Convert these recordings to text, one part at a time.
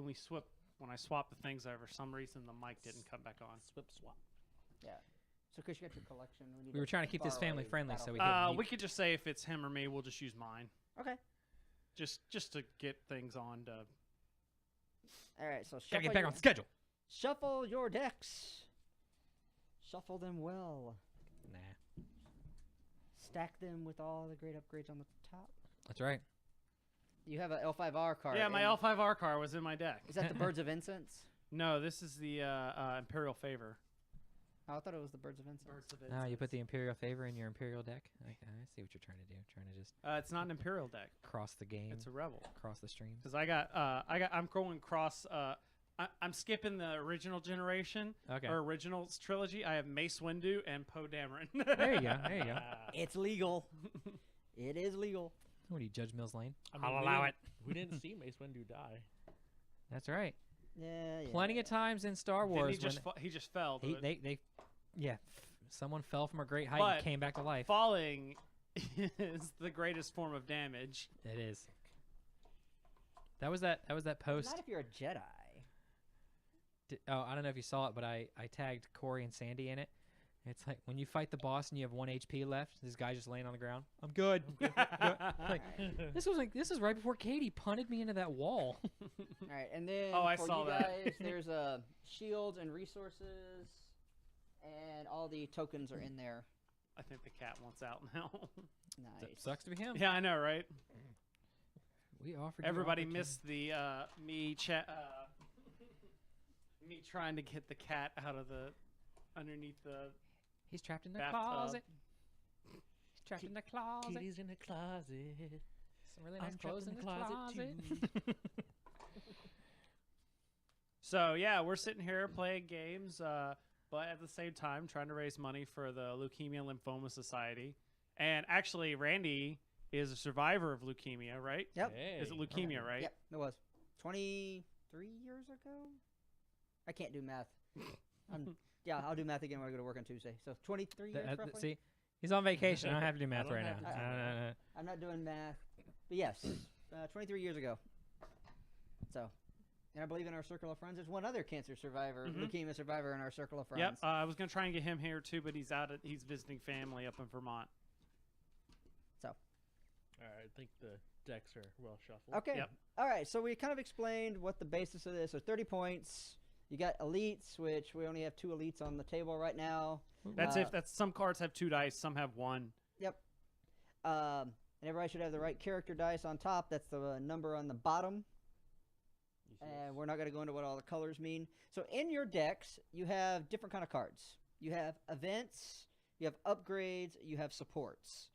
when I swapped the things over, for some reason the mic didn't come back on. Swap. Yeah. So, Chris, you got your collection. We were trying to keep this family friendly, so we we could just say if it's him or me, we'll just use mine. Okay. Just to get things on. All right. So gotta get back on schedule. Shuffle your decks. Shuffle them well. Nah. Stack them with all the great upgrades on the top. That's right. You have an L5R card. Yeah, my L5R card was in my deck. Is that the Birds of Incense? No, this is the Imperial Favor. Oh, I thought it was the Birds of Incense. No, you put the Imperial Favor in your Imperial deck. I see what you're trying to do. Trying to just It's not an Imperial deck. cross the game. It's a Rebel. Cross the streams. Because I'm going cross. I'm skipping the original generation or original trilogy. I have Mace Windu and Poe Dameron. There you go. There you go. It's legal. It is legal. What are you, Judge Mills Lane? I mean, I'll allow it. We didn't see Mace Windu die. That's right. Yeah. Plenty of times in Star Wars. He just fell. Someone fell from a great height and came back to life. Falling is the greatest form of damage. It is. That was that post. Not if you're a Jedi. I don't know if you saw it, but I tagged Corey and Sandy in it. It's like when you fight the boss and you have 1 HP left, this guy just laying on the ground. I'm good. Like, this is right before Katie punted me into that wall. All right, and then I for saw you that. guys, there's shields and resources, and all the tokens are in there. I think the cat wants out now. Nice. Sucks to be him. Yeah, I know, right? We offered. Everybody missed the me trying to get the cat out of the underneath the. He's trapped in the bathtub. closet. He's trapped in the closet. Kitty's in the closet. Some really nice clothes in the closet. closet. So yeah, we're sitting here playing games, but at the same time trying to raise money for the Leukemia Lymphoma Society. And actually, Randy is a survivor of leukemia, right? Yep. Hey. Is it leukemia, right? Yep, it was 23 years ago. I can't do math. Yeah, I'll do math again when I go to work on Tuesday. So 23 years roughly? See, he's on vacation. I don't have to do math don't right have now. to I'm not doing math. But yes, 23 years ago. So, and I believe in our circle of friends, there's one other cancer survivor, leukemia survivor in our circle of friends. Yep. I was going to try and get him here too, but he's visiting family up in Vermont. So. All right, I think the decks are well shuffled. Okay. Yep. All right, so we kind of explained what the basis of this. So 30 points. You got elites, which we only have 2 elites on the table right now. That's some cards have 2 dice, some have 1. Yep. And everybody should have the right character dice on top. That's the number on the bottom. And we're not going to go into what all the colors mean. So in your decks, you have different kind of cards. You have events, you have upgrades, you have supports.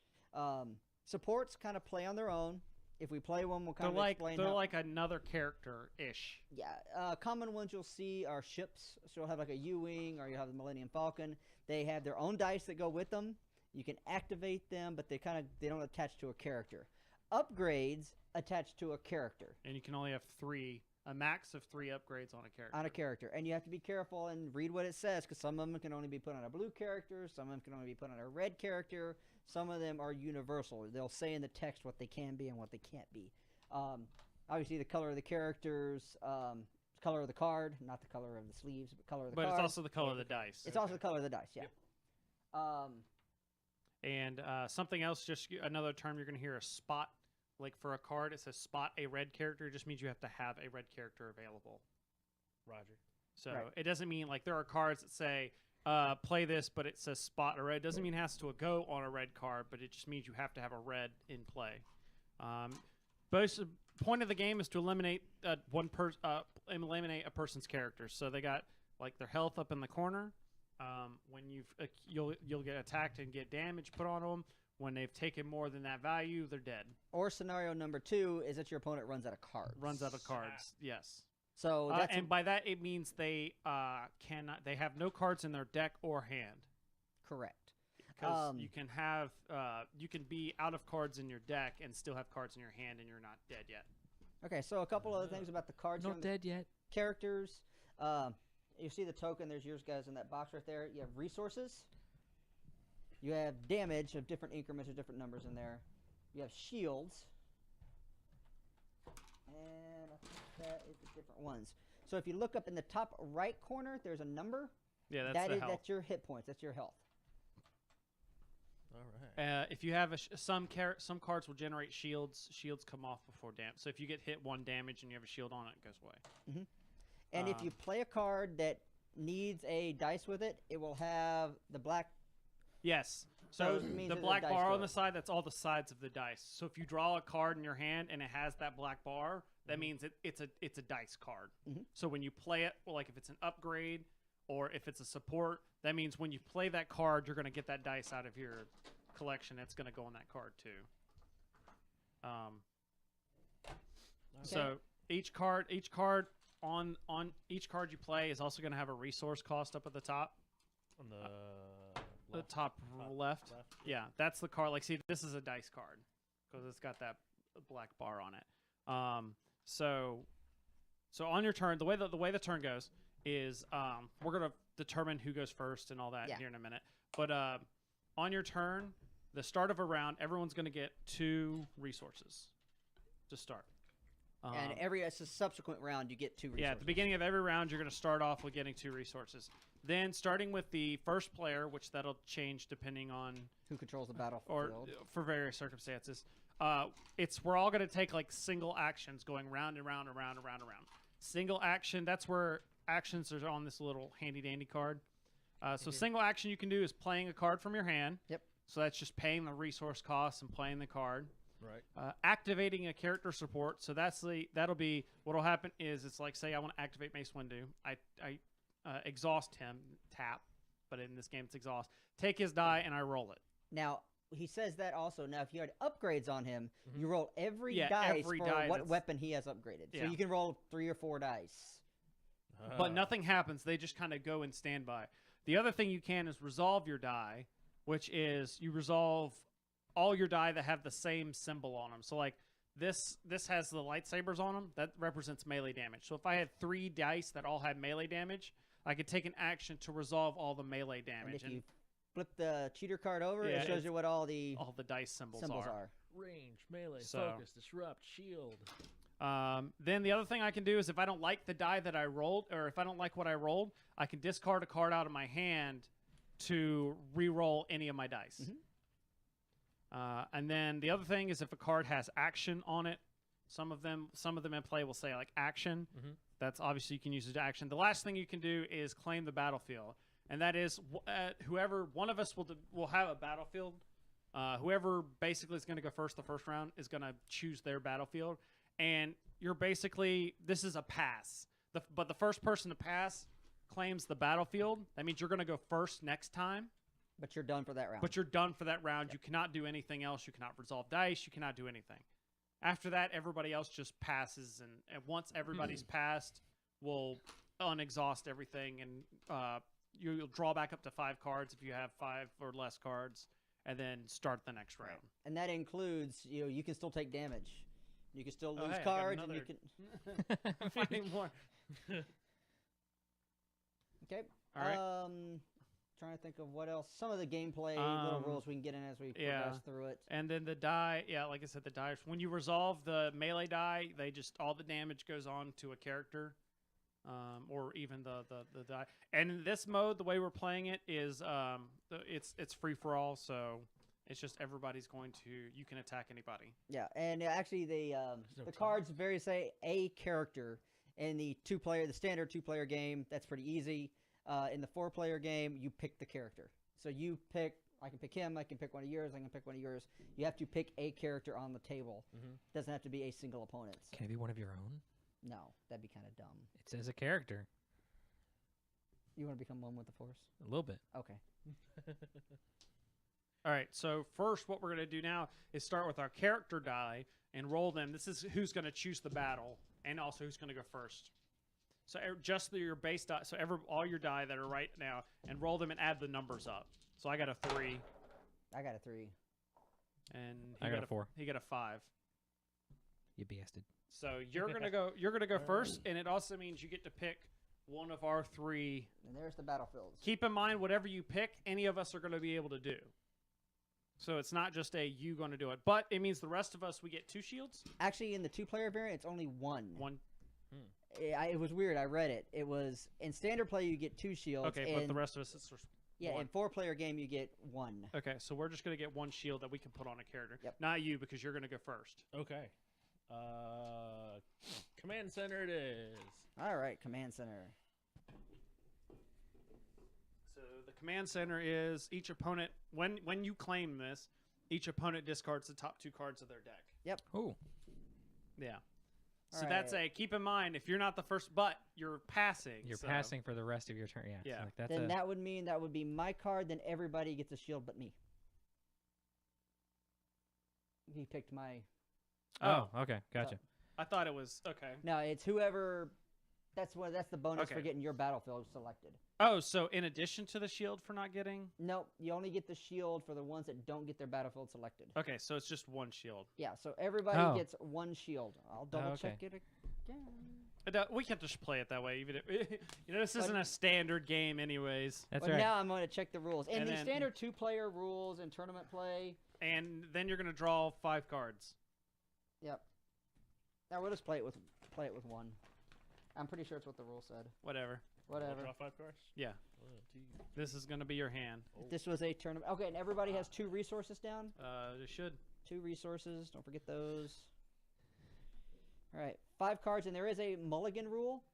Supports kind of play on their own. If we play one, we'll kind of explain. They're like another character-ish. Yeah. Common ones you'll see are ships. So you'll have like a U-Wing or you have the Millennium Falcon. They have their own dice that go with them. You can activate them, but they don't attach to a character. Upgrades attach to a character. And you can only have 3, a max of 3 upgrades on a character. On a character. And you have to be careful and read what it says, because some of them can only be put on a blue character, some of them can only be put on a red character, some of them are universal. They'll say in the text what they can be and what they can't be. Obviously, the color of the characters, color of the card, not the color of the sleeves, but color of the card. But it's also the color of the dice. It's also the color of the dice, yeah. And something else, just another term you're going to hear, a spot. Like for a card, it says spot a red character. It just means you have to have a red character available. Roger. So it doesn't mean like there are cards that say play this, but it says spot a red. It doesn't mean it has to go on a red card, but it just means you have to have a red in play. But the point of the game is to eliminate eliminate a person's character. So they got like their health up in the corner. When you'll get attacked and get damage put on them. When they've taken more than that value, they're dead. Or scenario number 2 is that your opponent runs out of cards. Runs out of cards, yes. So and by that it means they cannot. They have no cards in their deck or hand. Correct. Because you can have you can be out of cards in your deck and still have cards in your hand, and you're not dead yet. Okay, so a couple other things about the cards. Not dead yet. Characters. You see the token. There's yours guys in that box right there. You have resources. You have damage of different increments or different numbers in there. You have shields. And I the different ones. So if you look up in the top right corner, there's a number. Yeah, that's the health. That's your hit points. That's your health. All right. If you have some cards will generate shields. Shields come off before damage. So if you get hit 1 damage and you have a shield on it, it goes away. And if you play a card that needs a dice with it, it will have the black. Yes. So Those means the that the black dice bar go on the up. side, that's all the sides of the dice. So if you draw a card in your hand and it has that black bar, that means it's a dice card. So when you play it, like if it's an upgrade or if it's a support, that means when you play that card, you're going to get that dice out of your collection. It's going to go on that card too. So each card on each card you play is also going to have a resource cost up at the top. On The top left. Yeah, that's the card. Like, see, this is a dice card because it's got that black bar on it. So on your turn, the way the turn goes is we're gonna determine who goes first and all that here in a minute. But on your turn, the start of a round, everyone's gonna get 2 resources to start. And every subsequent round, you get 2 resources. Yeah, at the beginning of every round, you're going to start off with getting 2 resources. Then, starting with the first player, which that'll change depending on who controls the battlefield, or for various circumstances. We're all going to take like single actions, going round and round and round and round and round. Single action. That's where actions are on this little handy dandy card. So single action you can do is playing a card from your hand. Yep. So that's just paying the resource costs and playing the card. Right. Activating a character support. So that'll be what'll happen is it's like, say I want to activate Mace Windu. I exhaust him, tap, but in this game it's exhaust. Take his die and I roll it. Now he says that also. Now if you had upgrades on him, you roll every dice every for die what weapon he has upgraded. So Yeah. you can roll 3 or 4 dice. But nothing happens. They just kind of go in standby. The other thing you can is resolve your die, which is you resolve all your die that have the same symbol on them. So like this has the lightsabers on them. That represents melee damage. So if I had 3 dice that all had melee damage, I could take an action to resolve all the melee damage. And if you flip the cheater card over, Yeah, it shows you what all the dice symbols are. Range, melee, So- focus, disrupt, shield. Then the other thing I can do is if I don't like the die that I rolled, or if I don't like what I rolled, I can discard a card out of my hand to re-roll any of my dice. And then the other thing is if a card has action on it, some of them in play will say like action. That's obviously you can use it to action. The last thing you can do is claim the battlefield, and that is whoever one of us will have a battlefield. Whoever basically is going to go first the first round is going to choose their battlefield, and you're basically this is a pass. But the first person to pass claims the battlefield. That means you're going to go first next time. But you're done for that round. But you're done for that round. Yep. You cannot do anything else. You cannot resolve dice. You cannot do anything. After that, everybody else just passes, and once everybody's passed, we'll unexhaust everything, and you'll draw back up to 5 cards if you have 5 or less cards, and then start the next round. And that includes, you can still take damage. You can still lose hey, I got cards, and you another- can. I'm finding more. Okay. All right. Trying to think of what else. Some of the gameplay little rules we can get in as we progress through it. And then the die, like I said, the die. When you resolve the melee die, all the damage goes on to a character, or even the die. And in this mode, the way we're playing it is it's free for all, so it's just everybody's going to you can attack anybody. Yeah, and actually the cards vary. Say a character in the standard 2-player game. That's pretty easy. In the 4-player game, you pick the character. So you pick, I can pick him, I can pick one of yours, I can pick one of yours. You have to pick a character on the table. Doesn't have to be a single opponent. Can it be one of your own? No, that'd be kind of dumb. It says a character. You want to become one with the Force? A little bit. Okay. All right, so first what we're going to do now is start with our character die and roll them. This is who's going to choose the battle and also who's going to go first. So just your base die, so all your die that are right now, and roll them and add the numbers up. So I got a 3. I got a 3. And I got a 4. He got a 5. You bastard. So you're gonna go. You're gonna go first, and it also means you get to pick one of our 3. And there's the battlefields. Keep in mind, whatever you pick, any of us are going to be able to do. So it's not just you going to do it, but it means the rest of us we get 2 shields. Actually, in the 2-player variant, it's only 1. 1. It was weird. I read it. It was in standard play you get 2 shields. Okay, but the rest of us it's just yeah, one. in 4-player game you get 1. Okay, so we're just gonna get 1 shield that we can put on a character. Yep. Not you because you're gonna go first. Okay. Command center it is. All right, command center. So the command center is each opponent when you claim this, each opponent discards the top 2 cards of their deck. Ooh. Yeah. All So that's right. keep in mind if you're not the first, but you're passing. You're so- passing for the rest of your turn. Yeah. so, Yeah. like, that's Then a, that would mean that would be my card. Then everybody gets a shield but me. He picked my. oh, okay. Gotcha. I thought it was okay. No, it's whoever. That's the bonus for Okay. getting your battlefield selected. Oh, so in addition to the shield for not getting. Nope, you only get the shield for the ones that don't get their battlefield selected. Okay, so it's just 1 shield. Yeah, so everybody Oh. gets 1 shield. I'll double okay. check it again. We can just play it that way, even if this isn't a standard game, anyways. That's But right. now I'm going to check the rules. In And the then- standard 2-player rules and tournament play, And then you're gonna draw 5 cards. yep. Now we'll just play it with 1. I'm pretty sure it's what the rule said. Whatever. Whatever. Draw 5 cards. Yeah. 1, 2. This is gonna be your hand. If this was a tournament. Okay, and everybody has 2 resources down. It should. 2 resources. Don't forget those. All right, 5 cards, and there is a mulligan rule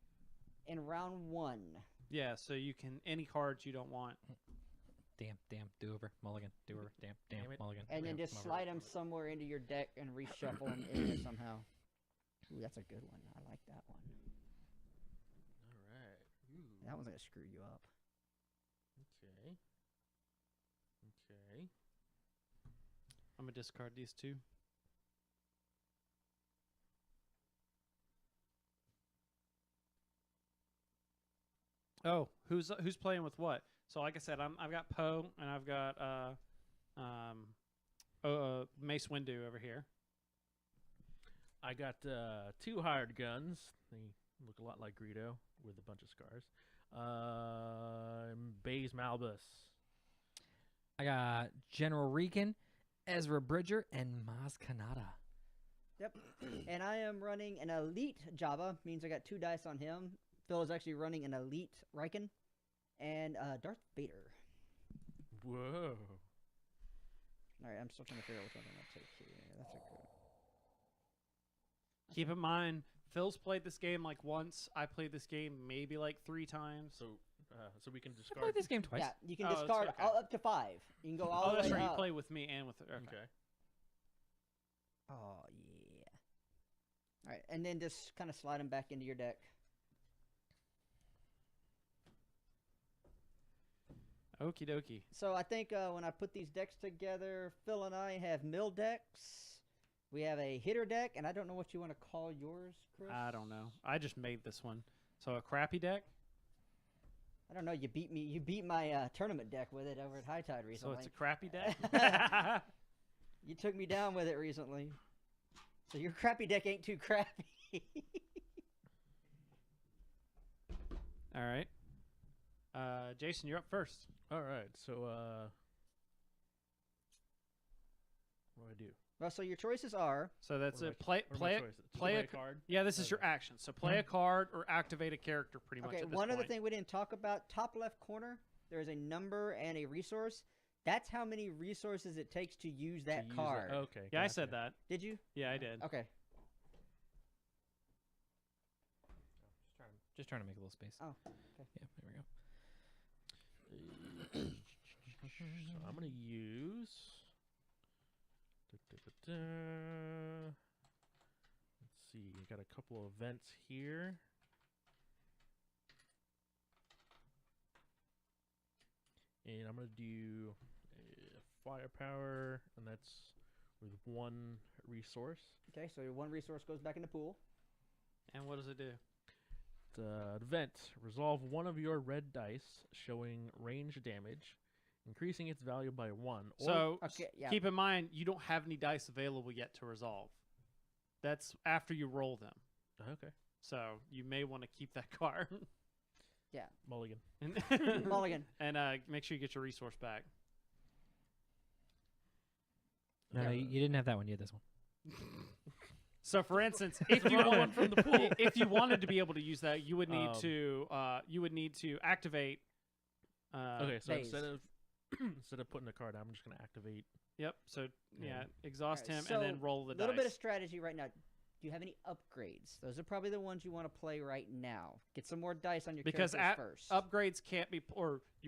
in round 1. Yeah. So you can any cards you don't want. Damn. Do over. Mulligan. Do over. Damn. Damn it. Mulligan. And then damn, just come over. slide them somewhere into your deck and reshuffle them in there somehow. Ooh, that's a good one. I like that one. All right. Ooh. That one's gonna screw you up. Okay. Okay. I'm gonna discard these 2. Oh, who's playing with what? So like I said, I've got Poe and I've got Mace Windu over here. I got 2 hired guns. They look a lot like Greedo with a bunch of scars. Baze Malbus. I got General Regan, Ezra Bridger, and Maz Kanata. Yep. And I am running an elite Jabba. Means I got 2 dice on him. Phil is actually running an elite Riken and Darth Vader. Whoa. All right, I'm still trying to figure out which one I'm gonna take here. That's a good. Keep in mind, Phil's played this game like once. I played this game maybe like 3 times. So we can I discard. played this game twice. Yeah, you can Oh, it's discard okay. all, up to 5. You can go all Oh, the that's way right. You up. play with me and with her. Okay. Okay. Oh yeah. All right, and then just kind of slide them back into your deck. Okie dokie. So I think when I put these decks together, Phil and I have mill decks. We have a hitter deck, and I don't know what you want to call yours, Chris. I don't know. I just made this one. So a crappy deck. I don't know. You beat me. You beat my tournament deck with it over at High Tide So recently. it's a crappy deck. You took me down with it recently. So your crappy deck ain't too crappy. All right. Jason, you're up first. All right. So what do I do? Well, so your choices are So that's What are it. Play What are my play. choices? Just play play a a card. Yeah, this is your action. So play a card or activate a character. Pretty much. okay. At this One other point. thing we didn't talk about: top left corner, there is a number and a resource. That's how many resources it takes to use To that use it. card. Okay. Yeah, I gotcha. said that. Did you? Yeah, I did. Okay. Just trying to make a little space. Oh, okay. Yeah, there we go. So I'm gonna use. Let's see. I got a couple of events here. And I'm gonna do firepower, and that's with 1 resource. Okay. So your 1 resource goes back in the pool. And what does it do? The event, resolve 1 of your red dice showing range damage, increasing its value by 1. Or So Okay. Yeah. keep in mind you don't have any dice available yet to resolve. That's after you roll them. okay, So you may want to keep that card. mulligan. and Mulligan. and make sure you get your resource back. No, Yeah. you didn't have that one. You had this one. So, for instance, if you Throw one want from the pool. if you wanted to be able to use that, you would need Um, to activate. Okay, so Phase. instead of putting a card, I'm just gonna activate. Yep. So Yeah. exhaust Alright, him and then so roll the dice. little bit of strategy right now. Do you have any upgrades? Those are probably the ones you want to play right now. Get some more dice on your Because characters first. upgrades can't be,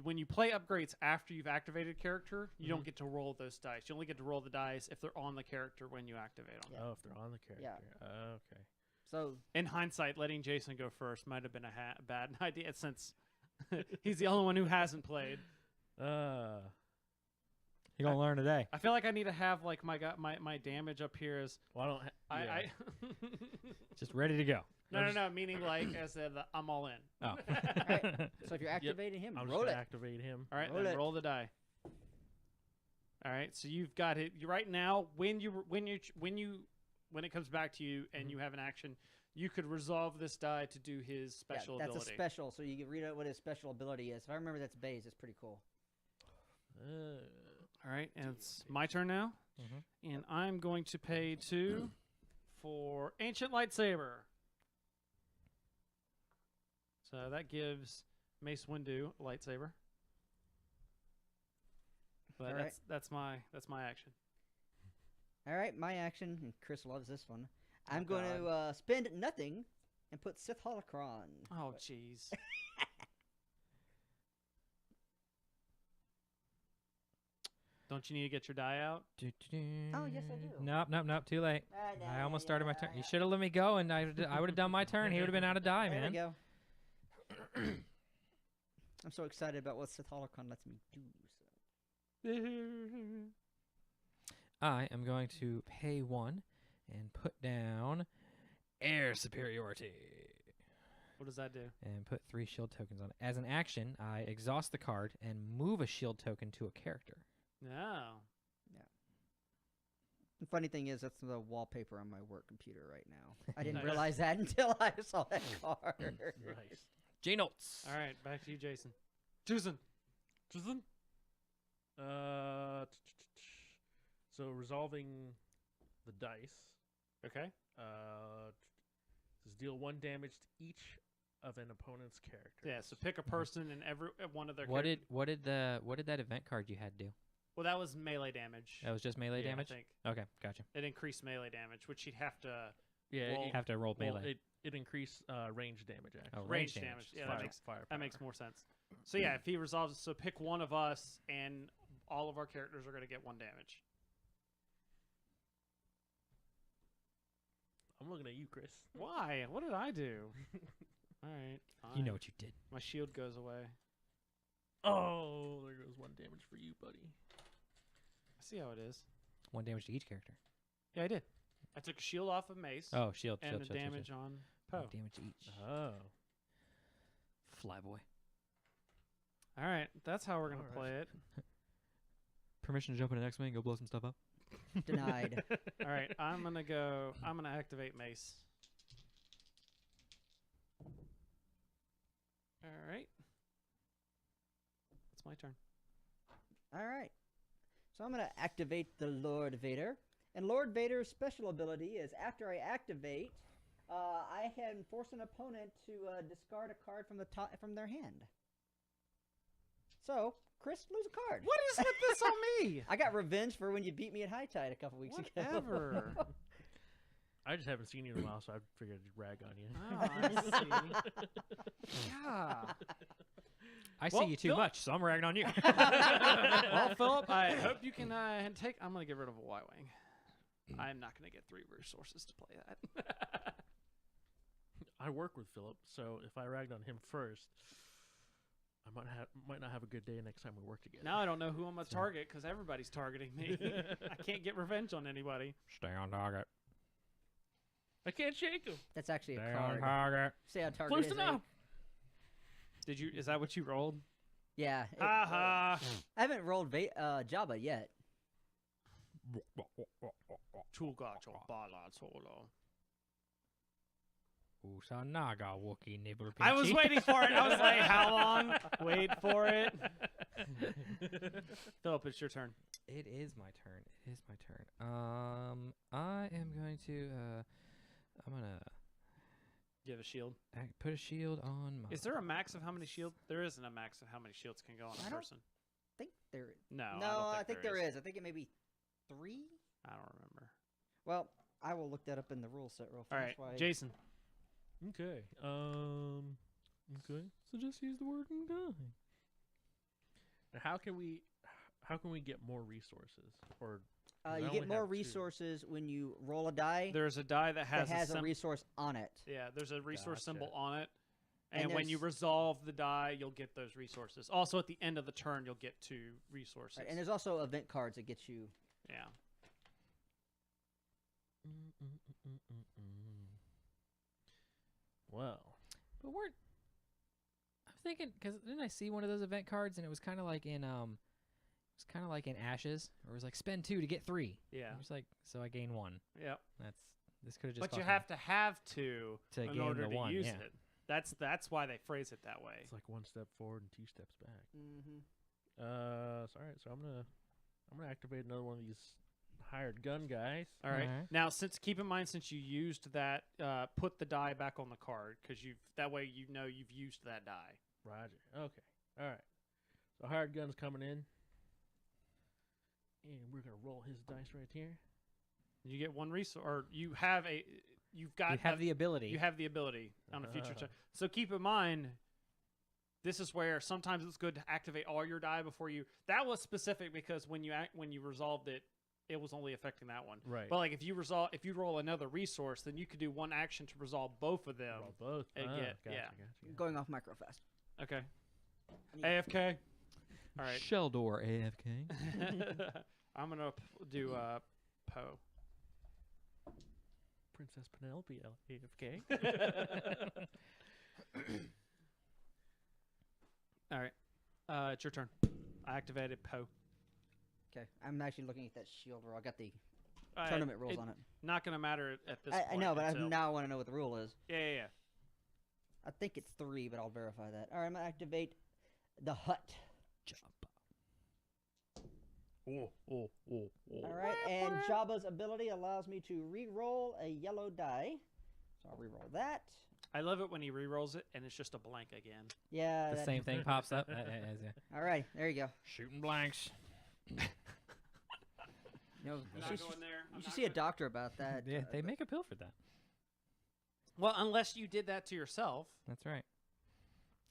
when you play upgrades after you've activated a character, you don't get to roll those dice. You only get to roll the dice if they're on the character when you activate them. Yeah. Oh, if they're on the character. Okay. So In hindsight, letting Jason go first might have been a bad idea since he's the only one who hasn't played. You're gonna learn today. I feel like I need to have like my damage up here as Well, I don't. I Just ready to go. no, meaning like as in I'm all in. Oh. Alright, so if you're activating him, I'm just roll gonna it. activate him. All right, Roll then it. roll the die. All right, so you've got it right now. When it comes back to you and you have an action, you could resolve this die to do his special that's ability. a special, so you can read out what his special ability is. If I remember, that's base. It's pretty cool. All right, and it's my turn now, and I'm going to pay 2 for Ancient Lightsaber. So that gives Mace Windu a lightsaber. But All right. that's my action. All right, my action, and Chris loves this one. I'm Oh, going to spend nothing and put Sith Holocron. Oh, jeez. Don't you need to get your die out? Oh, yes, I do. Nope. Too late. I almost started my turn. You should have let me go, and I would have done my turn. He would have been out of die, There man. we go. I'm so excited about what Sith Holocron lets me do. I am going to pay 1 and put down air superiority. What does that do? And put 3 shield tokens on it. As an action, I exhaust the card and move a shield token to a character. No. The funny thing is, that's the wallpaper on my work computer right now. I didn't Nice. realize that until I saw that card. Nice. J notes. All right, back to you, Jason. Jason. So resolving the dice. Okay. Says deal 1 damage to each of an opponent's character. Yeah. So pick a person and every one of their. What did that event card you had do? Well, that was melee damage. That was just melee Yeah, damage. I think Okay, gotcha. it increased melee damage, which you'd have to Yeah, Well, it, Have to roll well, melee. it increased range damage actually. Oh, range range damage. damage. Yeah, Fire- that firepower. makes more sense. So yeah, if he resolves, so pick one of us, and all of our characters are going to get 1 damage. I'm looking at you, Chris. Why? What did I do? All right. You know fine. what you did. My shield goes away. Oh, there goes 1 damage for you, buddy. I see how it is. 1 damage to each character. Yeah, I did. I took a shield off of Mace. Oh, shield, and shield, the shield, shield, damage shield. on 1 Poe. damage to each. Oh. Flyboy. All right, that's how we're gonna All play it. Permission to jump into X-Men and go blow some stuff up? Denied. All right, I'm gonna activate Mace. All right, it's my turn. All right. So I'm going to activate the Lord Vader. And Lord Vader's special ability is after I activate, I can force an opponent to discard a card from their hand. So, Chris, lose a card. What is with this on me? I got revenge for when you beat me at High Tide a couple weeks ago. Whatever. I just haven't seen you in a while, so I figured I'd rag on you. Oh, I see. Yeah. I Well, see you too Phil- much, so I'm ragging on you. Well, Philip, I hope you can take. I'm gonna get rid of a Y-wing. I'm not gonna get 3 resources to play that. I work with Philip, so if I ragged on him first, I might not have a good day next time we work together. Now I don't know who I'm gonna target because everybody's targeting me. I can't get revenge on anybody. Stay on target. I can't shake him. That's actually a Stay on card. target. See how target Close is. enough. Did you? Is that what you rolled? Yeah. Ha ha. I haven't rolled Jabba yet. Chugacho bala solo. Usanaga Wookie Nibble I was Pinchy. waiting for it. I was like, how long? Wait for it. Philip, it's your turn. It is my turn. It is my turn. I am going to I'm gonna You have a shield. put a shield on my. Is there a max of how many shields? There isn't a max of how many shields can go on I a don't person. I think there. No, No, I think there is. I think it may be 3. I don't remember. Well, I will look that up in the rule set real All fast. right, Jason. Okay. Okay. So just use the word guy. Now, how can we get more resources? Or I You only get more have 2. resources when you roll a die There's a die that that has, has a a resource on it. yeah. There's a resource symbol Gotcha. on it, And and when you there's- resolve the die, you'll get those resources. Also, at the end of the turn, you'll get 2 resources. Right, and there's also event cards that get you. yeah. Well, But weren't. I'm thinking because didn't I see one of those event cards and it was kind of like in Ashes, where it was like spend 2 to get 3. Yeah. It was like so I gain 1. Yep. This could have just. But you cost me- have to have 2 To in gain order the to 1, use yeah. it. That's why they phrase it that way. it's like 1 step forward and 2 steps back. Mm-hmm. All right. So I'm gonna activate another one of these hired gun guys. All right. Alright. Now, keep in mind, since you used that, put the die back on the card because that way you know you've used that die. Roger. Okay. All right. So hired gun's coming in, and we're gonna roll his dice right here. You get 1 resource, or you have the ability. You have the ability on a future turn. So keep in mind, this is where sometimes it's good to activate all your die before you. That was specific because when you resolved it, it was only affecting that one. Right. But like if you roll another resource, then you could do 1 action to resolve both of them. Roll both. and Gotcha, yeah. gotcha. Going off micro fast. Okay. I mean- AFK. All right. Sheldor AFK. I'm gonna do Poe. Princess Penelope AFK. All right. It's your turn. I activated Poe. Okay, I'm actually looking at that shield roll. I got the tournament rules on it. Not gonna matter at this I point. know, but I until- now want to know what the rule is. Yeah. I think it's 3, but I'll verify that. All right, I'm gonna activate the hut. Oh. All right, and Jabba's ability allows me to re-roll a yellow die, so I'll re-roll that. I love it when he re-rolls it and it's just a blank again. Yeah. The that- same thing pops up. All right, there you go. Shooting blanks. You know, I'm you not should, going there. I'm you should not see a going- doctor about that. Yeah, they make a pill for that. Well, unless you did that to yourself. That's right.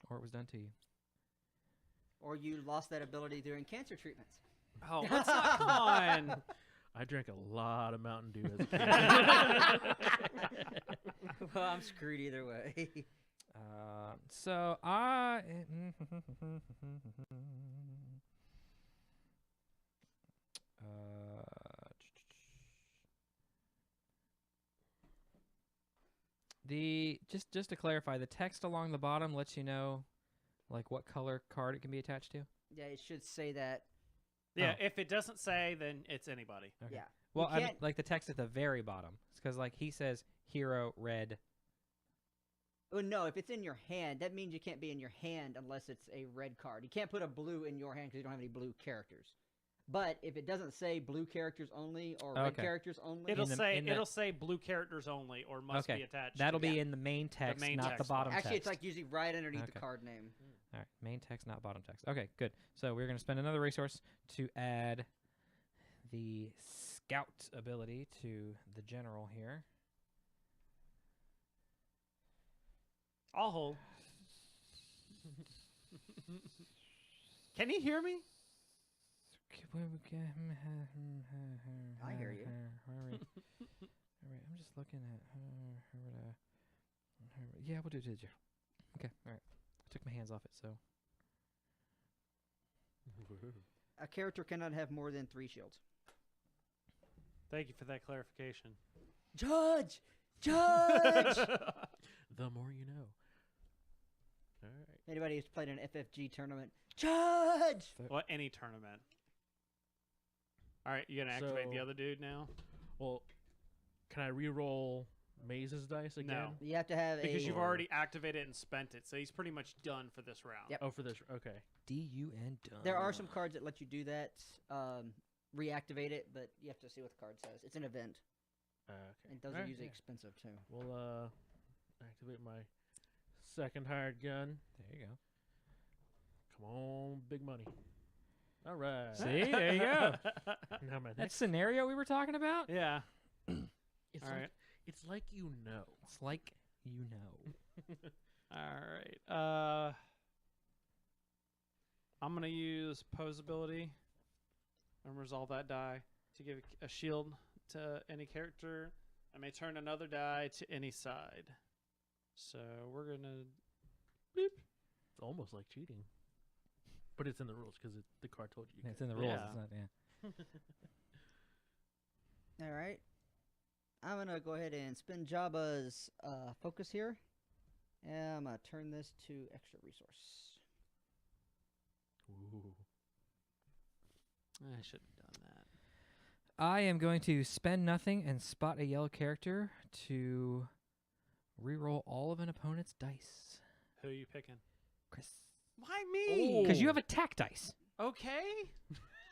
Or it was done to you. Or you lost that ability during cancer treatments. Oh, let's not. Come on. I drank a lot of Mountain Dew as a kid. Well, I'm screwed either way. So I. Just to clarify, the text along the bottom lets you know, like what color card it can be attached to. Yeah, it should say that. Yeah, Oh. if it doesn't say, then it's anybody. Okay. Yeah. Well, You I mean, can't- like the text at the very bottom, because like he says hero red. Oh no, if it's in your hand, that means you can't be in your hand unless it's a red card. You can't put a blue in your hand because you don't have any blue characters. But if it doesn't say blue characters only or red Okay. characters only, It'll in the- it'll say blue characters only or must Okay, be attached. That'll to. be in the main text, main not the text bottom actually text. it's like usually right underneath the Okay. card name. All right, main text, not bottom text. Okay, good. So we're going to spend another resource to add the scout ability to the general here. I'll hold. Can he hear me? I hear you. All right, I'm just looking at yeah, we'll do it. Okay, all right. I took my hands off it, so A character cannot have more than 3 shields. Thank you for that clarification. Judge! Judge! The more you know. All right. Anybody who's played an FFG tournament, Judge! Well, any tournament. All right, you gonna activate the So- other dude now? Well, can I re-roll Maze's dice again? No. You have to have Because a. you've already activated and spent it, so he's pretty much done for this round. Yep. Oh, for this. Okay. DUN done. There are some cards that let you do that, reactivate it, but you have to see what the card says. It's an event. Okay. And those are Alright, usually yeah. expensive too. We'll activate my second hired gun. There you go. Come on, big money. All right. See, there you go. Now my That next. scenario we were talking about? Yeah. It's All like right. it's like you know. It's like you know. All right. I'm gonna use pose ability and resolve that die to give a shield to any character. I may turn another die to any side. So we're gonna. It's almost like cheating, but it's in the rules because the card told you. It's in the rules. Yeah. It's not, yeah. All right. I'm gonna go ahead and spin Jabba's focus here, and I'm gonna turn this to extra resource. Ooh. I should have done that. I am going to spend nothing and spot a yellow character to reroll all of an opponent's dice. Who are you picking? Chris. Why me? Because you have attack dice. Okay.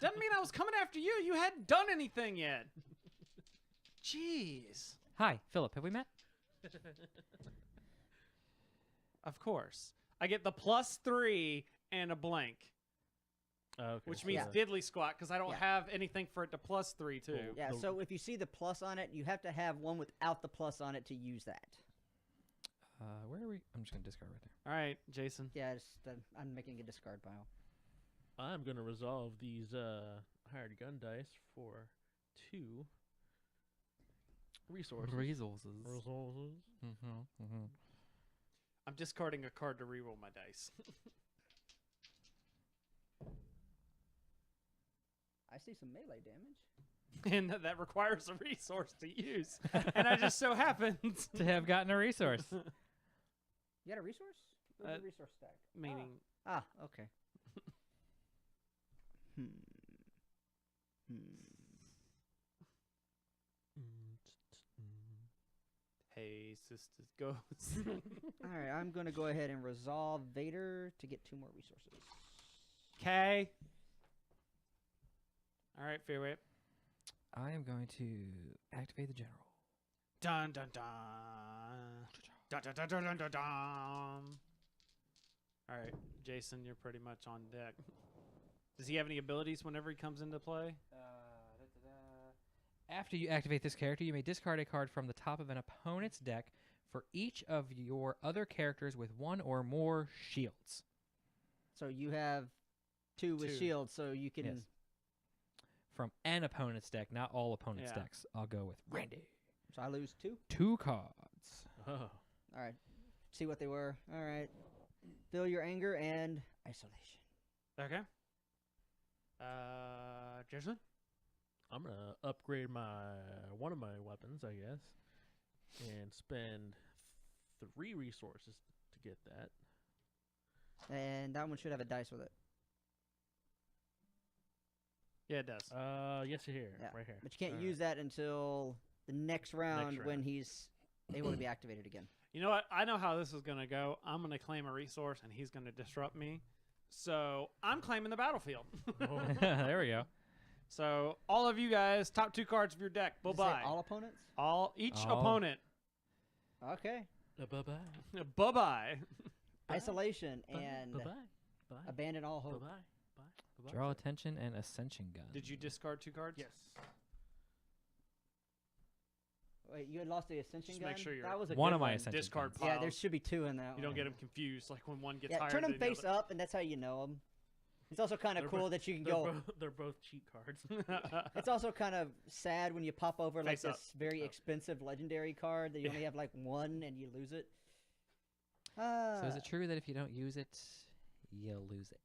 Doesn't mean I was coming after you. You hadn't done anything yet. Jeez. Hi, Philip. Have we met? Of course. I get the +3 and a blank, Okay. which so means Yeah. diddly squat because I don't Yeah. have anything for it to +3 too. Cool. Yeah. The- So if you see the plus on it, you have to have one without the plus on it to use that. Where are we? I'm just going to discard right there. All right, Jason. Yeah. I'm making a discard pile. I'm gonna resolve these hired gun dice for 2 resources. Resources. Resources. I'm discarding a card to reroll my dice. I see some melee damage. And that requires a resource to use. And I just so happens. To have gotten a resource. You got a resource? Where's the resource stack? Meaning, Ah, okay. hey, sisters, ghosts. All right, I'm going to go ahead and resolve Vader to get 2 more resources. Okay. All right, fair whip. I am going to activate the general. Dun dun dun. Dun dun dun dun dun dun dun. All right, Jason, you're pretty much on deck. Does he have any abilities whenever he comes into play? After you activate this character, you may discard a card from the top of an opponent's deck for each of your other characters with 1 or more shields. So you have 2 with 2. shields, so you can. Yes. From an opponent's deck, not all opponents' Yeah. decks. I'll go with Randy. So I lose 2. 2 cards. Oh. All right. See what they were. All right. Feel your anger and isolation. Okay. Jason? I'm gonna upgrade one of my weapons, I guess, and spend 3 resources to get that. And that one should have a dice with it. Yeah, it does. Yes, here, Yeah. right here. But you can't All use that until the next round when round. he's able to be activated again. You know what? I know how this is going to go. I'm going to claim a resource, and he's going to disrupt me. So I'm claiming the battlefield. Oh. There we go. So all of you guys, top 2 cards of your deck. Does it say Bye-bye. all opponents? Each All. opponent. Okay. Bye-bye. Bye-bye. Isolation and Bye-bye. Bye. abandon all hope. Bye-bye. Bye. Bye-bye. Draw attention and ascension gun. Did you discard 2 cards? Yes. Wait, you had lost the ascension Just gun? make sure you're that was a one good of my one. ascension Discard guns. pile. Yeah, there should be 2 in that You one. don't get them confused, like when one gets Yeah, higher turn them than the face other. up, and that's how you know them. It's also kind of They're cool both- that you can They're, go. they're both cheat cards. It's also kind of sad when you pop over like Face up. this very Oh. expensive legendary card that you only have like 1 and you lose it. So is it true that if you don't use it, you'll lose it?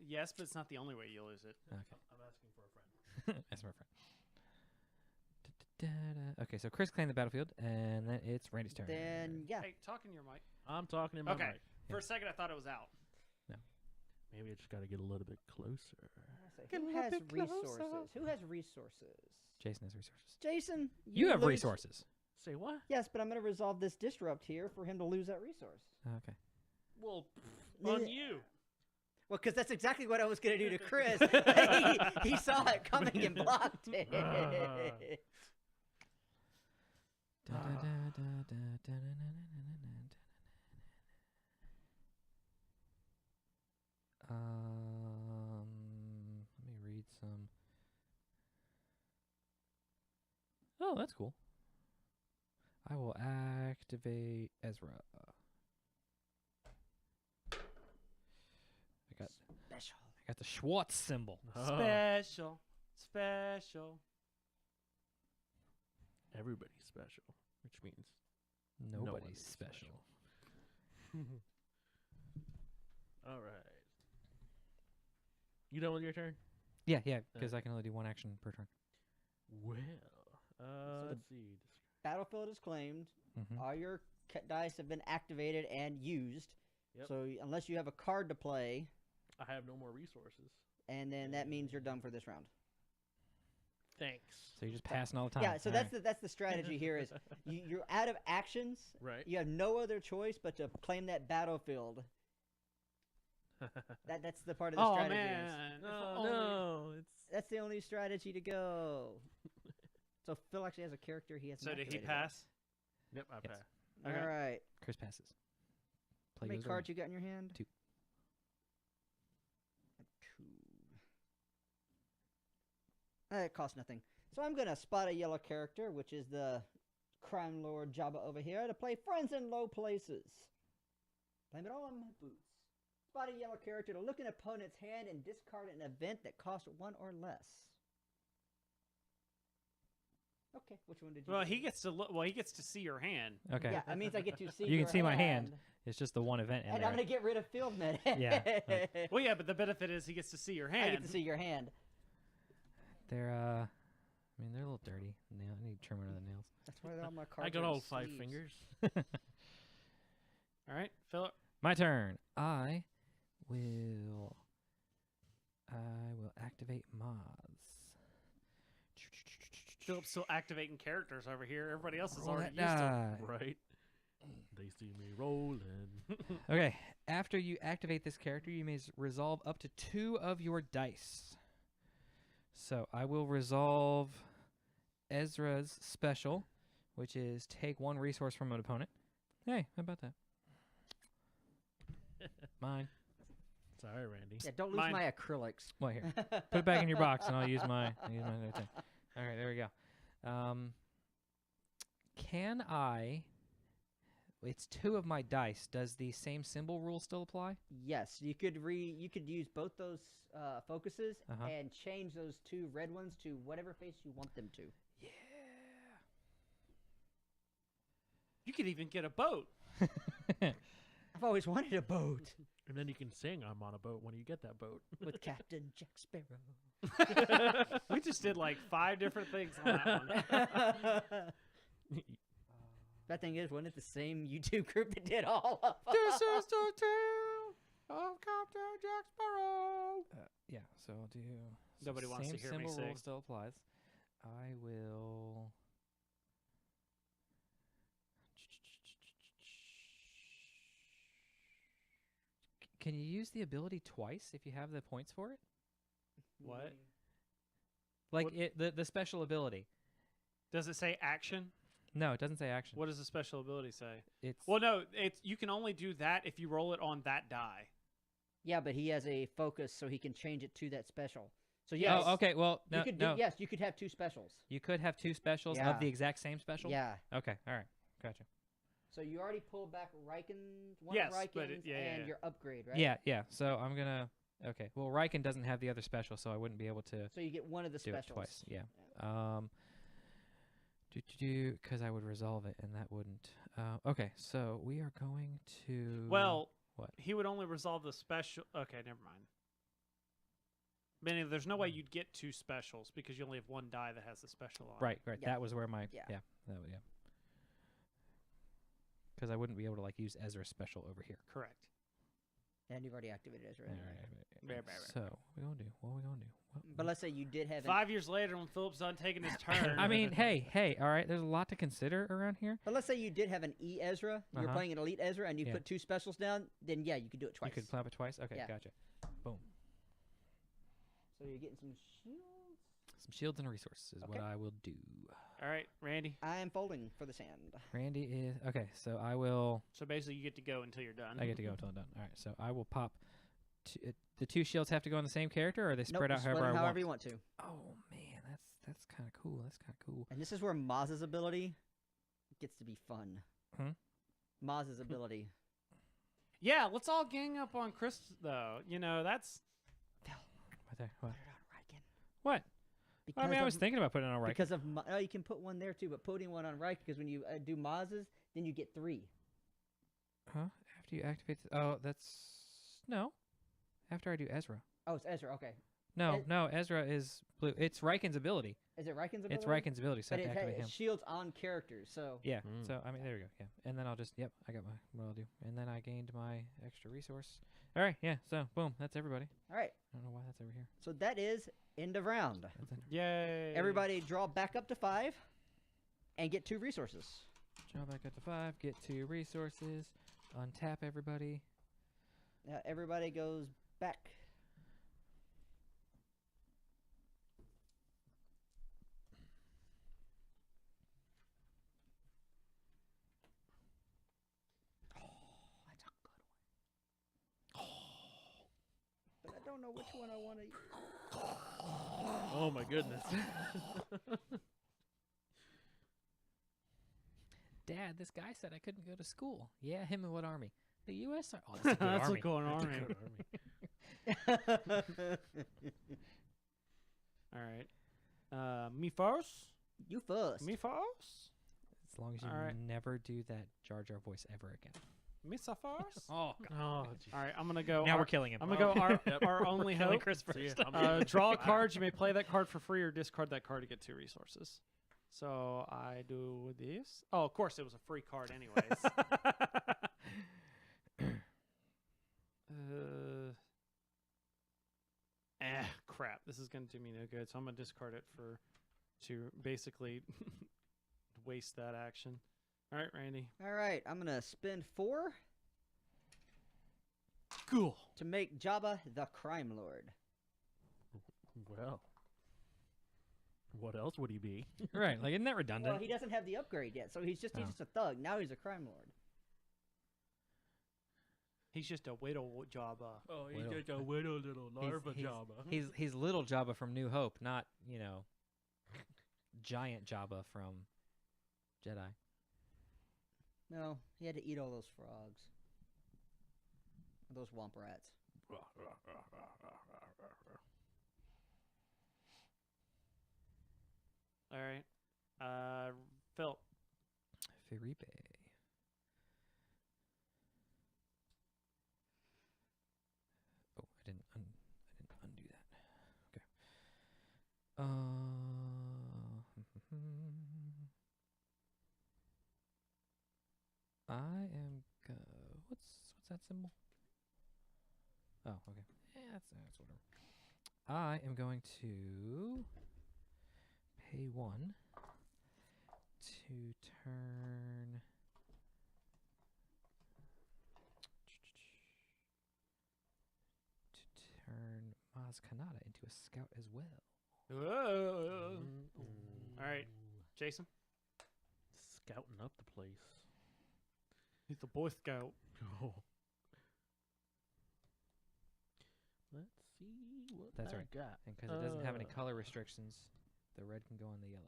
Yes, but it's not the only way you lose it. Okay. I'm asking for a friend. That's my friend. Da-da-da-da. Okay, so Chris claimed the battlefield, and then it's Randy's turn. Then yeah, Hey, talk in your mic. I'm talking in my Okay. mic. For a second, I thought it was out. Maybe I just got to get a little bit closer. Get a who little has bit closer. resources? Who has resources? Jason has resources. Jason, You have lose- resources. Say what? Yes, but I'm going to resolve this disrupt here for him to lose that resource. Okay. Well, Yeah. on you. Well, because that's exactly what I was going to do to Chris. he saw it coming and blocked it. Let me read some. Oh, that's cool. I will activate Ezra. Special. I got the Schwartz symbol. Special. Special. Everybody's special, which means Nobody's is special. All right. You done with your turn? Yeah, because I can only do one action per turn. Well, the let's see. Battlefield is claimed. Mm-hmm. All your dice have been activated and used. Yep. So unless you have a card to play, I have no more resources. and then that means you're done for this round. Thanks. So you're just passing all the time. Yeah. So All that's right. the strategy here is you're out of actions. Right. You have no other choice but to claim that battlefield. That's the part of the Oh strategy. man. If No, only- no, it's That's the only strategy to go. So Phil actually has a character he has. So did he pass? Yep, I Yes. passed. Okay. All right. Chris passes. How many goes cards around. you got in your hand? 2. 2. It costs nothing. So I'm gonna spot a yellow character, which is the crime lord Jabba over here, to play friends in low places. Blame it all on my boots. Spot a yellow character to look an opponent's hand and discard an event that costs 1 or less. Okay, which one did you? Well, do? he gets to look. Well, he gets to see your hand. Okay. Yeah, that means I get to see. You can your see my hand. It's just the one event in And there. I'm gonna get rid of field med. Yeah, Well, yeah, but the benefit is he gets to see your I hand. get to see your hand. They're I mean they're a little dirty. Nail. I need to trim rid of the nails. That's why all my cards. I got are all in 5 sleeves. fingers. All right, Philip. My turn. I will activate mods. Philip's still activating characters over here. Everybody else is Roll already that used to it. die. Right. They see me rolling. Okay. After you activate this character, you may resolve up to 2 of your dice. So I will resolve Ezra's special, which is take 1 resource from an opponent. Hey, how about that? Mine. Sorry, Randy. Yeah, don't lose Mine. my acrylics. Well, here. Put it back in your box, and I'll use my other thing. All right, there we go. Can I? It's 2 of my dice. Does the same symbol rule still apply? Yes, you could use both those focuses Uh-huh. and change those 2 red ones to whatever face you want them to. Yeah. You could even get a boat. I've always wanted a boat And then you can sing "I'm on a boat" when you get that boat. with Captain Jack Sparrow. We just did like 5 different things on that one. Bad thing is, wasn't it the same YouTube group that did all of them? This is the tale of Captain Jack Sparrow. Yeah, so I'll do. Nobody wants to hear me symbol rule sing. still applies. I will. Can you use the ability twice if you have the points for it? What? Like What- the special ability? Does it say action? No, it doesn't say action. What does the special ability say? It's Well, no, it's you can only do that if you roll it on that die. Yeah, but he has a focus, so he can change it to that special. So Yeah. yes, Oh, okay. Well, no, you could no. yes, you could have 2 specials. You could have 2 specials Yeah. of the exact same special. Yeah. Okay. All right. Gotcha. So you already pulled back Riken, one Yes, of Riken's, but yeah, and yeah. your upgrade, right? Yeah. Yeah. So I'm gonna. Okay. Well, Riken doesn't have the other special, so I wouldn't be able to So you get one of the do specials. it twice. Yeah. Because I would resolve it, and that wouldn't. Okay. So we are going to. Well, What? he would only resolve the special. Okay, never mind. Meaning there's no way you'd get 2 specials because you only have 1 die that has the special on. it. Right. Yeah. That was where my. Yeah. Yeah. Because I wouldn't be able to like use Ezra's special over here. Correct. And you've already activated Ezra. All anyway. Right, right. So what we gonna do? What are we gonna do? But let's say you did have an 5 years later, when Philip's done taking his turn. I mean, hey, all right. There's a lot to consider around here. But let's say you did have an E Ezra, you were Uh-huh. playing an Elite Ezra, and you Yeah. put 2 specials down, then yeah, you could do it twice. You could flap it twice. Okay, Yeah. gotcha. Boom. So you're getting some shields. Some shields and resources is what Okay. I will do. All right, Randy. I am folding for the sand. Randy is okay. So I will. So basically, you get to go until you're done. I get to go until I'm done. All right. So I will pop. The 2 shields have to go on the same character, or are they Nope, spread you out split however them I however want? you want to. Oh man, that's kind of cool. That's kind of cool. And this is where Maz's ability gets to be fun. Hmm? Maz's ability. Yeah, let's all gang up on Chris, though. You know, that's... Right there. What? Put it on Riken. What? Because I mean, I was of- thinking about putting it on right. Because of oh, you can put one there too, but putting one on Riken because when you do Maz's, then you get 3. Huh? After you activate. Oh, that's no. After I do Ezra. Oh, it's Ezra. Okay. No, no. Ezra is blue. It's Riken's ability. Is it Riken's ability? It's Riken's ability. So I But have it, to activate him. it shields on characters, so Yeah. Mm. So I mean, there we go. Yeah. And then I'll just. Yep. I got what I'll do. And then I gained my extra resource. All right. Yeah. So boom. That's everybody. all right. I don't know why that's over here. So that is end of round. That's it. Yay. Everybody draw back up to 5 and get 2 resources. Draw back up to 5. Get 2 resources. Untap everybody. Everybody goes back. That's a good one. But I don't know which one I want to use. Oh my goodness. Dad, this guy said I couldn't go to school. Yeah, him and what army? The U.S. Oh, that's a good That's army. what's going on, man. All right. Me first? You first. Me first? As long as you All right. never do that Jar Jar voice ever again. Me first? Oh, Oh, All right, I'm going to go. now our, we're killing him. I'm going to go our, Yep. our only killing hope. Chris See ya. first. I'm Draw a card. You may play that card for free or discard that card to get 2 resources. So I do this. Oh, of course, it was a free card anyways. Crap. This is going to do me no good. So I'm going to discard it to basically waste that action. All right, Randy. All right, I'm going to spend 4 Cool. to make Jabba the Crime Lord. Well, what else would he be? Right, like isn't that redundant? Well, he doesn't have the upgrade yet, so he's just Oh. a thug. Now he's a crime lord. He's just a widow Jabba. Oh, he's Widow. just a widow little larva he's he's little Jabba from New Hope, not giant Jabba from Jedi. No, he had to eat all those frogs. Those womp rats. All right. Phil. Felipe. Oh, I didn't undo that. Okay. I am what's that symbol? Oh, okay. Yeah, that's whatever. I am going to pay 1 to turn Maz Kanata into a scout as well. Whoa. All right, Jason. Scouting up the place. He's the Boy Scout. Oh. Let's see what That's I right. got. And because it doesn't have any color restrictions, the red can go on the yellow.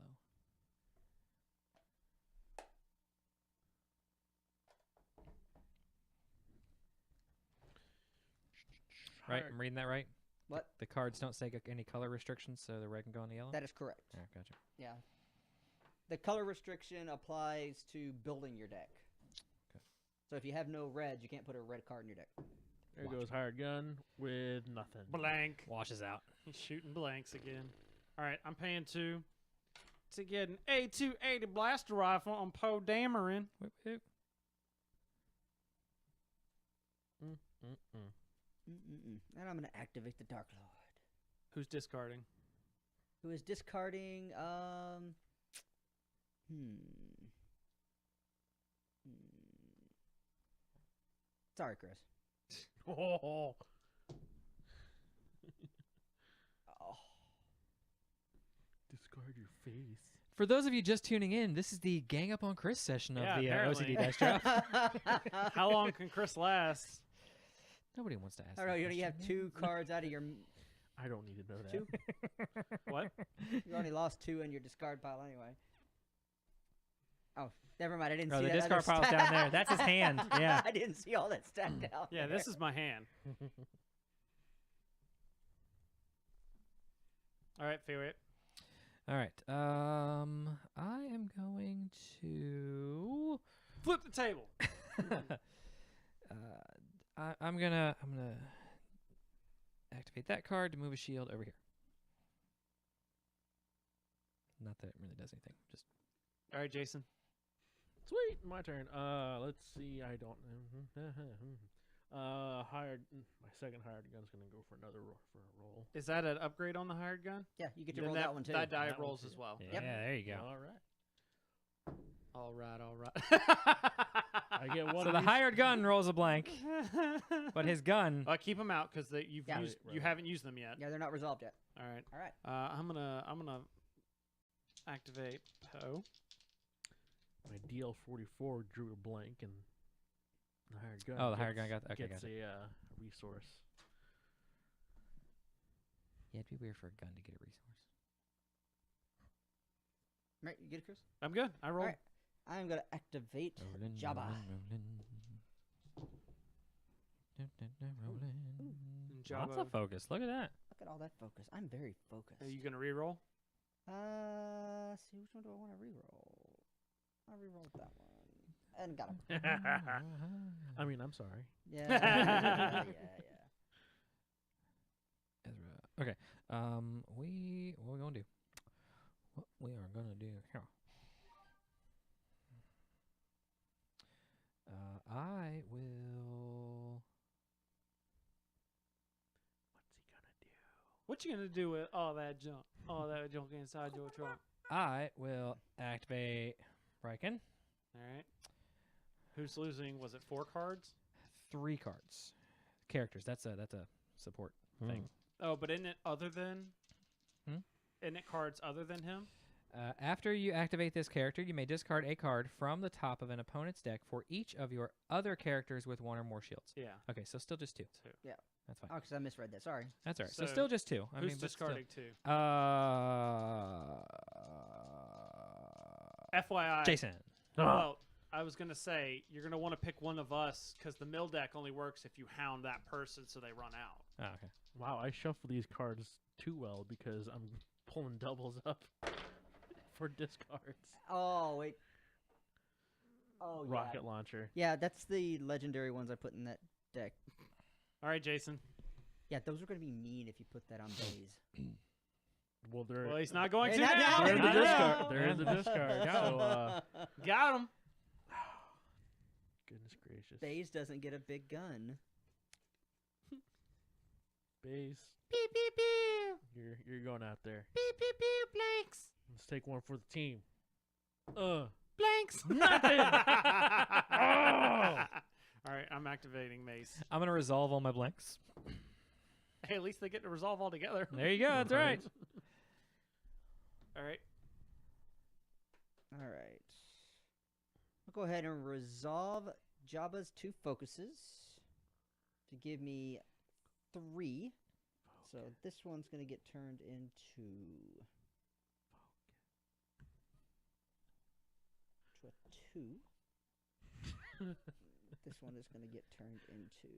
Right, I'm reading that right? What? The cards don't say any color restrictions, so the red can go on the yellow? That is correct. Yeah, gotcha. Yeah. The color restriction applies to building your deck. Okay. So if you have no reds, you can't put a red card in your deck. There goes hired gun with nothing. Blank. Washes out. He's shooting blanks again. All right, I'm paying 2 to get an A280 blaster rifle on Poe Dameron. Whoop, whoop. And I'm going to activate the Dark Lord, Who's discarding? who is discarding. Sorry, Chris. Oh. Oh. Discard your face. For those of you just tuning in, this is the Gang Up on Chris session of Yeah, the apparently. OCD Dice Drop. How long can Chris last? Nobody wants to ask. I don't know. that You only have question. 2 cards out of your. I don't need to know that. 2. What? You only lost 2 in your discard pile anyway. Oh, never mind. I didn't Oh, see the that other discard pile's down there. That's his hand. Yeah. I didn't see all that stacked out. Yeah, there. this is my hand. All right, favorite. All right. I am going to. Flip the table. I'm gonna activate that card to move a shield over here. Not that it really does anything. Just All right, Jason. Sweet, my turn. Let's see. I don't. Hired. My second hired gun's gonna go for another for a roll. Is that an upgrade on the hired gun? Yeah, you get to Then roll that one too. That die That one rolls too. as well. yeah. There you go. All right. All right, all right. I get one. So of the these. hired gun rolls a blank, but his gun. Keep them out because you've Yeah. used, you Right. haven't used them yet. Yeah, they're not resolved yet. All right. All right. I'm gonna activate Poe. My DL-44 drew a blank, and the hired gun. Oh, the hired gun got. Okay, gets got it. a resource. Yeah, it'd be weird for a gun to get a resource. Right, you get it, Chris? I'm good. I rolled. All right. I'm going to activate Rolling, Jabba. rolling. Jabba. Lots of focus. Look at that. Look at all that focus. I'm very focused. Are you gonna re-roll? See, which one do I want to reroll? I'll reroll that one. And got him. I mean, I'm sorry. Yeah. yeah. Ezra. Okay. What we gonna do? What we are gonna do here? I will. What you gonna do with all that junk? All that junk inside your trunk? I will activate Riken. All right. Who's losing? Was it 4 cards? 3 cards. Characters. That's a support thing. Oh, but isn't it other than? Hmm? Isn't it cards other than him? After you activate this character, you may discard a card from the top of an opponent's deck for each of your other characters with 1 or more shields. Yeah. Okay, so still just 2. 2. Yeah. That's fine. Oh, because I misread that. Sorry. That's all right. So So still just 2. I Who's mean, but still- discarding 2? Uh, FYI. Jason. Well, I was gonna say you're gonna want to pick one of us because the mill deck only works if you hound that person so they run out. Oh, okay. Wow, I shuffle these cards too well because I'm pulling doubles up for discards. Oh, wait. Oh, yeah. Rocket launcher. Yeah, that's the legendary ones I put in that deck. All right, Jason. Yeah, those are going to be mean if you put that on Baze. Well, they're Well, he's not going Hey, to not now. now. they're in the I know. discard. They're in the discard. So, Got him. goodness gracious. Baze doesn't get a big gun. Base. Pew pew pew. You're going out there. Pew pew pew. Blanks. Let's take one for the team. Blanks. Nothing. All right, I'm activating Mace. I'm going to resolve all my blanks. Hey, at least they get to resolve all together. There you go. That's right. All right. All right. I'll go ahead and resolve Jabba's 2 focuses to give me 3. So this one's going to get turned into a 2. This one is going to get turned into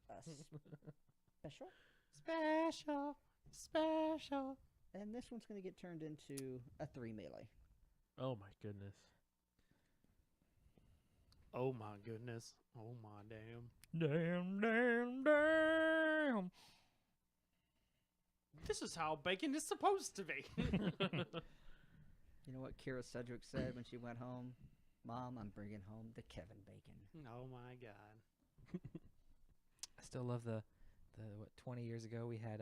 a special. Special. Special. And this one's going to get turned into a 3 melee. Oh my goodness. Oh my goodness. Oh my damn. Damn. This is how bacon is supposed to be. You know what Kira Sedgwick said when she went home? Mom, I'm bringing home the Kevin bacon. Oh my god. I still love the 20 years ago we had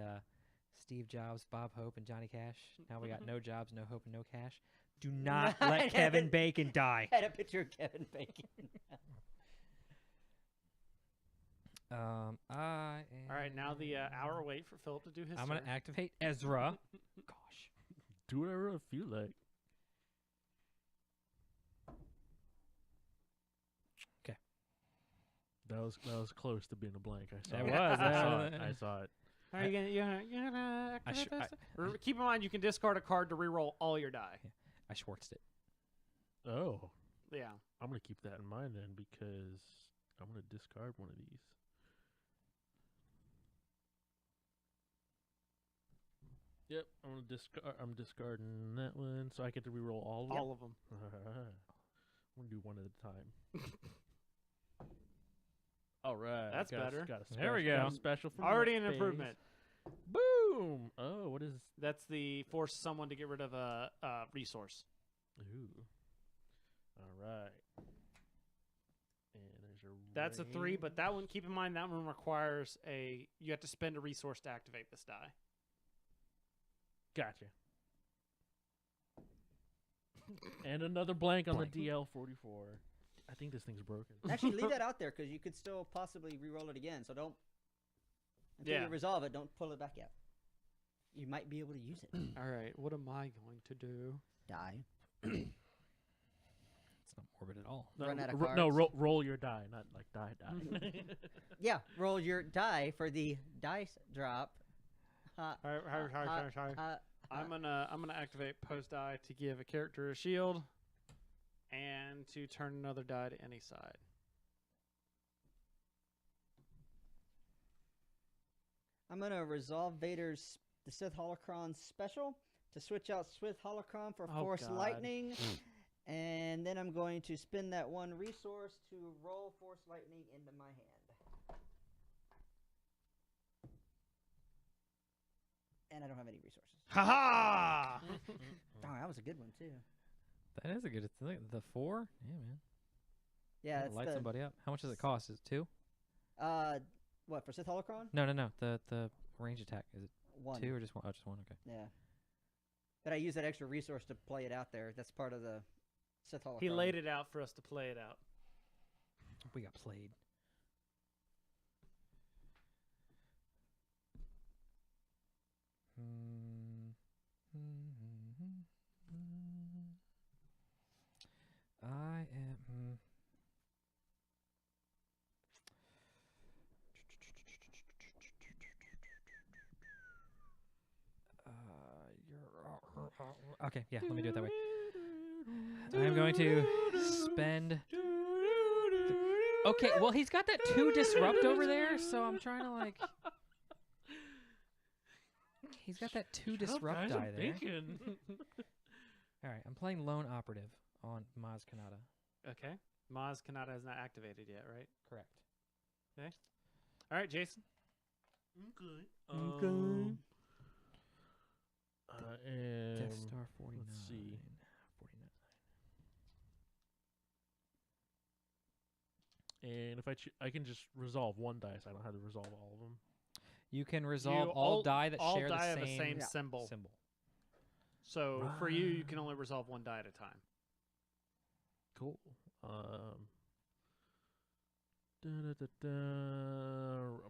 Steve Jobs, Bob Hope, and Johnny Cash. Now we got no jobs, no hope, and no cash. Do not let Kevin Bacon die. I had a picture of Kevin Bacon. I am All right, now the hour wait for Philip to do his I'm turn. going to activate Ezra. Gosh. Do whatever I feel like. Okay. That was close to being a blank. I saw It it. was, I saw yeah. it. I saw it. Are you gonna activate sh- this? Keep in mind you can discard a card to reroll all your die. I Schwartzed it. Oh, Yeah. I'm gonna keep that in mind then because I'm gonna discard one of these. Yep, I'm discarding that one, so I get to reroll all of them. All of them. I'm gonna do one at a time. All right, That's better. Got a There we got a go. special from Already my an face. improvement. Boom! Oh, what is? That's the force someone to get rid of a resource. Ooh. All right. And there's a. That's a 3, ring. but that one, keep in mind, that one requires you have to spend a resource to activate this die. Gotcha. And another blank on Blank. the DL44. I think this thing's broken. Actually, leave that out there because you could still possibly re-roll it again. So don't. Until Yeah. you resolve it, don't pull it back out. You might be able to use it. All right, what am I going to do? Die. It's not morbid at all. No, Run out of no, cards. roll your die, not like die. Yeah, roll your die for the dice drop. I'm gonna activate post die to give a character a shield, and to turn another die to any side. I'm gonna resolve Vader's the Sith Holocron special to switch out Sith Holocron for Oh, Force God. Lightning, and then I'm going to spend that one resource to roll Force Lightning into my hand. And I don't have any resources. Ha ha! Oh, that was a good one too. That is a good. The 4. Yeah, man. Yeah, That'll it's light the somebody up. How much does it cost? Is it 2? what for Sith Holocron? No. The range attack is it One. 2 or just 1? Oh, just 1. Okay. Yeah. But I use that extra resource to play it out there. That's part of the Sith Holocron. He laid it out for us to play it out. We got played. I am. Okay, yeah, let me do it that way. I'm going to spend. Okay, well, he's got that 2 disrupt over there, so I'm trying to like. He's got that 2 disrupt die there. All right, I'm playing Lone Operative on Maz Kanata. Okay. Maz Kanata has not activated yet, right? Correct. All right, Jason. Okay. Okay. Death Star 49. let's see. 49. And if I can just resolve one dice. I don't have to resolve all of them. You can resolve You all die that all share die the have same, the same Yeah. symbol. symbol. So for you, you can only resolve one die at a time. Cool. I'm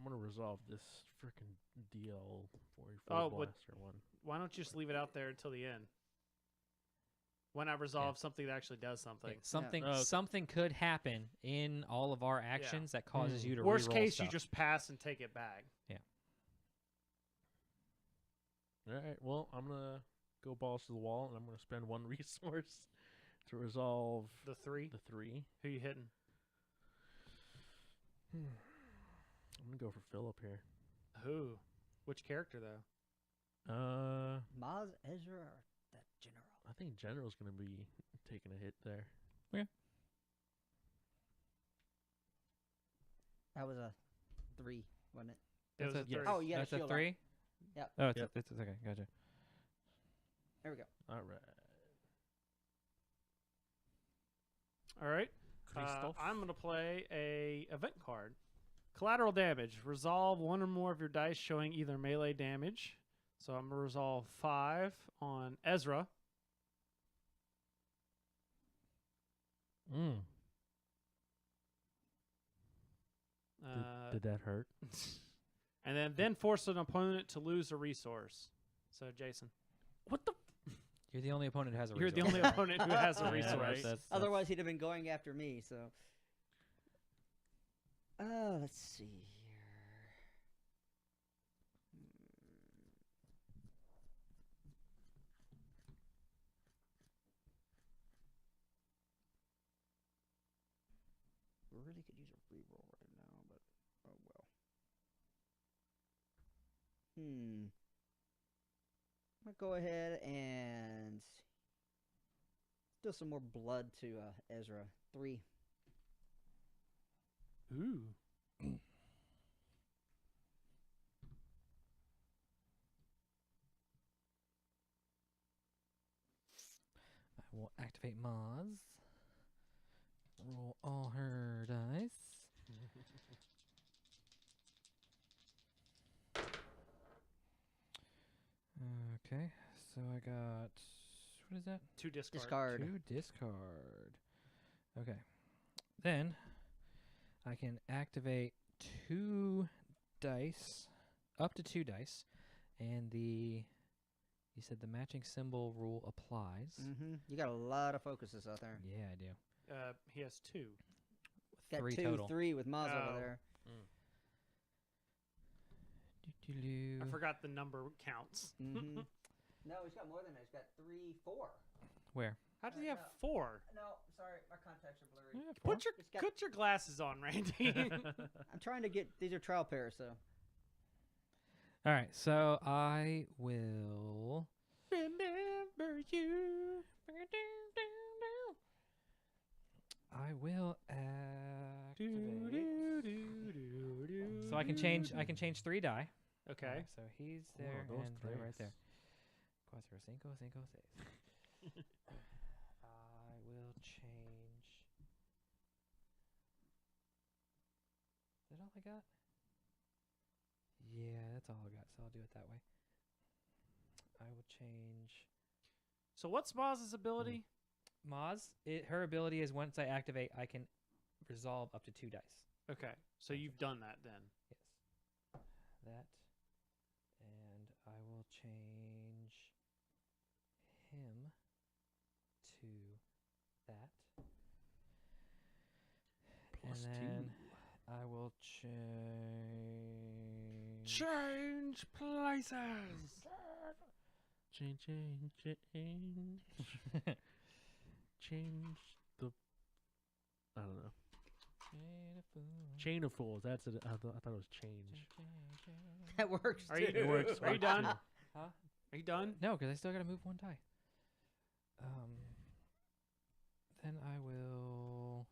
gonna resolve this freaking DL44 Oh, but- blaster one. Why don't you just leave it out there until the end? When I resolve something that actually does something. Something Okay. something could happen in all of our actions that causes you to Worst reroll case, stuff. you just pass and take it back. All right. Well, I'm gonna go balls to the wall, and I'm gonna spend one resource to resolve The 3. the 3. Who you hitting? I'm gonna go for Philip here. Who? Which character though? Maz Ezra or the General? I think General's gonna be taking a hit there. That was a 3, wasn't it? It was That's a a- 3. Oh, you got That's a a shield 3? Yep. Oh, it's, Yep. it's okay. Gotcha. There we go. All right. All right. Christoph. I'm going to play a event card. Collateral damage. Resolve one or more of your dice showing either melee damage. So I'm going to resolve 5 on Ezra. Did that hurt? And then force an opponent to lose a resource. So Jason. What the? You're the only opponent who has a You're the resource. only opponent who has a Yeah, resource. that's- Otherwise, he'd have been going after me. So, let's see here. Really could use a reroll right now, but oh well. I'm gonna go ahead and still some more blood to Ezra. 3. Ooh. I will activate Maz. Roll all her dice. Okay, so I got what is that? 2 discard. Discard. 2 discard. Okay, then I can activate 2 dice, up to 2 dice, and you said the matching symbol rule applies. You got a lot of focuses out there. Yeah, I do. He has 2. Got 3 2, total. 3 with Maz Oh. over there. I forgot the number counts. No, he's got more than that. He's got 3, 4. Where? How does he have No. 4? No, sorry, my contacts are blurry. Yeah, 4. It's got- Put your glasses on, Randy. I'm trying to get these are trial pairs, so All right, so I will. Remember you. I will activate. So I can change. I can change 3 die. Okay. So he's Uno, there dos, and they're right tres. there. 4, 5, 5, 6. I will change. Is that all I got? Yeah, that's all I got. So I'll do it that way. I will change. So what's Maz's ability? Maz, her ability is once I activate, I can resolve up to 2 dice. Okay. So you've done that then. Yes. That. And I will change him to that. Plus and then 2. I will change. Change places. Change. Change the. I don't know. Chain of Fools. That's it. I thought it was change. that works. Are you- too. It works. Are you done? Huh? Are you done? No, because I still got to move 1 die. Then I will.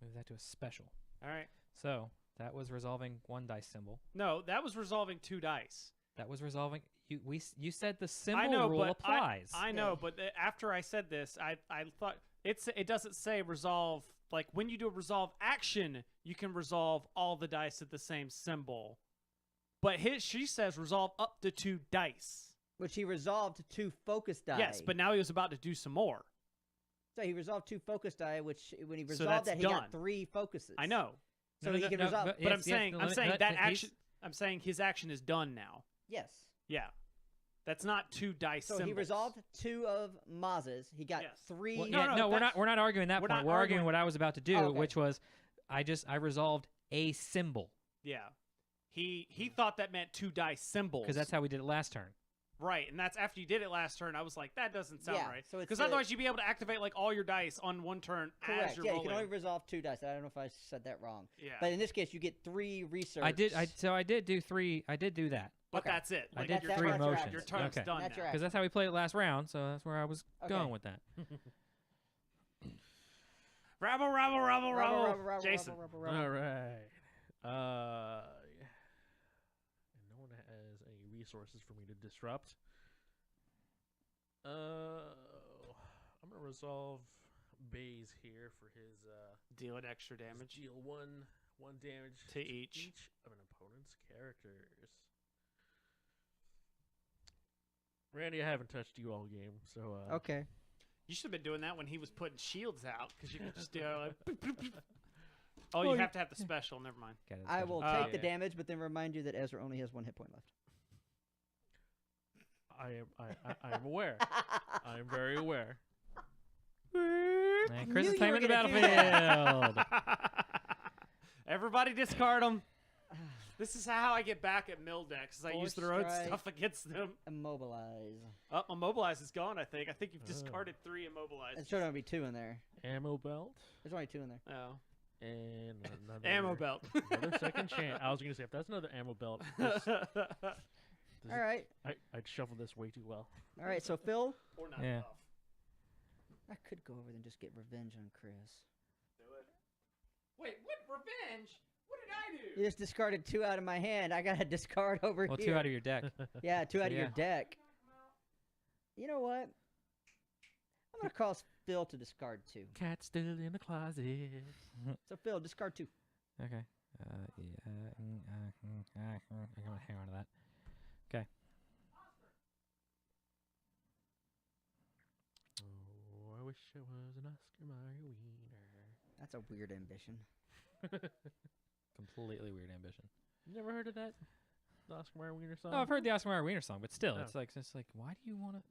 Move that to a special. All right. So that was resolving 1 dice symbol. No, that was resolving 2 dice. That was resolving. You said the symbol know, rule but applies. I know, but after I said this, I thought it doesn't say resolve. Like when you do a resolve action, you can resolve all the dice at the same symbol. But she says resolve up to 2 dice. Which he resolved 2 focus die. Yes, but now he was about to do some more. So he resolved 2 focus die, which when he So resolved that's that, he done. got 3 focuses. I know, So he can resolve. but but yes, I'm saying yes, that he's- action. I'm saying his action is done now. Yes. Yeah, that's not 2 dice. So symbols. he resolved 2 of Maz's. He got Yes. 3. Well, No, yeah, no, no, that's- we're not arguing that we're point. not We're arguing arguing- what I was about to do, Oh, okay. which was I resolved a symbol Yeah, he thought that meant 2 dice symbols because that's how we did it last turn. right, and that's after you did it last turn. I was like, that doesn't sound Yeah, right. so it's Because the- otherwise you'd be able to activate like all your dice on 1 turn Correct. as you're Yeah, you rolling. can only resolve 2 dice. I don't know if I said that wrong. Yeah, But in this case, you get 3 research. I did do 3. I did do that but okay. that's it. I Like, did your 3 turn- motions. Your turn's Okay. done That's now. your because that's how we played it last round. So that's where I was Okay. going with that. Rabble, Jason. All right. And no one has any resources for me to disrupt. I'm gonna resolve Baze here for his Deal an extra damage deal one damage to each. of an opponent's characters. Randy, I haven't touched you all game, so Okay. You should have been doing that when he was putting shields out, because you could just do like. boop, boop, boop. Oh, you have to have the special. Never mind. Got it, I special. will take the Yeah. damage, but then remind you that Ezra only has 1 hit point left. I am aware. I am very aware. And Chris knew is you claiming were the gonna do battlefield. Everybody discard them. This is how I get back at mill decks. Is I use Force their own strike. stuff against them. Immobilize. Oh, immobilize is gone. I think you've discarded 3 immobilize. It's sure to be 2 in there. Ammo belt There's only 2 in there. Oh, and another ammo belt. Another second chance. I was gonna say if that's another ammo belt, this, All right. I'd shuffle this way too well. All right. So Phil, Or not Yeah. enough. I could go over there and just get revenge on Chris. Do it. Wait, what revenge? What did I do? You just discarded 2 out of my hand. I got to discard over Well, here. 2 out of your deck. Yeah, 2 So, out of your yeah. deck. You know what? I'm gonna cause Phil to discard 2. Cat's still in the closet. So Phil, discard 2. Okay. I'm gonna hang on to that. Okay. Oh, I wish I was an Oscar Mayer wiener. That's a weird ambition. Completely weird ambition. You never heard of that? The Oscar Mayer wiener song? Oh, I've heard the Oscar Mayer Wiener song, but still, Oh. it's like why do you want to?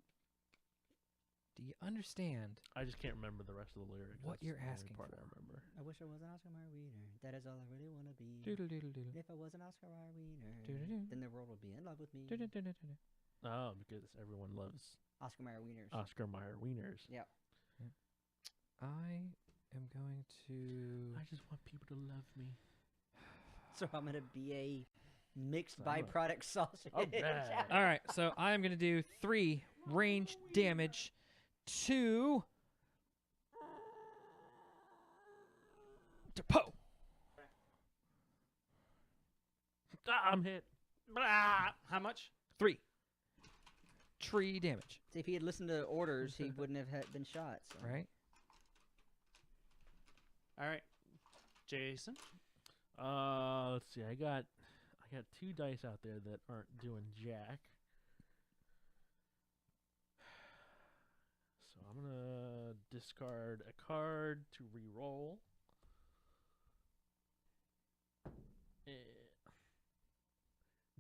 Do you understand? I just can't remember the rest of the lyrics. What That's you're the only asking part for. I remember. I wish I was an Oscar Mayer wiener. That is all I really want to be. Doodle doodle doodle. If I was an Oscar Mayer wiener, Doo-doo-doo. then the world would be in love with me. Doodle doodle doodle. Oh, because everyone loves Oscar Mayer wieners. Oscar Mayer wieners. Yeah. I am going to. I just want people to love me. So I'm gonna be a mixed I'm a- byproduct sausage. Alright. All right, so I am going to do 3 range damage to Poe. Ah, I'm hit. Blah. How much? 3 tree damage. See, if he had listened to orders, he wouldn't have been shot. So. Right? All right, Jason. Let's see. I got 2 dice out there that aren't doing jack. So I'm gonna discard a card to re-roll.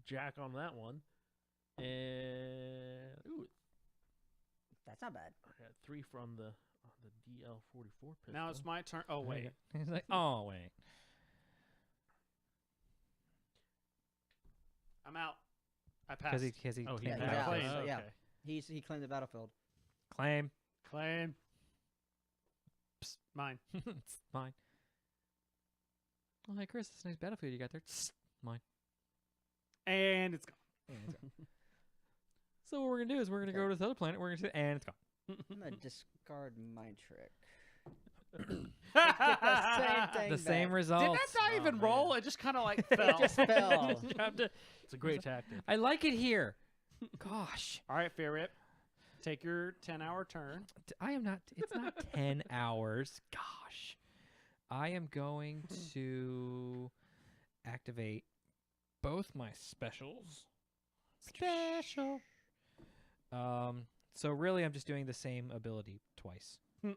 Jack on that one, and ooh, That's not bad. I got 3 from the DL44 pistol. Now it's my turn. Oh wait. He's like, oh, wait. I'm out. I passed. Because he Oh, he Yeah, claimed he's the out. claimed. battlefield. So, yeah. Okay. He claimed the battlefield. Claim. Claim. Psst, mine. It's mine. Oh, hey, Chris, this nice battlefield you got there. Mine. And it's gone. And it's gone. So what we're going to do is we're going to go to this other planet. We're going to say, and it's gone. I'm gonna discard my trick. The same back. result. Did that not Oh, even man. roll? It just kind of like It fell. just fell. It's a great tactic. I like it here. Gosh. All right, Fair Rip. Take your 10-hour turn. I am not. It's not 10 hours. Gosh. I am going to activate both my specials. Special. So really, I'm just doing the same ability twice. Hmm.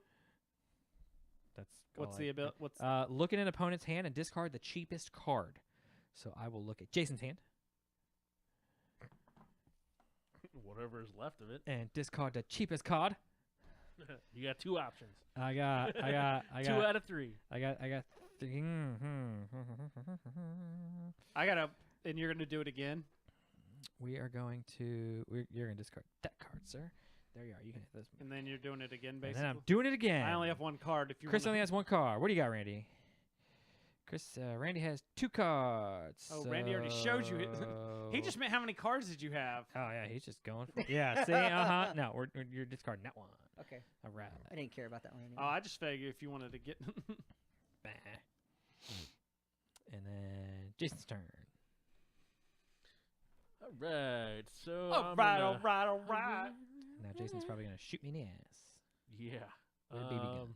That's What's all the I- ability? What's Look at an opponent's hand and discard the cheapest card. So I will look at Jason's hand Whatever is left of it. and discard the cheapest card. You got 2 options. I got 2 out of 3. I got three. I gotta, and you're gonna do it again. We are going to. You're going to discard that card, sir. There you are. You can hit this. And then you're doing it again, And basically. then I'm doing it again. I only have 1 card. If you Chris wanna- only has 1 card. What do you got, Randy? Chris, Randy has 2 cards. Oh, Randy already showed you it. He so- just meant how many cards did you have? Oh yeah, he's just going for. Yeah. See, No, you're discarding that one. Okay. All right. I didn't care about that one Oh, anymore. I just figured if you wanted to get. Bah. And then Jason's turn. All right. So all I'm right, gonna- all right, all right. Now Jason's probably gonna shoot me in the ass. Yeah. With a BB gun.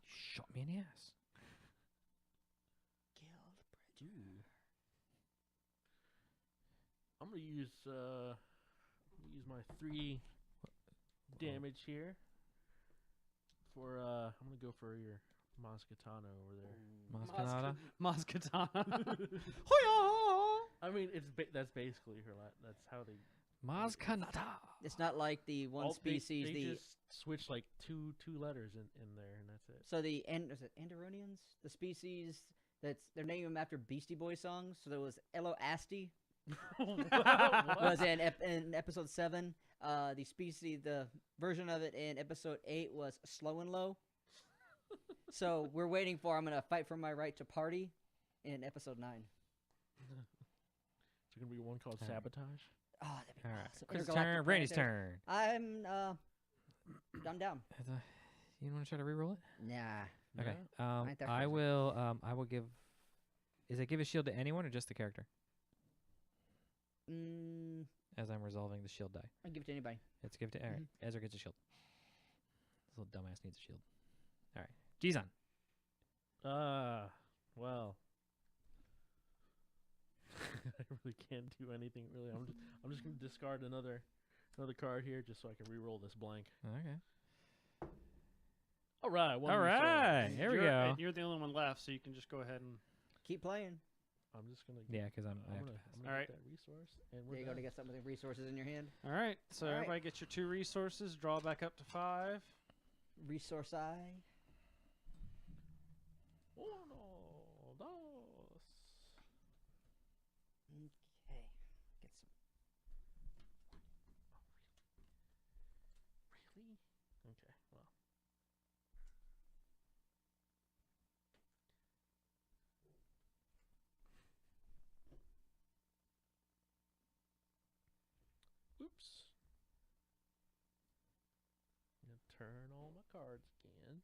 Shot me in the ass. I'm gonna use my 3 damage here. gonna go for your Moscatano over there. Mascanada. Moskatana. Hoya! I mean, that's basically her. That's how they. Mascanada. It's not like the one species. They the just switch like two letters in there, and that's it. so the is it Andoronians? The species that's they're naming them after Beastie Boys songs. So there was Eloasti was in episode 7. The species, the version of it in episode 8 was Slow and Low. So we're waiting for. I'm gonna fight for my right to party in episode 9. It's gonna be one called Alright. Sabotage. Oh, that'd be All right. awesome. Chris's Intergalactic turn. Randy's planetary. turn. I'm down. You want to try to reroll it? Nah. Okay. ain't that I crazy. will. I will give. Is it give a shield to anyone or just the character? As I'm resolving the shield die, I'll give it to anybody. let's give it to Eric. Ezra gets a shield. This little dumbass needs a shield. All right. Jizan. Well. I really can't do anything really. I'm just gonna discard another card here just so I can re-roll this blank. Okay. All right. One All resource. right. Here we You're- go. and You're the only one left, so you can just go ahead and. Keep playing. I'm just gonna. Yeah, because I I'm have gonna, to pass. I'm gonna Alright. get that resource, and we're There you go to done. get something with resources in your hand. All right. So All right. everybody get your 2 resources. Draw back up to 5. Resource eye. Uno, dos. Okay. Get some. Really? Okay. Well. Oops. I'm gonna turn all my cards again.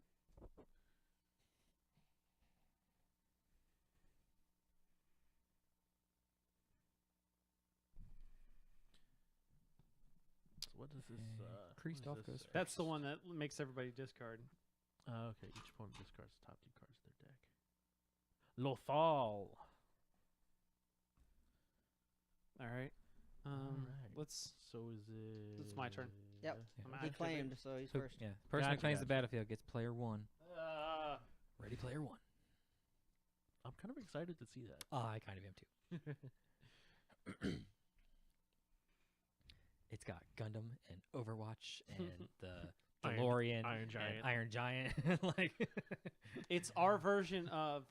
So what does this? Okay. What Creased is off this? goes That's the one that makes everybody discard. Okay, each opponent discards the top 2 cards of their deck. Lothal. All right. Alright. Let's. So is it? It's my turn. Yep. I'm He activating- claimed, so he's Who- first. Yeah. Person who Gotcha, claims the gotcha. battlefield gets player 1. Ready, player 1. I'm kind of excited to see that. I kind of am too. It's got Gundam and Overwatch and the Iron- DeLorean, Iron and Giant. Iron Giant. Like, It's our version of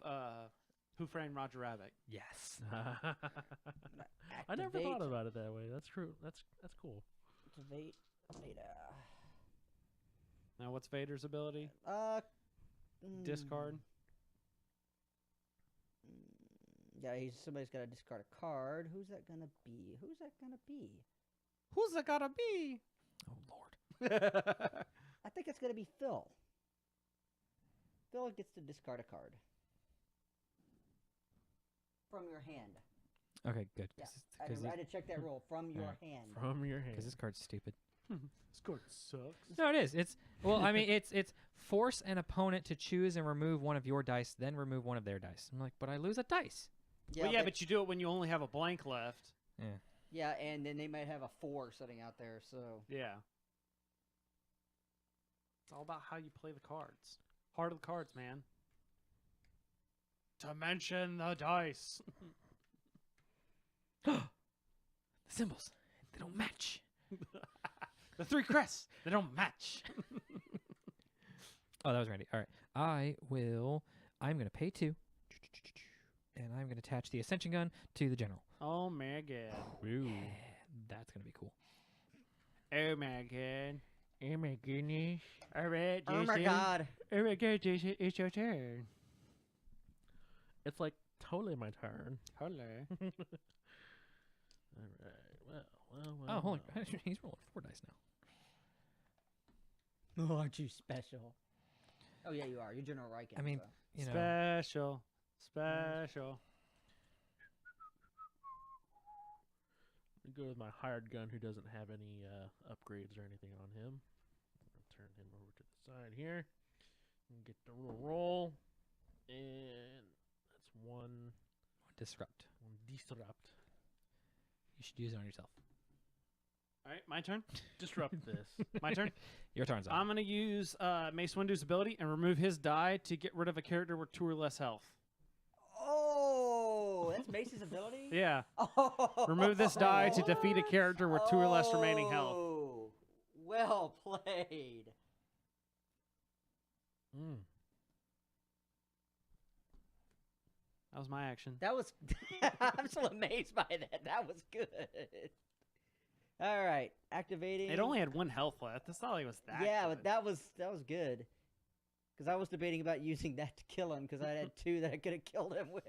Who Framed Roger Rabbit. yes. I never Activate. thought about it that way. That's true. That's cool. Activate. Beta. Now, what's Vader's ability? Discard. Yeah, somebody's got to discard a card. Who's that gonna be? Who's that gonna be? Who's it gotta be? Oh Lord. I think it's gonna be Phil. Phil gets to discard a card from your hand. Okay, good. Yeah, I Because had to check that rule from your Alright. hand. From your hand. this card's stupid. This card sucks. No, it is. It's well, I mean, it's force an opponent to choose and remove one of your dice, then remove one of their dice. I'm like, but I lose a dice. Yeah, but you do it when you only have a blank left. Yeah. yeah, and then they might have a 4 sitting out there. So Yeah. It's all about how you play the cards. Heart of the cards, man. Dimension the dice. The symbols, they don't match. The 3 crests. They don't match. Oh, that was Randy. All right. I'm going to pay 2. And I'm going to attach the Ascension Gun to the General. Oh my god. Ooh. Yeah, that's going to be cool. Oh my god. Oh my goodness. All right, oh Jason. my god, Oh my god, Jason. It's your turn. It's like totally my turn. Hello. All right. Well. Oh, holy crap. He's rolling 4 dice now. oh, aren't you special? Oh yeah, you are. You're General Riken. I mean, so. you know. Special. Special. I go with my hired gun who doesn't have any upgrades or anything on him. I'll turn him over to the side here. And get the roll. And that's one Disrupt. disrupt. You should use it on yourself. All right, my turn. Disrupt this. My turn. Your turn's up. I'm gonna use Mace Windu's ability and remove his die to get rid of a character with 2 or less health. Oh, that's Mace's ability? Yeah. Oh. Remove this die to defeat a character with 2 or less remaining health. Oh, well played. Mm. That was my action. That was. I'm still amazed by that. That was good. All right, activating. It only had 1 health left. That's not like it was that. Yeah, good. but that was good. Because I was debating about using that to kill him because I had 2 that I could have killed him with.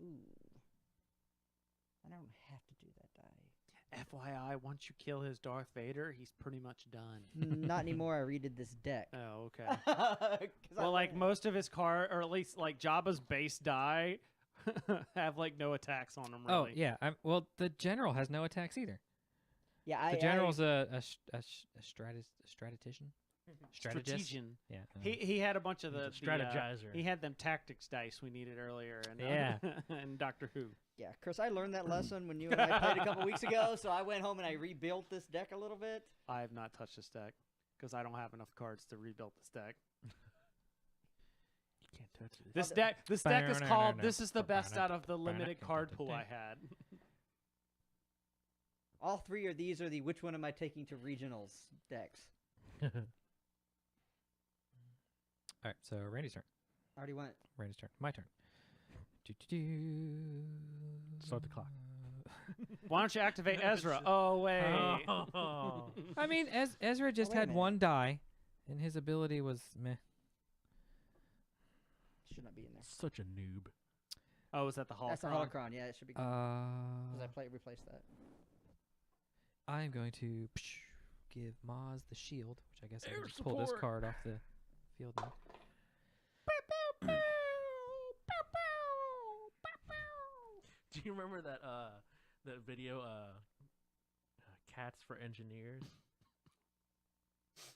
Ooh. I don't have to do that die. FYI, once you kill his Darth Vader, he's pretty much done. Not anymore. I redid this deck. Oh, okay. 'Cause I Well, like went- most of his card, or at least like Jabba's base die, have like no attacks on them. Really. Oh yeah. Well, the general has no attacks either. Yeah, The general's a strategist. Strategian. Yeah. He had a bunch of He's the a strategizer. he had them tactics dice we needed earlier, and Yeah. and Doctor Who. Yeah, Chris, I learned that lesson when you and I played a couple weeks ago. So I went home and I rebuilt this deck a little bit. I have not touched this deck because I don't have enough cards to rebuild this deck. You can't touch it. This Oh, deck is called. no. This is the best out of the limited card pool I had. All 3 of these are the which one am I taking to regionals decks. All right. So Randy's turn. I already went. Randy's turn. My turn. Start the clock. Why don't you activate Ezra? Oh wait. Oh. I mean, Ezra just wait a had minute. 1 die, and his ability was meh. Should not be in there. Such a noob. Oh, is that the holocron? That's a holocron. Yeah, it should be good. Because I replaced that. I'm going to give Maz the shield, which I guess I Air can just pull this support. card off the field now. Do you remember that that video Cats for Engineers?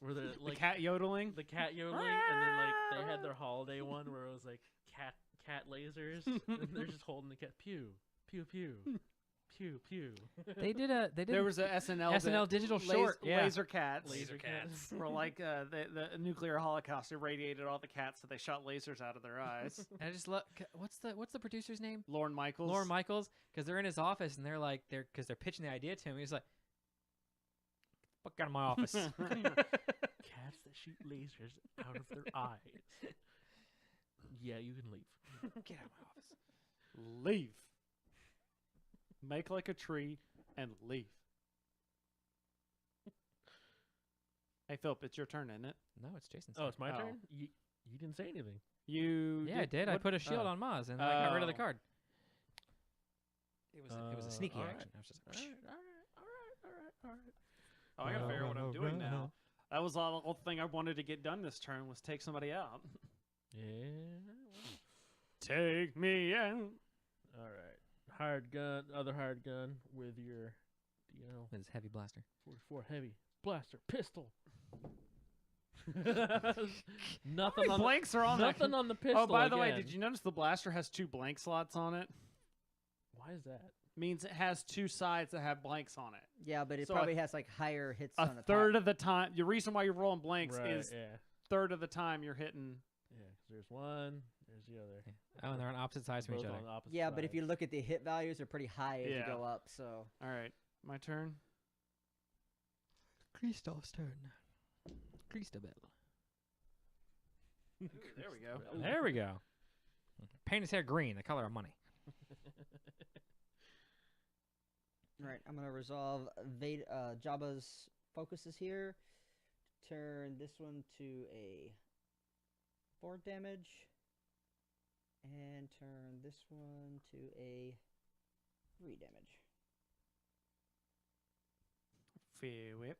Where the The like cat yodeling. the cat yodeling and then like they had their holiday one where it was like cat lasers and they're just holding the cat pew pew pew pew pew. They did There was a SNL digital short. Yeah. laser cats. Laser cats. For like the nuclear holocaust irradiated all the cats, so they shot lasers out of their eyes. And I just love what's the producer's name? Lorne Michaels. Lorne Michaels, because they're in his office and they're like they're pitching the idea to him. He's like, "Fuck out of my office." Cats that shoot lasers out of their eyes. Yeah, you can leave. Get out of my office. Leave. Make like a tree and leave. Hey Philip, it's your turn, isn't it? No, it's Jason's. Oh, it's my Oh. turn. You didn't say anything. You Yeah, I did. I what- put a shield oh. on Maz and I got rid of the Oh. card. It was a sneaky alright. action. I was just like, All right. Oh, I gotta figure out what I'm doing Alright. now. That was all the whole thing I wanted to get done this turn was take somebody out. Yeah. Take me out. All right. Hired gun, other hired gun with your, with his heavy blaster. 44 heavy blaster pistol. How Nothing many on blanks are on nothing that? on the pistol. Oh, by the way, again. did you notice the blaster has 2 blank slots on it? Why is that? Means it has 2 sides that have blanks on it. Yeah, but it So probably has like higher hits A on the third top. of the time, the reason why you're rolling blanks Right, is yeah. third of the time you're hitting. Yeah, 'cause there's one, there's the other. Oh, and they're on opposite sides from Both each other. on the opposite Yeah, but if you sides. look at the hit values, they're pretty high as you Yeah. go up. So All right, my turn. Christoph's turn. Christabel. There we go. There we go. Paint his hair green, the color of money. all right, I'm gonna resolve Jabba's focuses here. Turn this one to a 4 damage, and turn this one to a 3 damage. Fear whip.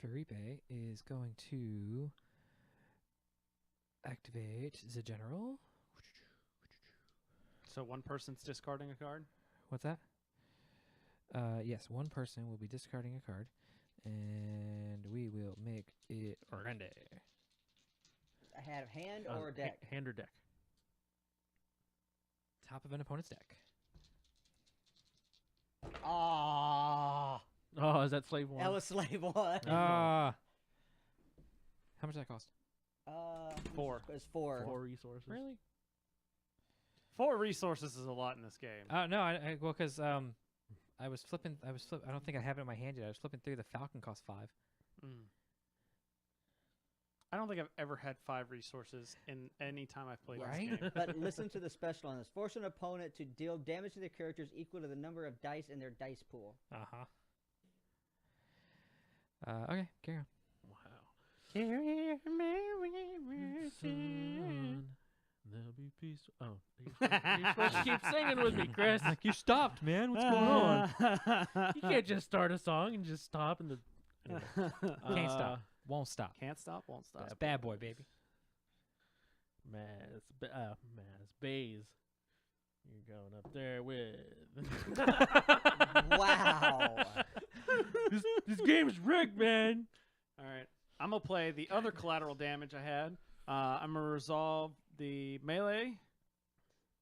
Felipe is going to activate the general. So one person's discarding a card. What's that? Yes, one person will be discarding a card, and we will make it Randy. I had a hand or a deck. Hand or deck? top of an opponent's deck. Ah, Oh, is that slave one? that was slave one. Ah. How much did that cost? 4. It's 4. 4 resources. Really? 4 resources is a lot in this game. No, well, because I was flipping. I don't think I have it in my hand yet. I was flipping through. The Falcon cost 5. I don't think I've ever had 5 resources in any time I've played Right? this game. But listen to the special on this. Force an opponent to deal damage to their characters equal to the number of dice in their dice pool. Okay, carry on. Wow. Son, there'll be peace. Oh, you're supposed to keep singing with me, Chris. Like, you stopped, man. What's going on? You can't just start a song and just stop in the. Anyway. Can't stop. Won't stop. Can't stop, won't stop. It's bad boy, baby. Maz Bays. You're going up there with. Wow. This game's rigged, man. All right. I'm going to play the other collateral damage I had. I'm going to resolve the melee.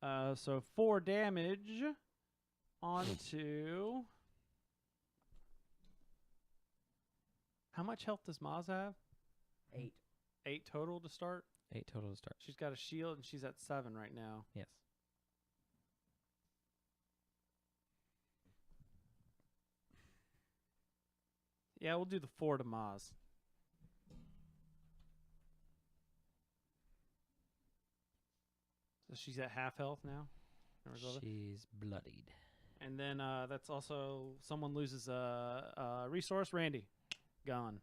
So 4 damage onto... How much health does Maz have? 8. 8 total to start? 8 total to start. She's got a shield and she's at 7 right now. Yes. Yeah, we'll do the 4 to Maz. So she's at half health now. She's bloodied. And then that's also someone loses a resource. Randy, gone.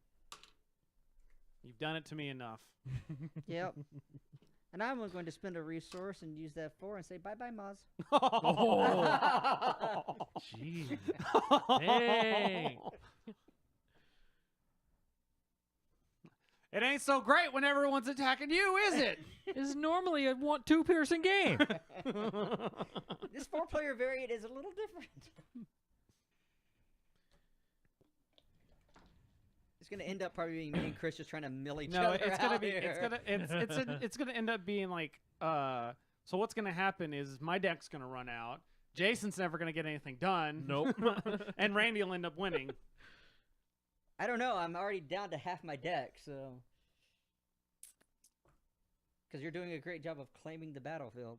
You've done it to me enough. Yep. And I'm going to spend a resource and use that 4 and say bye-bye, Maz. Oh. Jeez. Hey. It ain't so great when everyone's attacking you, is it? This is normally a 2-person game. This 4-player variant is a little different. It's gonna end up probably being me and Chris just trying to mill each No, other it's gonna out be. here. It's gonna end up being like. So what's gonna happen is my deck's gonna run out. Jason's never gonna get anything done. Nope. And Randy will end up winning. I don't know. I'm already down to half my deck, so. Because you're doing a great job of claiming the battlefield.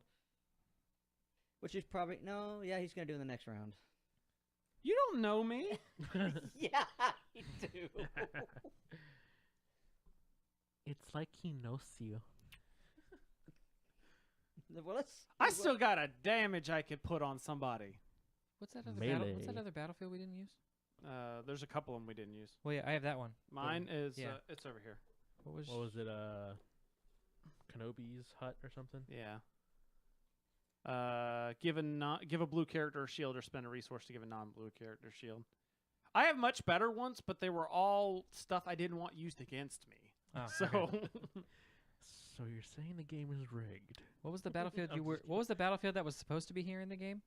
Which is probably no. Yeah, he's gonna do in the next round. You don't know me. Yeah, I do. It's like he knows you. Well, let's. I still got a damage I could put on somebody. What's that other Melee. what's that other battlefield we didn't use? There's a couple of them we didn't use. Well, yeah, I have that one. Mine is yeah. it's over here. What was? What was it? Kenobi's hut or something? Yeah. Give a blue character a shield or spend a resource to give a non-blue character shield. I have much better ones, but they were all stuff I didn't want used against me. Oh, So okay. So you're saying the game is rigged? What was the battlefield I'm you were? just What was the battlefield that was supposed to be here in the game?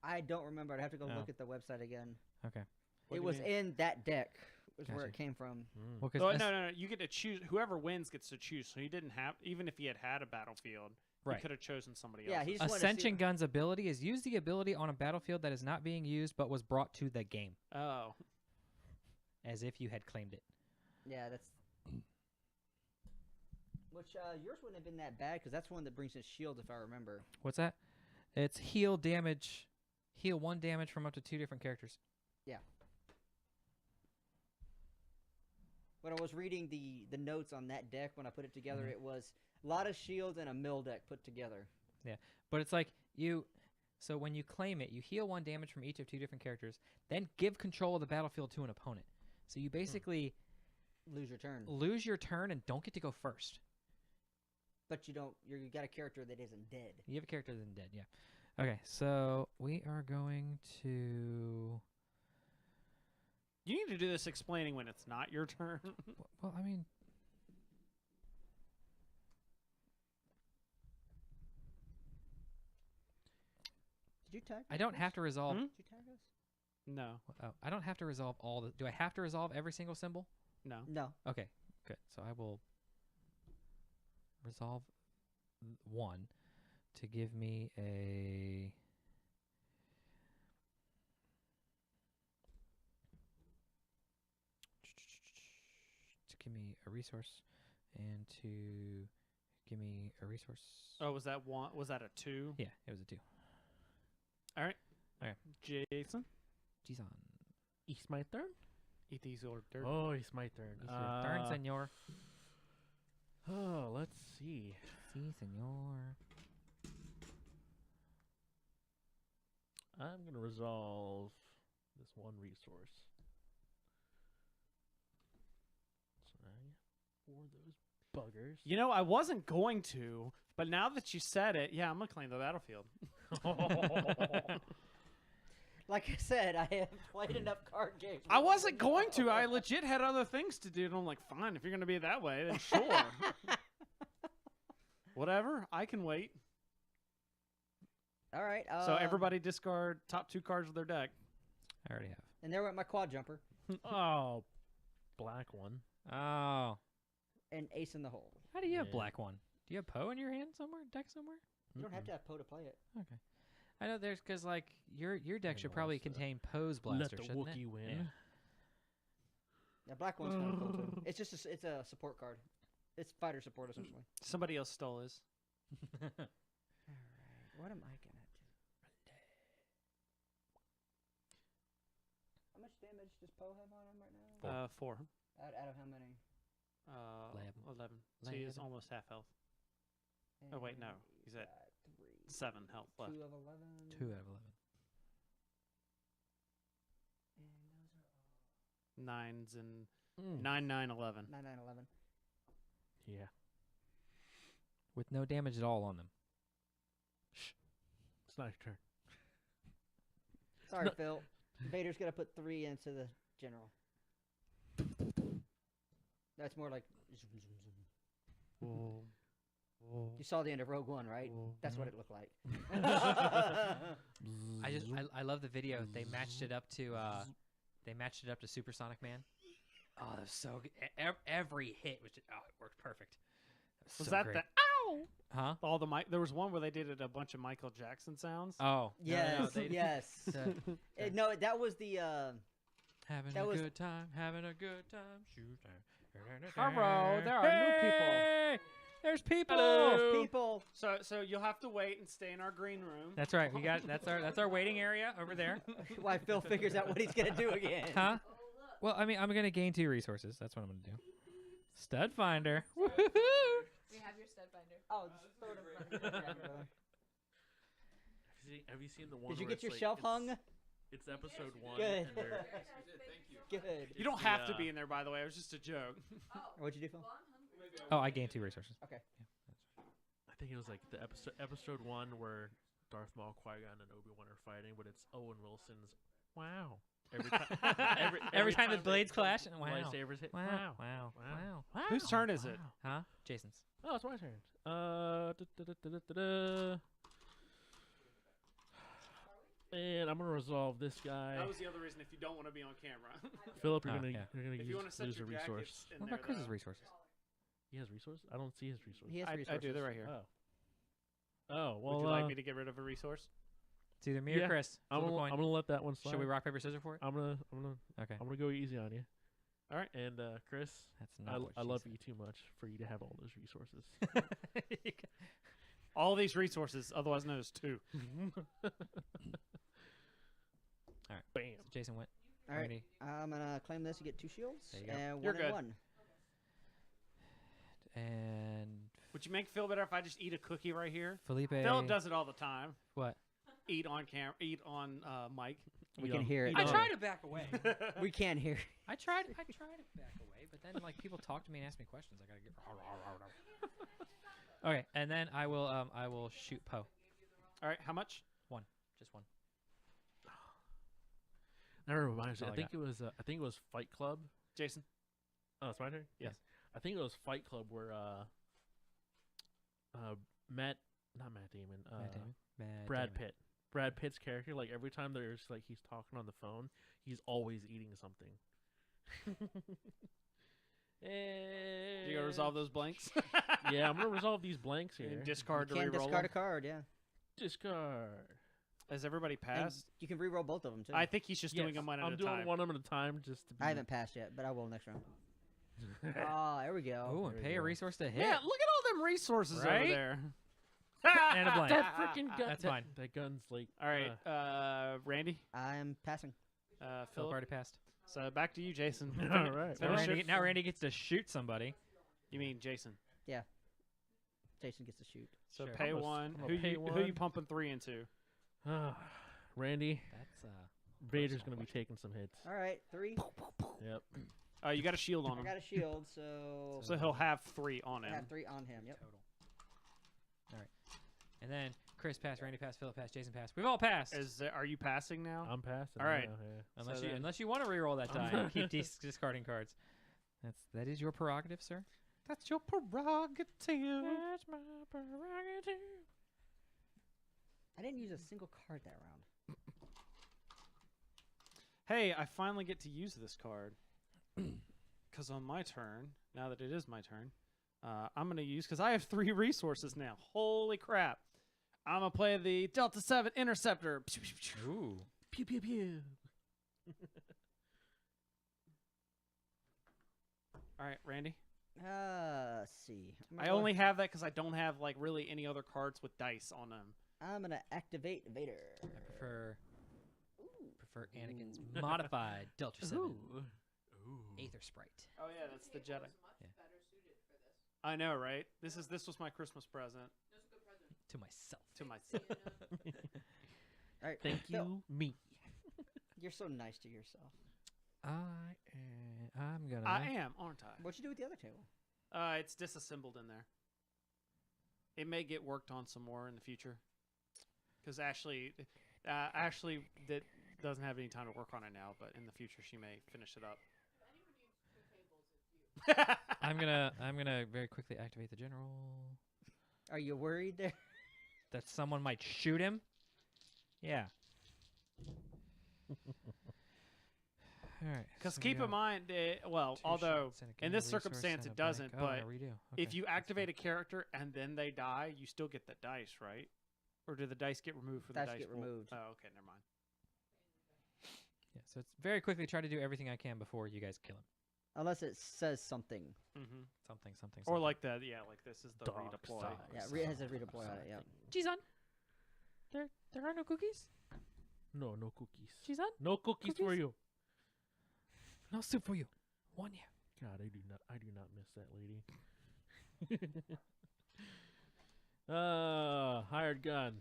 I don't remember. I'd have to go Oh. look at the website again. Okay. What It do you was mean? in that deck. Was where Gotcha. it came from. Well, 'cause Oh, no. You get to choose. Whoever wins gets to choose. So he didn't have, even if he had a battlefield, Right. he could have chosen somebody Yeah, else. he's- Just wanna see- Ascension Gun's ability is use the ability on a battlefield that is not being used but was brought to the game, Oh. as if you had claimed it. Yeah, that's. Which yours wouldn't have been that bad because that's one that brings his shield, if I remember. What's that? It's heal damage, heal 1 damage from up to 2 different characters. When I was reading the notes on that deck when I put it together, Mhm. it was a lot of shields and a mill deck put together. But it's like so when you claim it, you heal 1 damage from each of 2 different characters, then give control of the battlefield to an opponent. So you basically Lose your turn, lose your turn and don't get to go first. but you don't. You got a character that isn't dead. You have a character that's dead, yeah. Okay, so we are going to. You need to do this explaining when it's not your turn. Well, I mean, Did you tag? I don't have to resolve. Hmm? Did you tag us? No. Oh, I don't have to resolve all the. Do I have to resolve every single symbol? No. No. Okay, good. So I will resolve 1. to give me a resource and to give me a resource. Oh, was that one? Was that a 2? Yeah, it was a 2. All right. Okay. Jason. Jason. It's my turn. It is your turn. Oh, it's my turn. It's your turn, senor. Oh, let's see. Si, senor. I'm gonna resolve this one resource. So now I get 4 of those buggers. You know, I wasn't going to, but now that you said it, yeah, I'm gonna claim the battlefield. Like I said, I have played enough card games. I wasn't going to. I legit had other things to do, and I'm like, fine, if you're gonna be that way, then sure. Whatever, I can wait. All right. So everybody discard top 2 cards of their deck. I already have. And there went my quad jumper Oh, black one. Oh. and ace in the hole. How do you have Yeah. black one? Do you have Poe in your hand somewhere? Deck somewhere? You don't have to have Poe to play it. Okay. I know there's because like your deck should know, probably it's, contain Poe's blaster, Let the shouldn't Wookiee it? win. Yeah. Yeah, black one's kind of cool too. It's just it's a support card. It's fighter support essentially. Somebody else stole his. All right. What am I gonna do? How much damage does Poe have on him right now? 4. Out of how many? 11. So he is 11. almost half health. Oh, wait, no. He's at 7 health left. 2 of 11. 2 out of 11. And those are all 9s and Mm. 9, 9, 11. 9, 9, 11. Yeah. With no damage at all on them. It's not your turn. Sorry, No. Phil. Vader's gonna put 3 into the general. That's more like. Zoom, zoom, zoom. You saw the end of Rogue One, right? That's what it looked like. I love the video. They matched it up to Supersonic Man. Oh, that was so good. Every hit was just, it worked perfect. Was so that great. the ow? Huh? All the there was one where they did it a bunch of Michael Jackson sounds. Oh. Yes, they- yes. No, that was the. Having That a was- good time, having a good time. Shoot. Hello, there are new people. Hey, there's people. Hello, people. So you'll have to wait and stay in our green room. That's right. We got that's our waiting area over there. Why Phil figures out what he's gonna do again. Huh? Well, I mean, I'm gonna gain 2 resources. That's what I'm gonna do. Stud finder. Woohoo! We have your stud finder. Oh, just throw it in front of you. Grab it, brother. Have you seen the one? Did you where get your it's shelf hung? It's episode 1. Good. And they're, Good. You don't It's have the, to be in there, by the way. It was just a joke. What'd you do, Phil? Oh, I gained 2 resources. Okay. I think it was like the episode 1 where Darth Maul, Qui-Gon, and Obi-Wan are fighting, but it's Owen Wilson's "Wow" every time. Every time the they blades come- clash, wow. lightsabers hit. Wow. Wow. Wow. Wow. Wow. Whose turn is it? Huh? Jason's. Oh, it's my turn. Da-da-da-da-da-da. And I'm gonna resolve this guy. That was the other reason if you don't want to be on camera. Philip, you're Oh, gonna yeah. if you want to set lose your a resource. jackets in What there, about Chris's though. resources? He has resources? I don't see his resources. He has I resources. do. They're right here. Oh. Oh well. Would you like me to get rid of a resource? It's either me or Yeah, Chris. I'm Flip a gonna, coin. I'm gonna let that one slide. Should we rock paper scissors for it? I'm gonna Okay. go easy on you. All right. And Chris, That's not what I she love said. you too much for you to have all those resources. All these resources, otherwise known as 2. Alright. Bam. Jason went. All right. Ready. I'm gonna claim this. You get 2 shields There you go. and You're 1 good. and 1. And Would you make it feel better if I just eat a cookie right here? Felipe. Philip does it all the time. What? Eat on mic. We can hear it. I though. tried to back away. We can't hear. I tried to back away, but then like people talk to me and ask me questions. I gotta get. Okay, and then I will shoot Poe. All right. How much? Just 1. That reminds me. all I I think it was Fight Club. Jason. Oh, it's my turn. Yes. I think it was Fight Club where not Matt Damon. Matt Damon? Matt Brad Damon. Pitt. Brad Pitt's character, like every time there's like he's talking on the phone, he's always eating something. Hey. You gotta resolve those blanks. Yeah, I'm gonna resolve these blanks here. And discard to You can reroll discard a them. card, yeah. Discard. Has everybody And passed? you can reroll both of them, too. I think he's just doing them one at I'm a doing time. one of them at a time just to be. I haven't passed yet, but I will next round. Oh, there we go. Oh, and There pay you a go. resource to hit. Yeah, look at all them resources over Right? there. And a blank. That freaking gun. That's that, fine. That gun's like. All right, Randy, I'm passing. Philip Philip. already passed. So back to you, Jason. All right. Now Well, Randy, now Randy gets to shoot somebody. You mean Jason? Jason gets to shoot. So Sure. pay I'm gonna- one. I'm gonna Who pay you who you one. pumping 3 into? Randy, That's Vader's gonna be taking some hits. All right, 3. Yep. You got a shield on I him, got a shield, so so he'll have 3 on I him. have 3 on him. Yep. total. All right. And then Chris passed, Randy passed, Philip passed, Jason passed. We've all passed. Are you passing now? I'm passing. All right. now, yeah. Unless So you then- unless you want to reroll that die and keep discarding cards. That is your prerogative, sir. That's your prerogative. That's my prerogative. I didn't use a single card that round. Hey, I finally get to use this card. Because on my turn, now that it is my turn, I'm going to use, because I have 3 resources now. Holy crap. I'm going to play the Delta 7 Interceptor. Ooh. Pew pew pew. All right, Randy. Let's see. I only have that because I don't have like really any other cards with dice on them. I'm gonna activate Vader. I prefer Anakin's modified Delta 7 Aether Sprite. Oh yeah, that's the Jedi. Yeah. I know, right? This was my Christmas present To myself. to myself. All right, Thank Phil, you, me. You're so nice to yourself. I'm gonna. I am, aren't I? What'd you do with the other table? It's disassembled in there. It may get worked on some more in the future. Because Ashley that doesn't have any time to work on it now, but in the future she may finish it up. I'm gonna very quickly activate the general. Are you worried there? That someone might shoot him. Yeah. All right. Because so we keep in got mind, although 2 shots and a in gain this resource circumstance and it a blank. doesn't, Oh, but no, redo. if Okay, you that's activate fine. a character and then they die, you still get the dice, right? Or do the dice get removed for the Dice dice get pool? removed. Oh, okay, never mind. Yeah, so it's very quickly try to do everything I can before you guys kill him. Unless it says something. Mm-hmm. Something. Or like that, yeah, like this is the Dark redeploy. side. Yeah, it has a redeploy on it. Yep. Jizan. There are no cookies. No cookies. Jizan. No cookies for Cookies? you. No soup for you. One year. God, I do not miss that lady. Hired gun.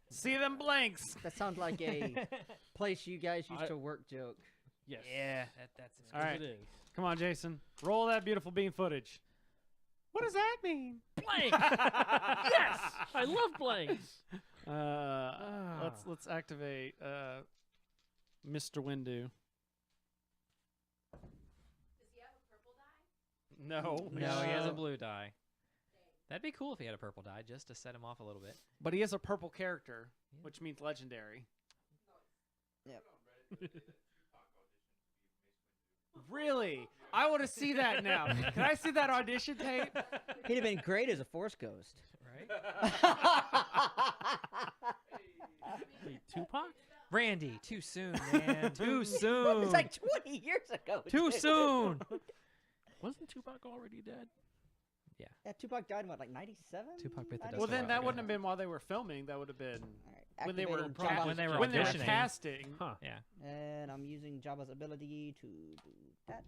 See them blanks. That sounds like a place you guys used I- to work joke. Yes. Yeah, that's All right. It is. Come on, Jason. Roll that beautiful beam footage. What does that mean? Blank. Yes, I love blanks. Let's activate Mr. Windu. Does he have a purple die? No, No, he has a blue die. That'd be cool if he had a purple die, just to set him off a little bit. but he has a purple character, Yeah. which means legendary. Yep. Really? I want to see that now. Can I see that audition tape? He'd have been great as a Force Ghost. Right? Wait, Tupac? Randy, too soon, man. Too soon. It's like 20 years ago. Too dude. soon. Wasn't Tupac already dead? Yeah, Tupac died in what, like 97? Tupac bit the dust Well, a then while that ago. wouldn't have been while they were filming. That would have been All right, when they were activating Jabba's- when they were when they were auditioning. casting. Huh. Yeah. And I'm using Jabba's ability to do that.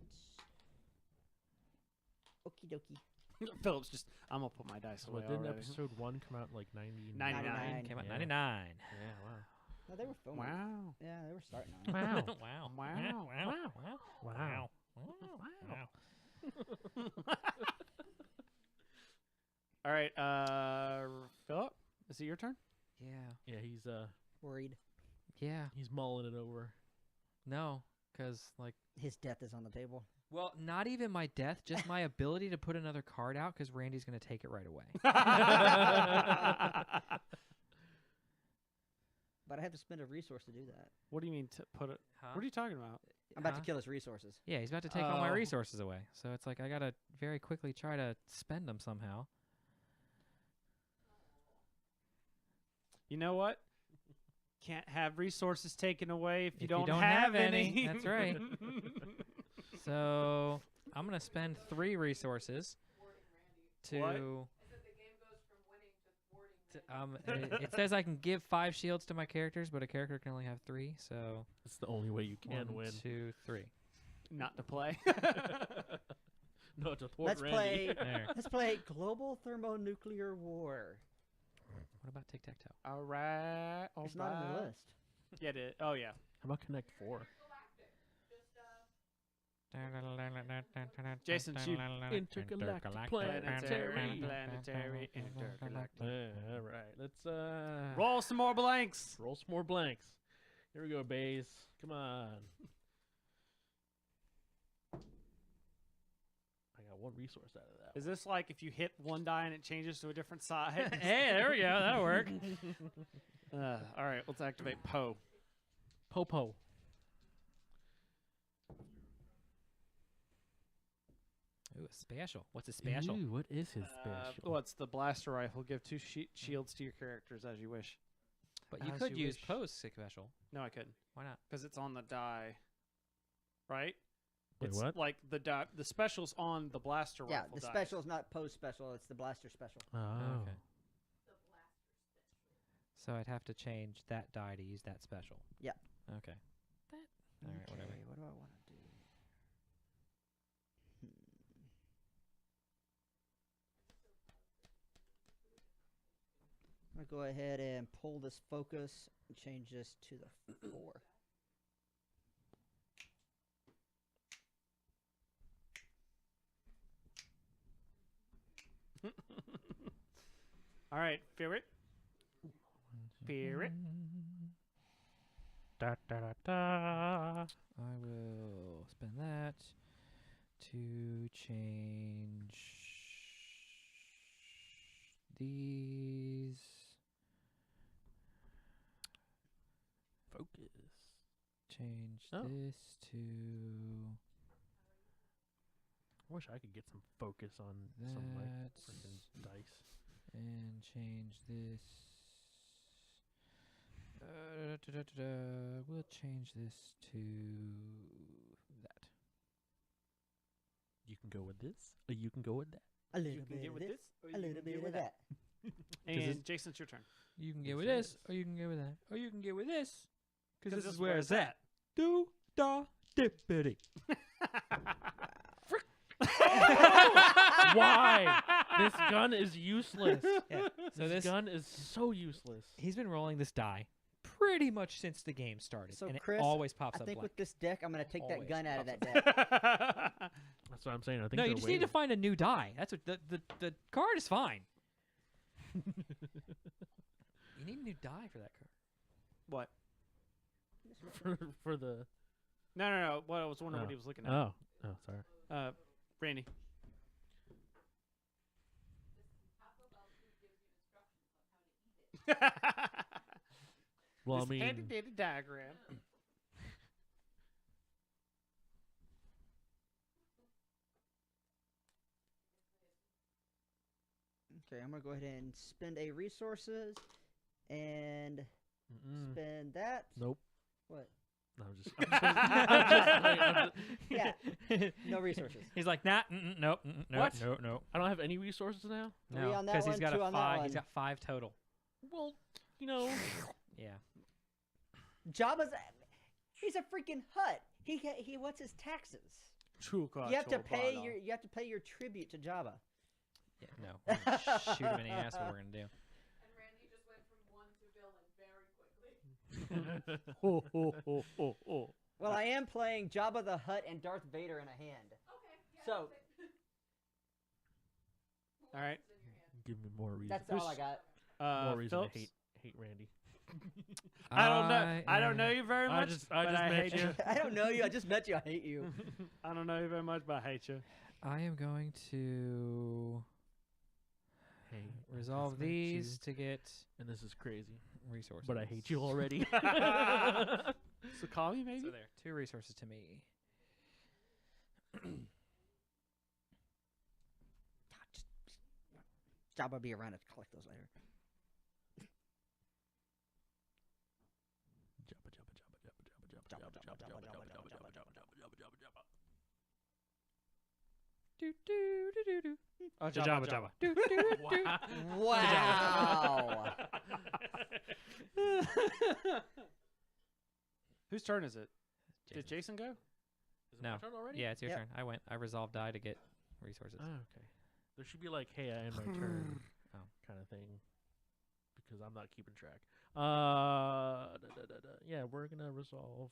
Okie dokie. Phillips just, I'm gonna put my dice So away didn't already. episode 1 come out in like 99? 99. Came out in Yeah. 99. Yeah, wow. No, they were filming. Wow. Yeah, they were starting on it. Wow. Wow. Wow. Wow. Wow. Wow. All right, Philip, is it your turn? Yeah. Yeah, Worried. Yeah. he's mulling it over. No, because like, His death is on the table. well, not even my death, just my ability to put another card out because Randy's gonna take it right away. But I have to spend a resource to do that. What do you mean to put it? Huh? What are you talking about? I'm about to Huh? kill his resources. Yeah, he's about to take all my Oh. resources away. So it's like I gotta very quickly try to spend them somehow. You know what? Can't have resources taken away if you If you don't, don't have have any, any. that's right. So I'm gonna spend 3 resources to. What? I said the game goes from winning to thwarting Randy. It says I can give 5 shields to my characters, but a character can only have 3. So It's the only way you can 1, win. 2, 3. Not to play. No, to thwart Let's Randy. play. There. Let's play global thermonuclear war. What about tic tac toe? All right. All It's not on the right. list. Yeah, it is. Oh yeah. How about Connect 4? Jason, shoot. Intergalactic Planetary, planetary. intergalactic. All right, let's Roll some more blanks. roll some more blanks. Here we go, Baze. Come on. I got 1 resource out of that. Is this like if you hit one die and it changes to a different side? Hey, there we go. That'll work. All right, let's activate Poe. Popo. Ooh, a special. What's a special? Ooh, what is his special? What's the blaster rifle? Give 2 shields to your characters as you wish. But you As could you use wish. post special. No, I couldn't Why not? because it's on the die, right? Wait, It's what? like the die. The special's on the blaster Yeah, rifle. the die. special is not post special. It's the blaster special. Oh. Okay. So I'd have to change that die to use that special. Yep. Okay. All right, whatever. Okay, what do I want to do? I'm gonna go ahead and pull this focus and change this to the 4. All right, Ferret. Ferret. Da, da, da, da. I will spend that to change these. Focus. Change Oh. this to I wish I could get some focus on some like that, freaking dice. and change this. We'll change this to that. You can go with this, or you can go with that. A little You can bit get of with this, this, or a you little can bit get of with that. And it's- Jason, it's your turn. You can get It with sure this, is. or you can get with that, or you can get with this, because 'Cause this is where it's at. at. Do da dippity. Why? This gun is useless. Yeah. So This this gun is so useless. he's been rolling this die pretty much since the game started, So, and Chris, it always pops I up think blank. with this deck, I'm gonna take that Always gun out of that pops deck. That's what I'm saying. I think No, you they're just need to waiting. find a new die. That's what the card is fine. You need a new die for that card. What? for the. No. Well, I was wondering what Oh. he was looking at. Oh, sorry. Randy. Well, This I mean, handy-dandy diagram. Okay, I'm gonna go ahead and spend a resources and spend that. nope. What? No, I'm just. I'm just Yeah, no resources. He's like, nah, nope, no, What? no, I don't have any resources now. Three no, on that because he's one, got 2 a on that 5. one. He's got 5 total. Well, you know. Yeah. Jabba's. He's a freaking hut. He wants his taxes. True. You have to pay your tribute to Jabba. Yeah, no. We're gonna shoot him in the ass. What we're gonna do? And Randy just went from 1 to villain very quickly. Well, I am playing Jabba the Hutt and Darth Vader in a hand. Okay. Yeah, So- that's it. All right. Give me more reason. That's all I got. More reason Phillips? to hate Randy. I don't know. I don't know you very much. I but just I met hate you. I don't know you. I just met you. I hate you. I don't know you very much, but I hate you. I am going to Hey, resolve that's not these you. to get And this is crazy. resources. But I hate you already. So call me, maybe? So there, 2 resources to me. Jabba be around to collect those later. Oh, Jabba, Jabba. Wow. Whose turn is it? Did Jason's. Jason go? Is it No. my turn already? Yeah, it's your Yep. turn. I resolved die to get resources. Oh, okay. There should be like, hey, I end my turn, Oh. kind of thing, because I'm not keeping track. Yeah, we're gonna resolve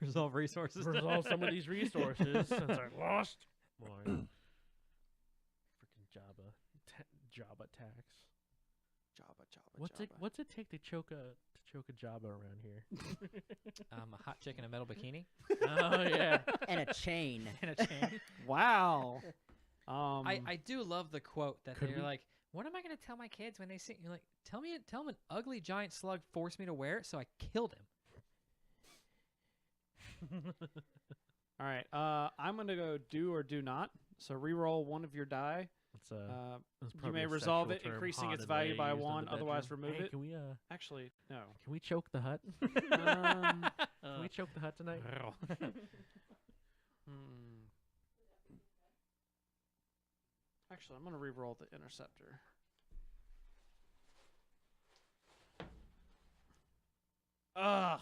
resolve resources. some of these resources since I lost mine. Freaking Jabba, Jabba tax. What's it take to choke a Jabba around here? A hot chick in a metal bikini Oh yeah. And a chain. and a chain. Wow. I do love the quote that Could they're we- like, "What am I going to tell my kids when they see?" You're like, "Tell them an ugly giant slug forced me to wear it, so I killed him." all right. I'm gonna go do or do not. So re-roll one of your die. It's You probably may a resolve sexual it, term, increasing its haunted value way by used in 1. the Otherwise, bedroom. remove Hey, it. Actually, no. Can we choke the hut? Um, Can we choke the hut tonight? Actually, I'm gonna re-roll the interceptor. Ugh.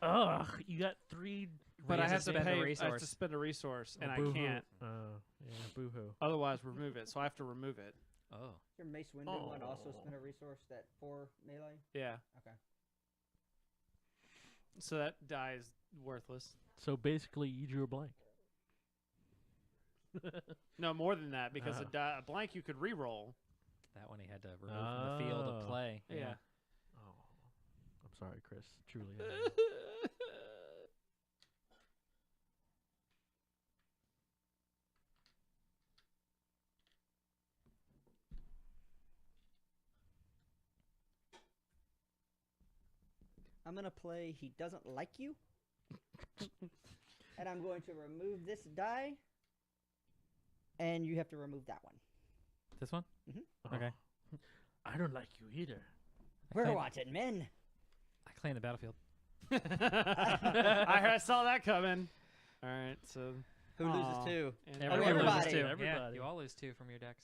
Ugh, you got 3. But I have to spend a pay. I have to resource. spend a resource, and I boo-hoo. can't. Yeah, boo-hoo. Otherwise, remove it. So I have to remove it. Oh. Your Mace Windu one also Oh. spend a resource that 4 melee? Yeah. Okay. So that die is worthless. So basically, you drew a blank. No, more than that, because Uh-huh. a blank you could re-roll. That one he had to remove from the field of Oh. play. Yeah. Oh, I'm sorry, Chris. Truly. I'm going to play He Doesn't Like You. And I'm going to remove this die. And you have to remove that one. This one? Okay. I don't like you either. We're claim- watching men. I claim the battlefield. I saw that coming. All right, so Who Aw. loses two? and Everyone loses everybody. 2. Yeah, Everybody. you all lose 2 from your decks.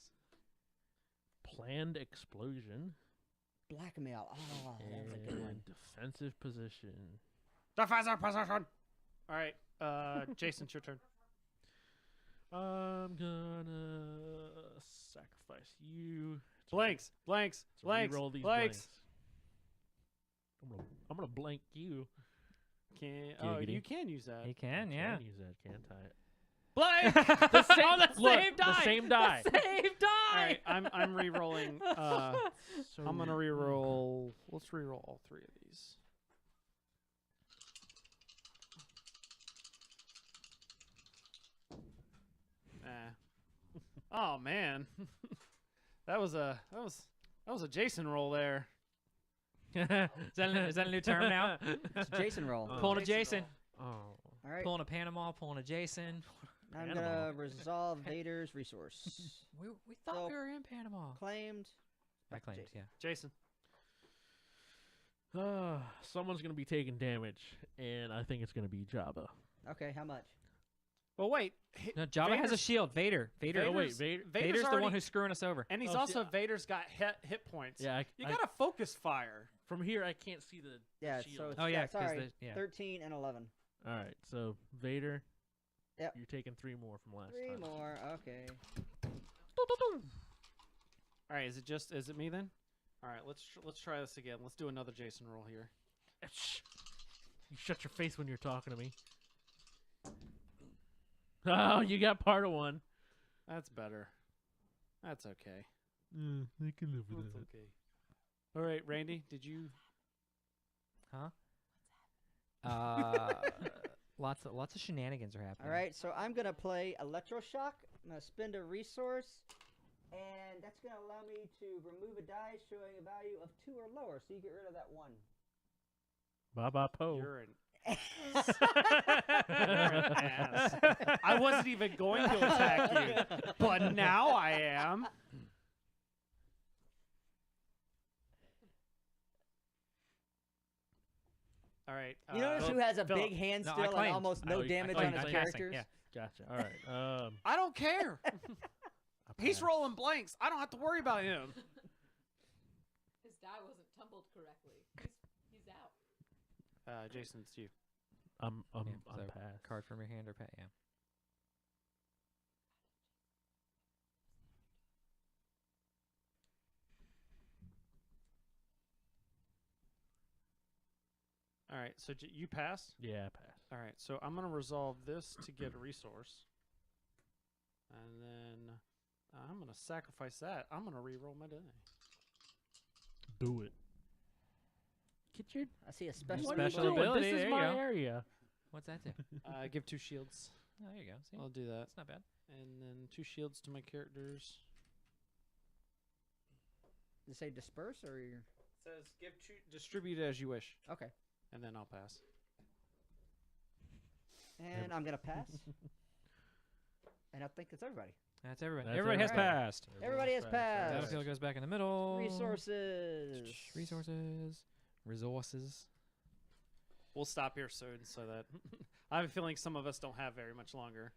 Planned explosion. Blackmail. Oh, that was a good one. And defensive position. defensive position. All right, Jason, it's your turn. I'm gonna sacrifice you. Blanks. To reroll these blanks. I'm gonna blank you. You Giggity. can use that. He can, I yeah. can use that, can't I? Blank. the same, Look, the same die. The same die. All right, I'm re-rolling. So I'm gonna re-roll. Let's re-roll all 3 of these. Oh man, that was a Jason roll there. Is that a new term now? It's a Jason roll. Pulling a Jason. Oh. All right. Pulling a Panama, pulling a Jason. I'm Panama. going to resolve Vader's resource. We thought So- we were in Panama. Claimed. I Back to claimed, Jason. yeah. Jason. Someone's gonna be taking damage, and I think it's gonna be Jabba. Okay, how much? Well, wait. No, Jabba has a Vader's- shield. Vader. Oh wait, Vader's- Vader. Vader's the already, one who's screwing us over. and he's Oh, see, also Vader's got hit points. Yeah, You gotta focus fire. from here I can't see the Yeah, shield. so it's, Oh, yeah, 'cause sorry. yeah. 13 and 11. All right, so Vader. Yep. You're taking 3 more from last 3 time. more. Okay. All right, is it me then? All right, let's try this again. Let's do another Jason roll here. Shh. You shut your face when you're talking to me. Oh, you got part of one. That's better. That's okay. I can live That's okay. All right, Randy, did you? Huh? Lots of shenanigans are happening. All right, so I'm going to play Electroshock. I'm going to spend a resource, and that's going to allow me to remove a die showing a value of 2 or lower, so you get rid of that 1. Baba Po. You're an Ass. I wasn't even going to attack you, but now I am. All right. You notice who has a big hand No, I still and claimed. almost no I damage claimed on his I characters? Yeah. Gotcha. All right. I don't care. I He's pass. rolling blanks. I don't have to worry about him. His die wasn't tumbled correctly. He's out. Jason, it's you. I'm Yeah, I'm so past. Card from your hand or pet. Yeah. All right. So you passed. Yeah, I pass. All right. So I'm gonna resolve this to get a resource, and then I'm gonna sacrifice that. I'm gonna re-roll my die. Do it. Get your I see a special, what are you Special doing? ability, This there is you my go. area. What's that do? Give 2 shields. Oh, there you go. See, I'll do that, that's not bad. and then 2 shields to my characters. Does it say disperse or you're... It says distribute as you wish, Okay. and then I'll pass. And I'm going to pass. And I think it's everybody. That's everybody. That's Everybody has everybody. passed. Everybody has passed. Battlefield goes back in the middle. Resources. Resources. We'll stop here soon, so that I have a feeling some of us don't have very much longer.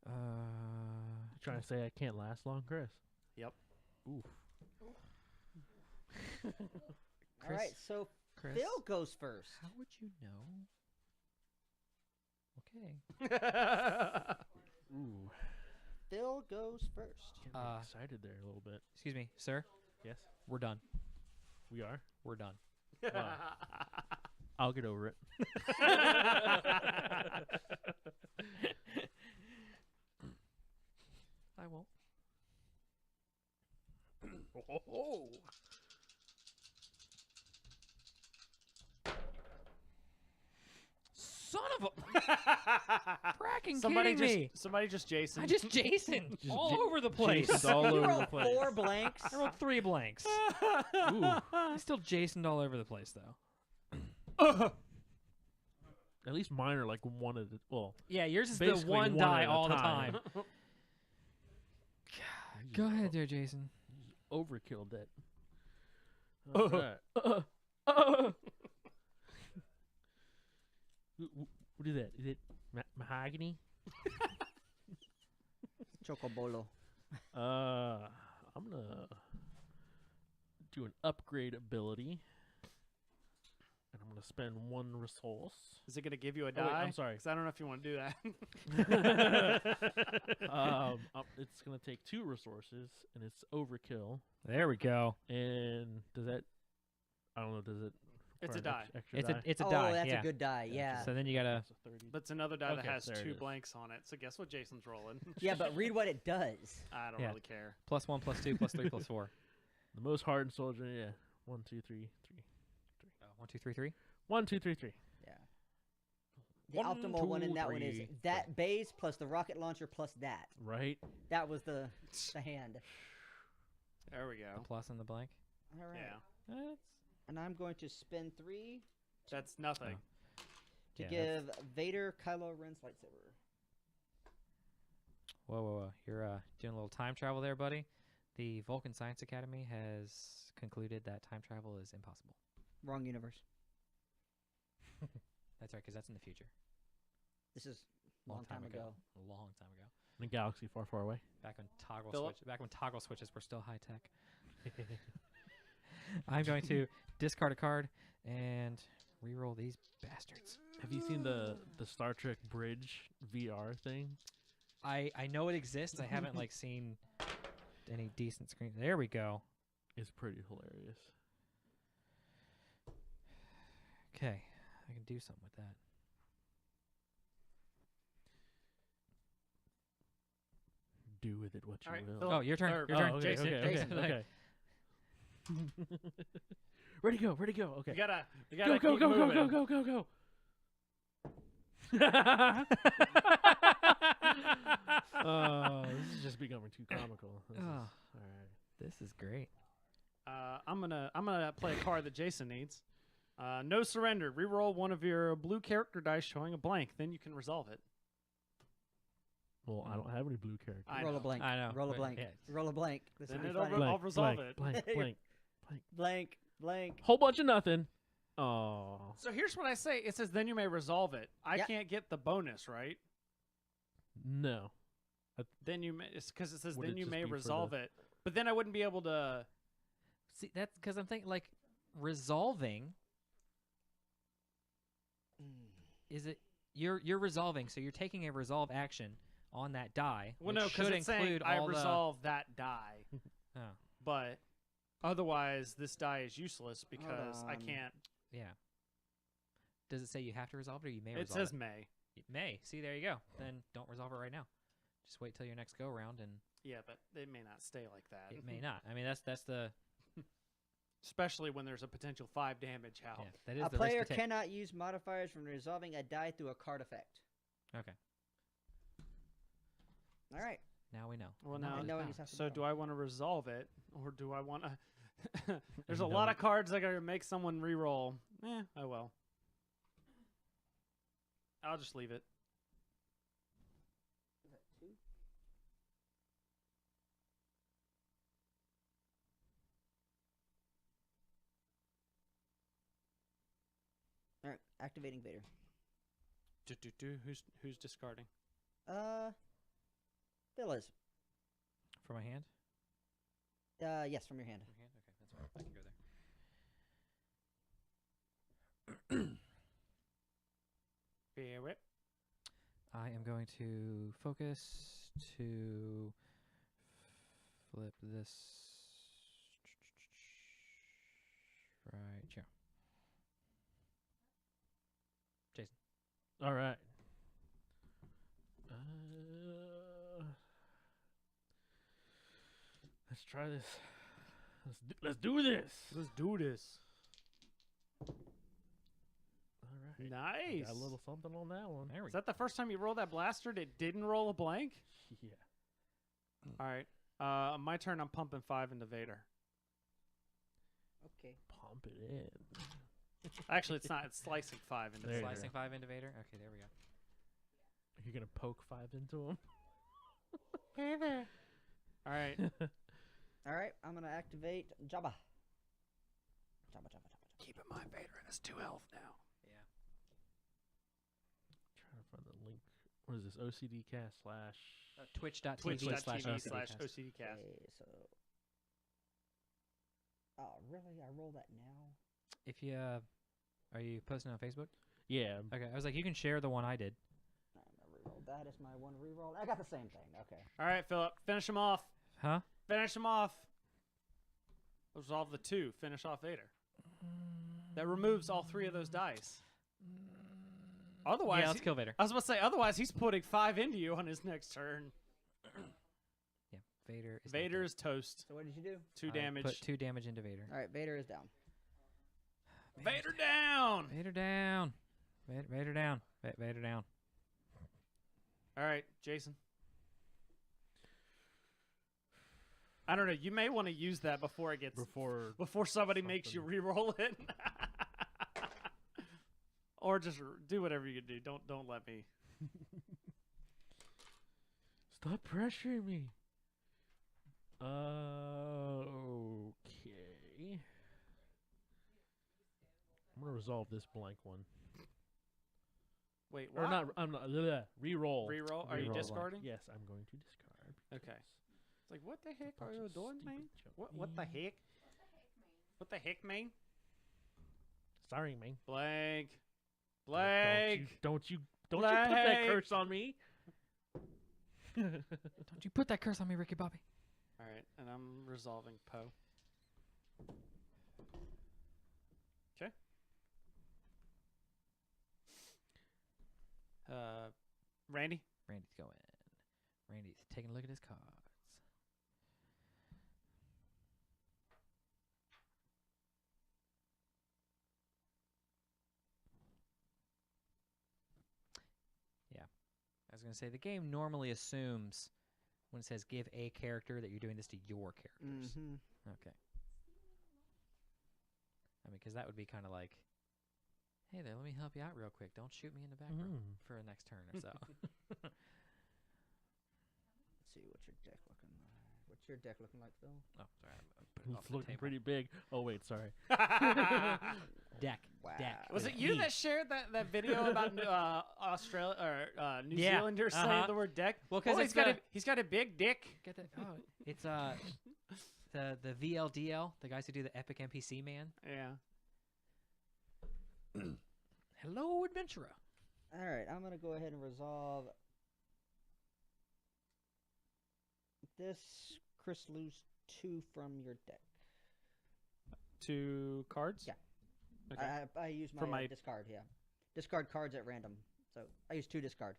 You trying to say I can't last long, Chris? Yep. Oof. All right, so Chris, Phil goes first. how would you know? Okay. Ooh. Phil goes first. Getting excited there a little bit. Excuse me, sir. Yes, We're done. we are. We're done. Wow. I'll get over it. I won't. Oh. Son of a fracking Somebody kidding just me. somebody just Jason. I just Jason Just all Ja- over the place. Jason's all You over the rolled place. 4 blanks. I rolled 3 blanks. Ooh. I still Jasoned all over the place though. At least mine are like one of the. Well, Yeah, yours is the basically one one die at a all the time. time. Go ahead there, Jason. overkilled it. All right. What is that? Is it mahogany? Chocobolo. I'm gonna do an upgrade ability, and I'm gonna spend 1 resource. Is it going to give you a Oh, die? wait, I'm sorry. Because I don't know if you want to do that. It's gonna take 2 resources, and it's overkill. There we go. And does that? I don't know. Does it? It's a require die. an extra It's die? a Oh, die. that's Yeah. a good die. Yeah. So then you gotta. That's a 30. But it's another die that Okay, has there it 2 is. blanks on it. So guess what Jason's rolling? Yeah, but read what it does. I don't Yeah. really care. +1, +2, +3, +4. The most hardened soldier. Yeah. 1, 2, 3, 3. 1, 2, 3, 3. 1, 2, 3, 3. Yeah. The 1, optimal one in 2, that one is 3. that base plus the rocket launcher plus that. Right. That was the hand. There we The go. plus and the blank. Yeah. All right. That's And I'm going to spend 3 That's nothing. to Yeah, give Vader Kylo Ren's lightsaber. Whoa, whoa, whoa. You're doing a little time travel there, buddy. The Vulcan Science Academy has concluded that time travel is impossible. Wrong universe. That's right, because that's in the future. This is a long time ago. A long time ago. In a galaxy far, far away. Back when Philip? toggle switches were still high tech. I'm going to discard a card and re-roll these bastards. Have you seen the Star Trek Bridge VR thing? I know it exists. I haven't like seen any decent screen. There we go. It's pretty hilarious. Okay, I can do something with that. Do with it what you All right, will. Philip. Oh, your turn. Or- Your Oh, turn. okay, Jason, okay, Jason. okay, okay. Where'd he go? Where'd he go? Okay. You gotta Go, go, keep go, go, moving. go, go, go, go. Oh, this is just becoming too comical. This is, Oh. all right. This is great. I'm gonna play a card that Jason needs. No surrender. Reroll one of your blue character dice showing a blank. Then you can resolve it. Well, I don't have any blue characters. I Roll know. a blank. I know, Roll a but blank. yeah. Roll a blank. This Then will be it'll funny. I'll resolve blank, it. Blank, blank, blank. Blank. Blank. Whole bunch of nothing. Oh. So here's what I say. It says then you may resolve it. I Yeah. can't get the bonus, right? No. Then you may, it's because it says Would then it you just may be for resolve the- it. But then I wouldn't be able to. See, that's because I'm thinking like resolving. Is it you're resolving? So you're taking a resolve action on that die. Well, which no, because should it's saying include I all resolve that die. Oh, But otherwise, this die is useless because I on. can't. yeah. Does it say you have to resolve it or you may It resolve says it? may. It may. See, there you go. Then don't resolve it right now. Just wait till your next go round, and Yeah, but it may not stay like that. it may not. I mean, that's the Especially when there's a potential 5 damage out. yeah, that is A the player risk to take. cannot use modifiers when resolving a die through a card effect. Okay, All right. now we know. Well, Now now- we I know found. you have to So know. do I want to resolve it, or do I want to? There's a And lot don't. of cards I gotta make someone re-roll. Oh well. I'll just leave it. Is that 2? All right, activating Vader. Who's discarding? Phil is. For my hand. Yes, from your hand. From hand. Okay, that's fine. I can go there. Very. I am going to focus to flip this right here. Jason. All right. Let's try this. Let's do this. Let's do this. All right. Nice. Got a little something on that one. There we Is go. that the first time you rolled that blaster? It didn't roll a blank. Yeah. All right. My turn. I'm pumping 5 into Vader. Okay. Pump it in. Actually, it's not. It's slicing 5 into There you Vader. go. Slicing 5 into Vader. Okay, there we go. You're gonna poke 5 into him. Hey there. All right. All right, I'm gonna activate Jabba. Jabba. Keep in mind, Vader has 2 health now. Yeah. Trying to find the link. What is this? OCD cast slash. Twitch.tv Twitch.tv/OCDcast. /OCDcast. Okay, so. Oh, really? I roll that now? If you are you posting on Facebook? Yeah. Okay, I was like, you can share the one I did. I'm gonna reroll that as my one reroll. I got the same thing. Okay. All right, Philip. Finish him off. Huh? Finish him off. Resolve the 2. Finish off Vader. That removes all 3 of those dice. Otherwise, Yeah, let's kill Vader. I was about to say, otherwise he's putting 5 into you on his next turn. Yeah, Vader is Vader is toast. So what did you do? 2 I damage. Put 2 damage into Vader. All right, Vader is down. Vader down. Vader down. Vader down. Vader down. All right, Jason. I don't know. You may want to use that before it gets Before somebody makes you re-roll it, or just do whatever you can do. Don't let me. Stop pressuring me. Okay. I'm gonna resolve this blank one. Wait, Or what? not? I'm not. Reroll. Re-roll? Are you Re-roll one. discarding? Yes, I'm going to discard. Okay. because It's like, what the heck bunch are you of doing, stupid man? junk. What the heck? What the heck, man? Sorry, man. Blank. Don't Blank. you put that Blank. curse on me. Don't you put that curse on me, Ricky Bobby. All right, and I'm resolving Poe. Okay. Randy. Randy's going. Randy's taking a look at his cards. Yeah. I was going to say, the game normally assumes when it says give a character that you're doing this to your characters. Mm-hmm. Okay. I mean, because that would be kind of like Hey there, let me help you out real quick. Don't shoot me in the back for the next turn or so. Let's see what's your deck looking like. What's your deck looking like, Phil? Oh, sorry. I put it off It's the looking table. pretty big. Oh wait, sorry. Deck. Wow. Deck. Was it with you E. that shared that video about Australia or New Yeah, Zealanders saying uh-huh. the word deck? Well, 'cause oh, it's he's got a big dick. Get that? Oh, it's the VLDL, the guys who do the Epic NPC man. Yeah. Hello, adventurer. All right, I'm gonna go ahead and resolve this. Chris, lose 2 from your deck. 2 cards. Yeah. Okay. I use For my my- discard. Yeah, discard cards at random. So I use 2 discard.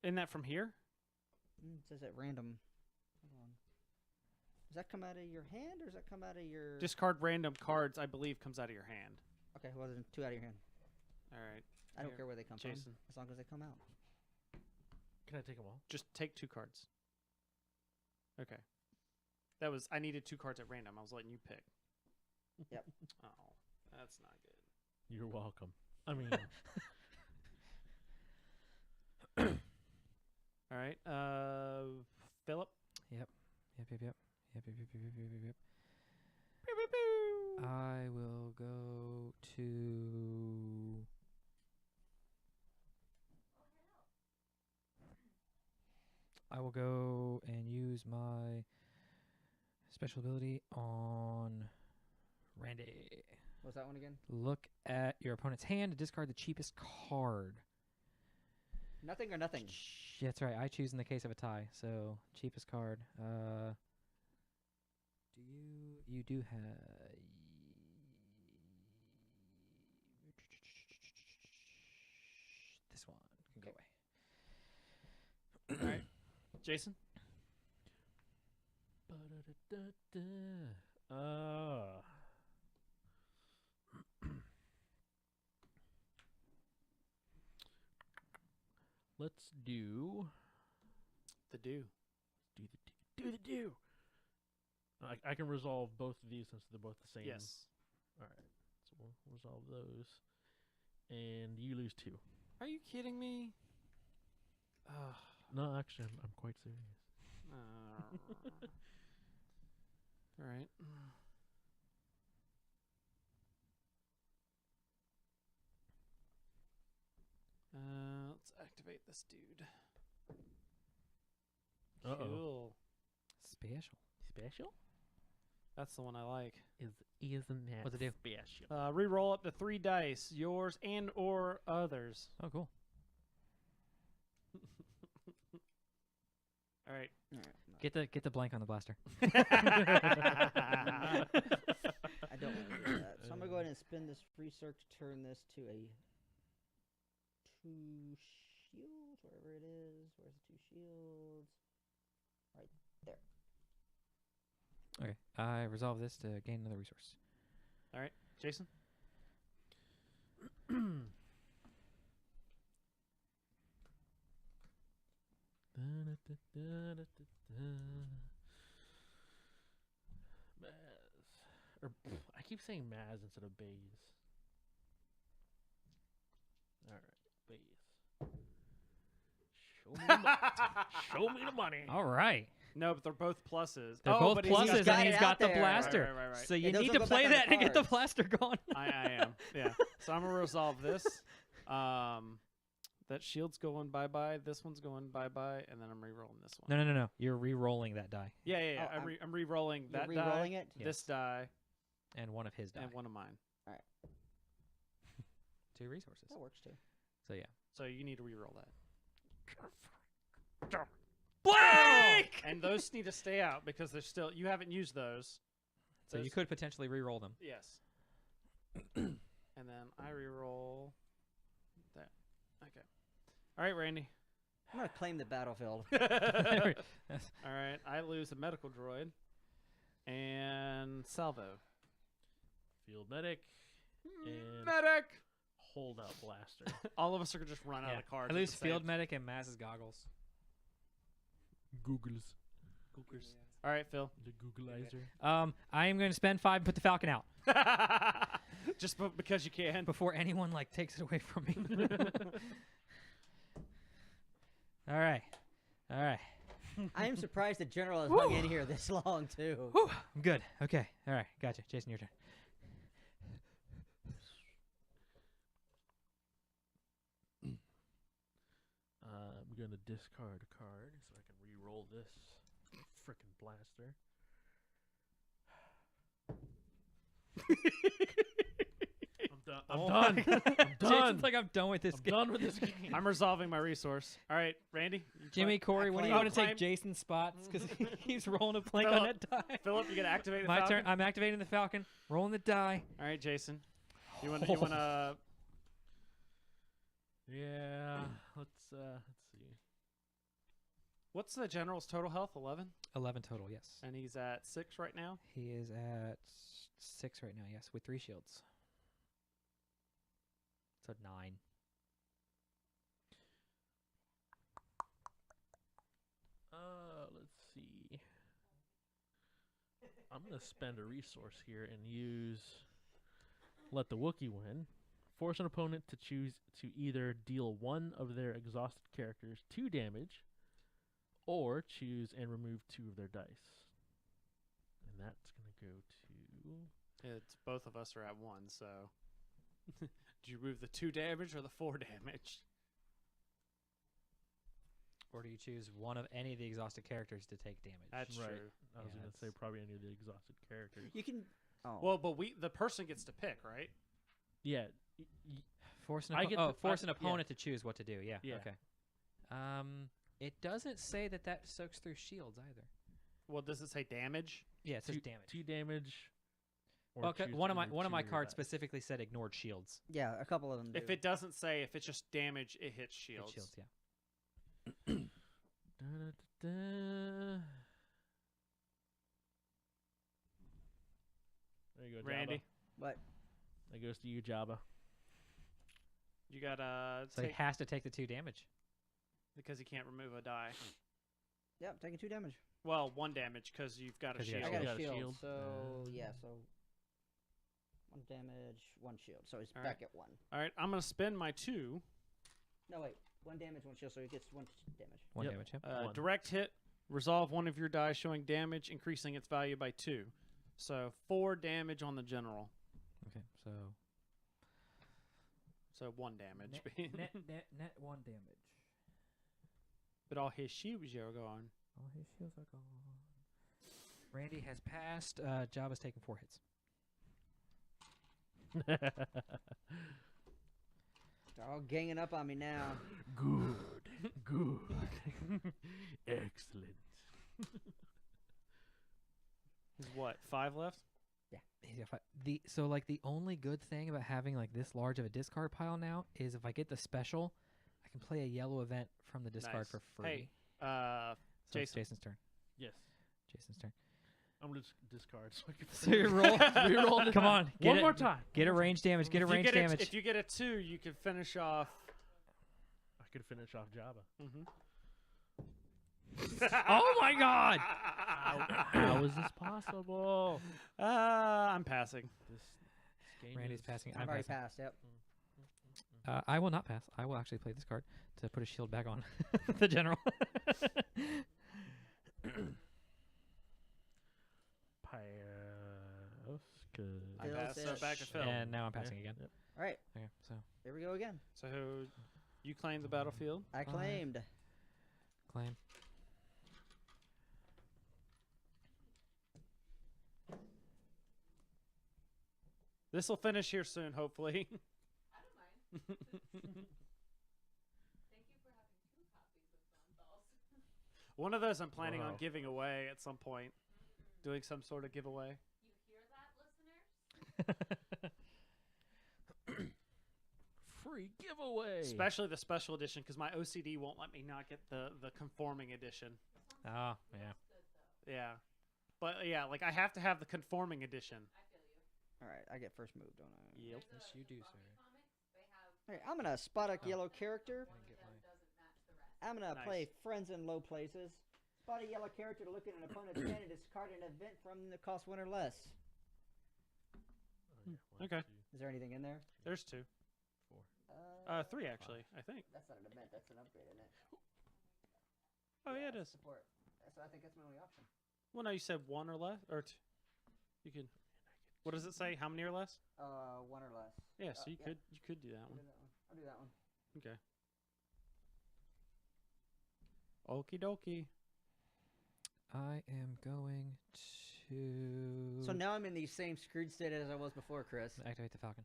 Isn't that from here? It says at random. Hold on. Does that come out of your hand or does that come out of your? Discard random cards, I believe, comes out of your hand. Okay, well then 2 out of your hand. All right. I don't Here, care where they come Jason. from, as long as they come out. Can I take them all? Just take 2 cards. Okay. That was I needed 2 cards at random. I was letting you pick. Yep. Oh, that's not good. You're welcome. I mean, All right. Philip. Yep. I will go to. I will go and use my special ability on Randy. What's that one again? Look at your opponent's hand to discard the cheapest card. Nothing or nothing. That's right. I choose in the case of a tie. So cheapest card. You do have this one can go away. All right. Jason. let's do The do. the do. I can resolve both of these since they're both the same. Yes. All right. So we'll resolve those, and you lose 2. Are you kidding me? No, actually, I'm quite serious. All right. Let's activate this dude. Cool. Special. Special? That's the one I like. Isn't that What's it do? special? Reroll up to 3 dice, yours and or others. Oh, cool. All right. Get the blank on the blaster. I don't want to do that. So I'm gonna go ahead and spin this free circ to turn this to a 2 shields, wherever it is. Where's the 2 shields? Right there. Okay. I resolve this to gain another resource. All right. Jason. Maz. Or I keep saying Maz instead of Baze. All right, Baze. Show me the money. All right. No, but they're both pluses. They're oh, both but he's got pluses, got and it he's out got the there. blaster. Right. So you It need doesn't to go back play on the that and get the cards. blaster gone. I am. Yeah. So I'm gonna resolve this. That shield's going bye-bye. This one's going bye-bye, and then I'm re-rolling this one. No. You're re-rolling that die Yeah. Oh, I'm re-rolling You're that re-rolling die, it? this die, and one of his die. and one of mine. 2 resources. That works too. So yeah. So you need to re-roll that. Blank. And those need to stay out because they're still. You haven't used those. So you Those- could potentially re-roll them. Yes. And then I re-roll that. Okay. All right, Randy. I'm gonna claim the battlefield. All right. I lose a medical droid and salvo. Field medic and Medic. holdout blaster. All of us are gonna just run out Yeah. of cards. I at lose the same field medic and Maz's goggles. Googles. All right, Phil. The Googleizer. I am going to spend 5 and put the Falcon out. Just because you can. before anyone like takes it away from me. All right. I am surprised the general has hung in here this long too. Whew, I'm good. Okay. All right. Gotcha. Jason, your turn. I'm going to discard a card so I can re-roll this frickin' blaster. I'm done. I'm done. Jason's like, I'm done with this I'm game. done with this game. I'm resolving my resource. All right, Randy. Jimmy, Corey, when do you claim- want to claim- take Jason's spots? Because he keeps rolling a plank on that die. Philip, you gonna activate the My Falcon? turn. I'm activating the Falcon. Rolling the die. All right, Jason. You want to Yeah. Let's see. What's the general's total health? 11, 11 total. Yes. and he's at 6 right now. He is at 6 right now. Yes, with 3 shields. So 9. Let's see. I'm gonna spend a resource here and use let the Wookiee win. Force an opponent to choose to either deal one of their exhausted characters 2 damage, or choose and remove 2 of their dice. And that's gonna go to. It's both of us are at 1. So, do you remove the 2 damage or the 4 damage? Or do you choose one of any of the exhausted characters to take damage? That's Right. true. I was Yeah, gonna say it's- probably any of the exhausted characters. You can. Oh. Well, but the person gets to pick, right? Yeah. Force an, I oppo- get oh, to- force I- an yeah. opponent to choose what to do. Yeah. Yeah. Okay. It doesn't say that soaks through shields either. Well, does it say damage? Yeah, it says 2 damage. 2 damage. Or Okay, choose one to of my remove one of 2 my of your cards dice. specifically said ignored shields. Yeah, a couple of them. If do. it doesn't say, if it's just damage, it hits Good shields. shields, yeah. Da-da-da-da. There you go, Randy, Jabba. What? That goes to you, Jabba. you gotta So he take has to take the 2 damage. because he can't remove a die. Yep, taking 2 damage. Well, 1 damage because you've got a 'Cause you shield. got I got got a a shield, shield. so yeah, so 1 damage, 1 shield, so he's All back at 1. All right, I'm gonna spend my 2. No wait, 1 damage, 1 shield, so he gets 1 damage. 1 Yep. damage, yep. 1. Direct hit. Resolve one of your die showing damage, increasing its value by 2. So 4 damage on the general. Okay, so So 1 damage. net 1 damage. But all his shields are gone. All his shields are gone. Randy has passed. Jabba's taken 4 hits. They're all ganging up on me now. Good. Good. Excellent. He's what? 5 left? Yeah, so like the only good thing about having like this large of a discard pile now is if I get the special, I can play a yellow event from the discard Nice. for free. Hey, So it's Jason. Jason's turn. Yes. Jason's turn. I'm gonna just discard so I can So you roll. reroll this. Come on, get One it. more time. Get a range damage. Get a If you range get damage. if you get a 2, you can finish off. I could finish off Jabba. Oh my God! How is this possible? I'm passing. This game Randy's is passing. I've I'm already passing. passed, yep. I will not pass. I will actually play this card to put a shield back on the general. I Phil passed. So fish. back to Phil. And now I'm passing again. Yep. Alright, Okay, so here we go again. So you claim the battlefield. I Five. claimed. claim. This will finish here soon, hopefully. I don't mind. Thank you for having 2 copies of Gonzalez. One of those I'm planning on Wow. giving away at some point. Doing some sort of giveaway. You hear that, listeners? Free giveaway. Especially the special edition, because my OCD won't let me not get the conforming edition. Oh, yeah. Good though. Yeah. But yeah, like I have to have the conforming edition. I feel you. Alright, I get first move, don't I? Yep. There's Yes, a you do, Buffy sir. comics, they have Alright, I'm gonna spot a Oh. yellow character. one of them doesn't match the rest. I'm gonna Nice. play friends in low places. Spot a yellow character to look at an opponent's hand and discard an event from the cost 1 or less. Okay. Is there anything in there? There's 2. 4. 3 actually, I think. That's not an event. That's an upgrade, isn't it? Oh yeah, it is. Support. So I think that's my only option. Well, no, you said 1 or less, or 2. You can. What does it say? How many or less? 1 or less. Yeah, so you yeah. could do that I'll one. do that one. I'll do that one. Okay. Okie dokie. I am going to So now I'm in the same screwed state as I was before, Chris. activate the Falcon.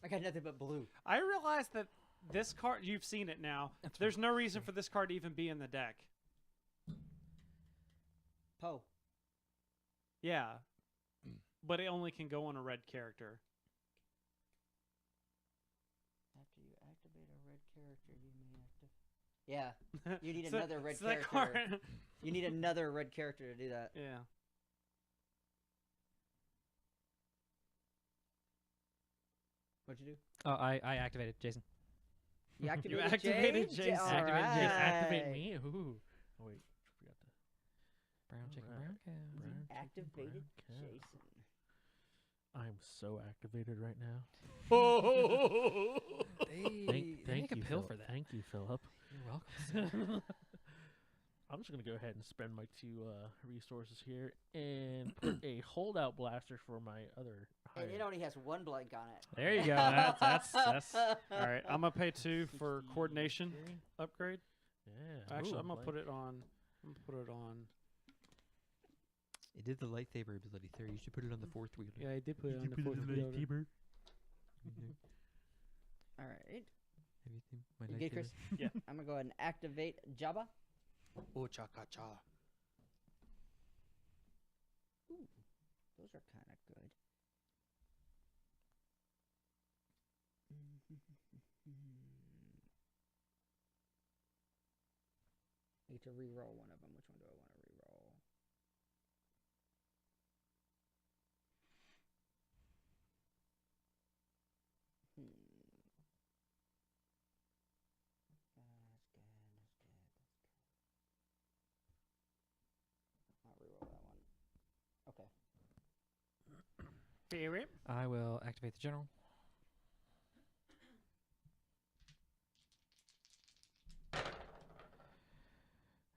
I got nothing but blue. I realized that this card, you've seen it now. There's no reason for this card to even be in the deck. Poe. Yeah. But it only can go on a red character. After you activate a red character, you may activate. Yeah. You need So- another red so that character. card- You need another red character to do that. yeah. What'd you do? Oh, I activated Jason. You activated, activated Jay? Jason. All Activated right. Jason. Activate me? Ooh. Oh, wait. Forgot to. Brown chicken, Alright. brown cow. Brown chicken, Activated brown cow. Jason. I'm so activated right now. They make a you, pill Phil- for that. Thank you, Philip. You're welcome. I'm just gonna go ahead and spend my 2 resources here and put a holdout blaster for my other. And it higher- only has 1 blank on it. There you go. That's All right, I'm gonna pay 2 for 50 coordination carry. upgrade. Yeah. Actually, Ooh, I'm gonna blank. put it on. I'm gonna put it on. It did the lightsaber ability there. You should put it on the 4th wheel. Yeah, I did put it on the 4th wheel. All right. My You good, Chris? Yeah. I'm going to go ahead and activate Jabba. Oh, chaka cha. Ooh, those are kind of good. I get to re-roll one of them. Which one do I want to re-roll? That's good. I'll re-roll that one. Okay. Favorite. I will activate the general.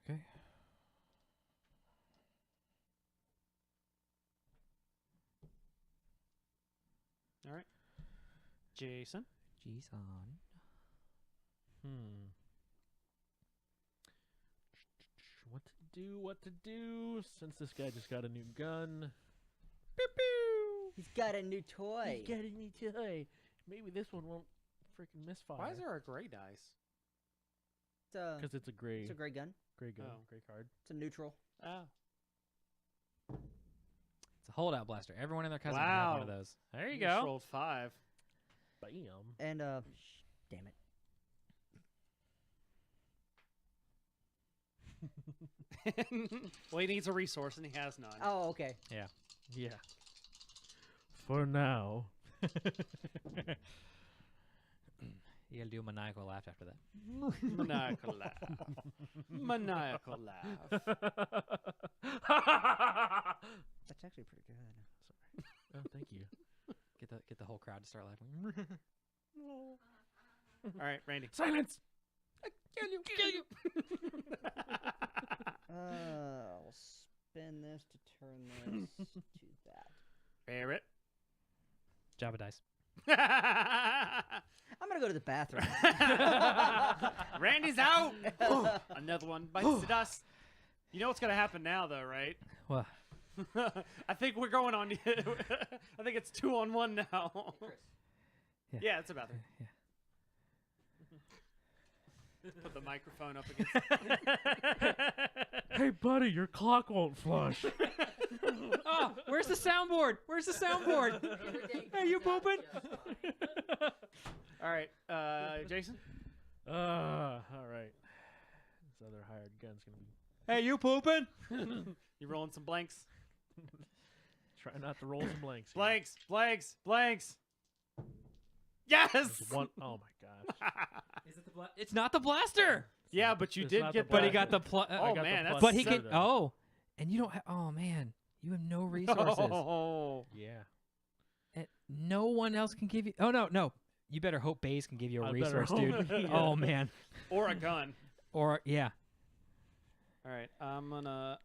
Okay. All right. Jason. Jason. What to do? Since this guy just got a new gun. Pew pew. He's got a new toy. He's got a new toy. Maybe this one won't freaking misfire. Why is there a gray dice? Because it's a gray, It's a gray gun. gray gun, Oh. gray card. It's a neutral. Oh. It's a holdout blaster. Everyone and their cousin can have one of Wow. those. There you just go. rolled 5. Bam. And damn it. Well, he needs a resource and he has none. Oh, okay. Yeah. For now. You gotta do a maniacal laugh after that. Maniacal laugh. Maniacal laugh. That's actually pretty good. Oh, thank you. Get the whole crowd to start laughing. All right, Randy. Silence. Kill you. I'll spin this to turn this to that. Barrett. Java dice. I'm gonna go to the bathroom. Randy's out. Another one bites the dust. You know what's gonna happen now, though, right? Well, I think we're going on. I think it's 2-on-1 now. Yeah. Yeah, it's a bathroom. Yeah. Put the microphone up against. Hey, buddy, your clock won't flush. Oh, where's the soundboard? Where's the soundboard? Hey, you pooping? All right, Jason. All right. This other hired gun's gonna be. Hey, you pooping? You rolling some blanks? Try not to roll some blanks. here. Blanks, blanks, blanks. Yes. There's one. Oh my gosh. Is it the it's not the blaster. Yeah, but you It's did not get. the But he blaster. got the plus. Oh I got the man, that's. plus but he seven. can. Oh, and you don't have. Oh man, you have no resources. Oh. Yeah. No one else can give you. Oh no. You better hope Baze can give you a I better resource, hope, dude. yeah. Oh man. Or a gun. Or yeah. All right, I'm gonna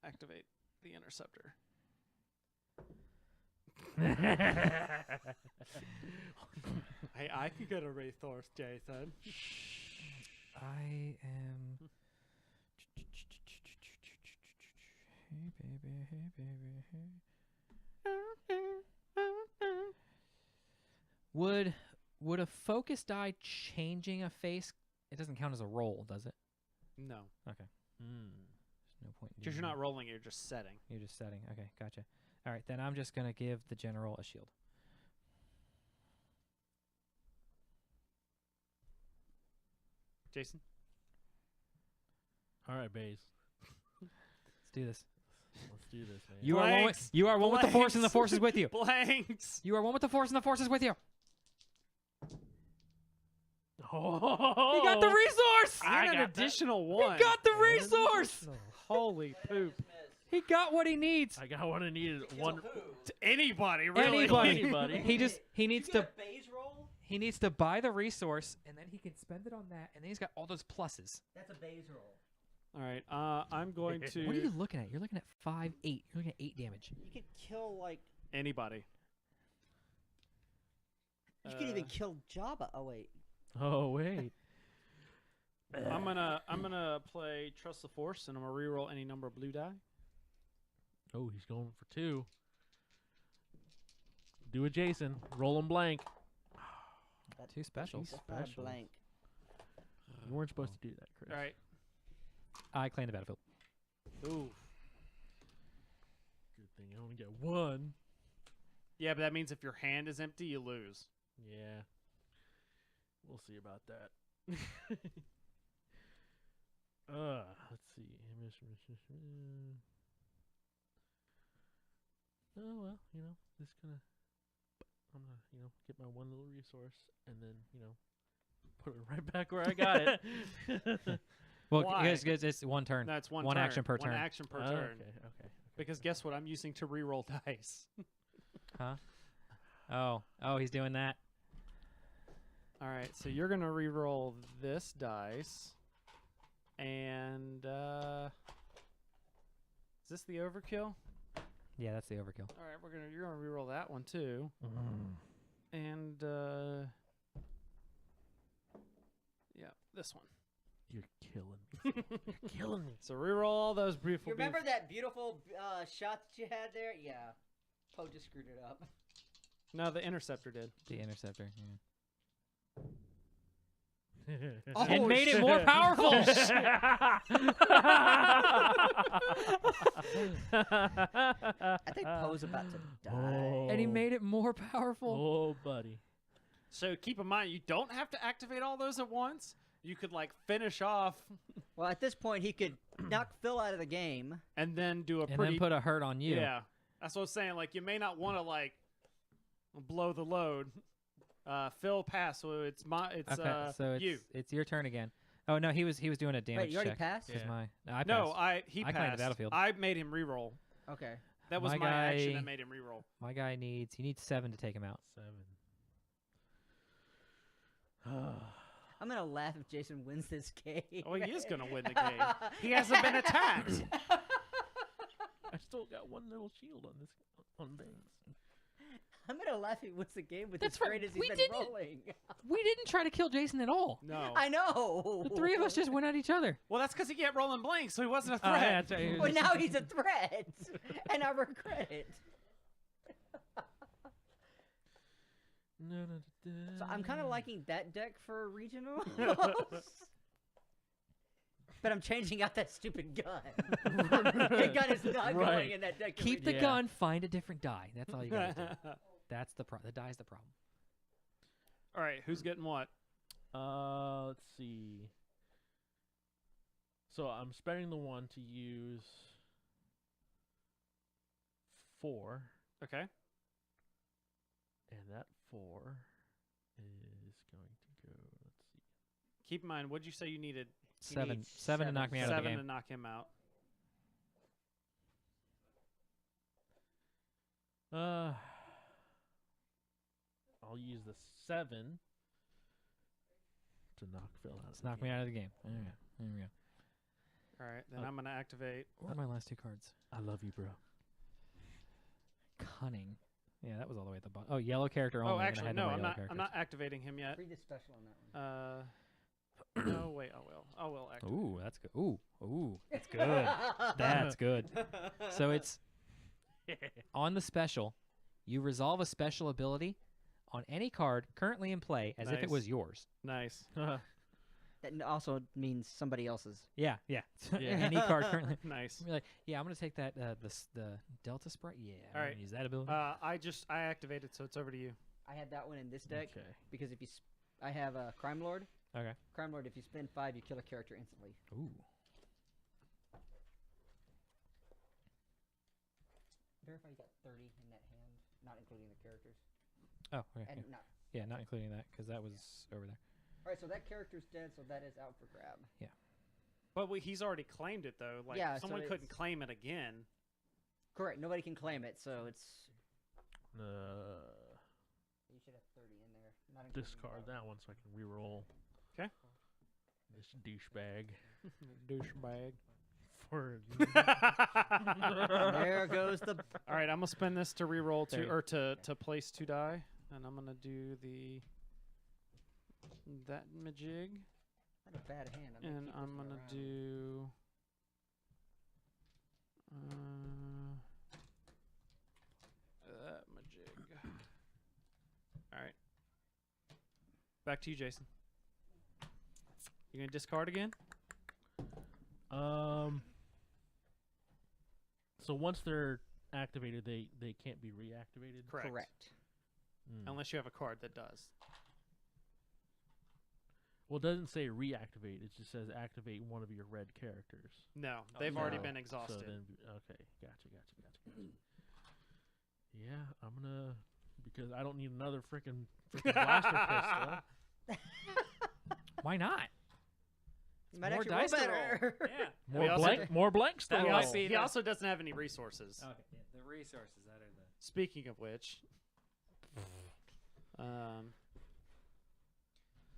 activate the interceptor. Hey, I could get a resource, Jason. I am. Hey baby, hey baby, hey. Would a focus die changing a face? It doesn't count as a roll, does it? No, Okay. There's no point. in because you're doing not that. rolling; you're just setting. You're just setting. Okay, gotcha. All right, then I'm just gonna give the general a shield. Jason, All right, Baze. Let's do this. Let's do this, man. You are one with, Blanks. you are one with the force, and the Blanks. force is with you. blanks. You are one with the force, and the force is with you. Oh, He got the resource. I And an got that. additional He one. got the resource. Holy poop! He got what he needs. I got what I needed. One. To anybody, really? Anybody. Anybody. He needs to Baze roll? he needs to buy the resource, and then he can spend it on that, and then he's got all those pluses. That's a Baze roll. All right, I'm going to What are you looking at? You're looking at 5, 8. You're looking at 8 damage. You could kill like. anybody. You could even kill Jabba. Oh wait. Oh wait. I'm gonna play Trust the Force, and I'm gonna reroll any number of blue die. Oh, he's going for 2. Do it, Jason. Roll him blank. 2 specials. That's not a Special. blank. You weren't supposed to do that, Chris. All right. I claim the battlefield. Ooh. Good thing I only get 1. Yeah, but that means if your hand is empty, you lose. Yeah. We'll see about that. Let's see. Oh well, just gonna. I'm gonna, get my one little resource and then, put it right back where I got it. Well, Why? it's one turn. That's one One turn. action per One turn. action per Oh, turn. Okay. Because guess what? I'm using to reroll dice. Huh? Oh, he's doing that. All right, so you're gonna reroll this dice, and is this the overkill? Yeah, that's the overkill. All right, you're gonna reroll that one too, and yeah, this one. You're killing me. You're killing me. So reroll all those beautiful. You remember that beautiful shot that you had there? Yeah. Poe just screwed it up. No, the interceptor did. The interceptor. Yeah. Oh, It made it more powerful. I think Poe's about to die. And he made it more powerful. Oh, buddy. So keep in mind, you don't have to activate all those at once. You could like finish off Well, at this point, he could knock Phil out of the game. and then do a And pretty then put a hurt on you. Yeah, that's what I was saying. Like, you may not want to like blow the load. Phil passed, so it's Okay, so you. it's your turn again. Oh no, he was doing a damage Wait, you already check. passed? Is Yeah. my no, I No, passed. he I passed. claimed the battlefield. I made him reroll. Okay. That was My my action guy- that made him reroll. My guy needs 7 to take him out. 7. I'm going to laugh if Jason wins this game. Oh, he is gonna win the game. He hasn't been attacked. I still got one little shield on this on Baines. I'm going to laugh if he wins the game with That's as right. great as We he's been didn't- rolling. We didn't try to kill Jason at all. No. I know. The 3 of us just went at each other. Well, that's because he kept rolling blanks, so he wasn't a Oh, threat. yeah, that's right. He was Well, just- now he's a threat. And I regret it. So I'm kind of liking that deck for regional. But I'm changing out that stupid gun. That gun is not going Right. in that deck. for Keep the Yeah. gun, find a different die. That's all you gotta do. That's the the die's the problem. All right, who's getting what? Let's see. So I'm spending the 1 to use 4, Okay. and that 4 is going to go. Let's see. Keep in mind, what'd you say you needed? He 7 needs 7 to knock me out of the 7 game. to knock him out. I'll use the 7 to knock Phil out. Let's knock me out of the game. There we go. There we go. All right, then I'm gonna activate. What are my last 2 cards? I love you, bro. Cunning. Yeah, that was all the way at the bottom. Oh, yellow character only. Oh, and I actually, had no, more I'm yellow not. I'm characters. not activating him yet. Read the special on that one. No, wait. I will activate. Ooh, that's good. Ooh, that's good. That's good. So it's on the special. You resolve a special ability on any card currently in play as if it Nice. was yours. Nice. That also means somebody else's. Yeah. Yeah. Any card currently. Nice. Be like, yeah, I'm gonna take that the Delta Sprite. Yeah, I'm All gonna right. use that ability. I activated, so it's over to you. I had that one in this deck Okay. because if you, I have a Crime Lord. Okay. Crime Lord, if you spend 5, you kill a character instantly. Ooh. Verify you got 30 in that hand, not including the characters. Oh, okay. And Yeah. not. Yeah, not including that because that was over there. All right, so that character's dead, so that is out for grab. But he's already claimed it though. Like Yeah, so someone couldn't it's- claim it again. Correct. Nobody can claim it, so it's. You should have 30 in there. Not including the Discard battle. that one so I can reroll. 'Kay. This douchebag. Douchebag. For There goes the. All right, I'm gonna spend this to reroll There two you- or to place 2 die, and I'm gonna do that majig, Not a bad hand. I'm gonna and keep I'm this one gonna around. do. That majig. All right. Back to you, Jason. You gonna discard again? So once they're activated, they can't be reactivated. Correct. Mm. Unless you have a card that does. Well, it doesn't say reactivate. It just says activate one of your red characters. No, they've already no. been So exhausted. then, okay, gotcha. Yeah, I'm gonna because I don't need another freaking blaster pistol. Why not? You might more actually roll dice to better. Yeah. More blanks to That roll. might be He the- also doesn't have any resources. Okay, the resources that are the. Speaking of which,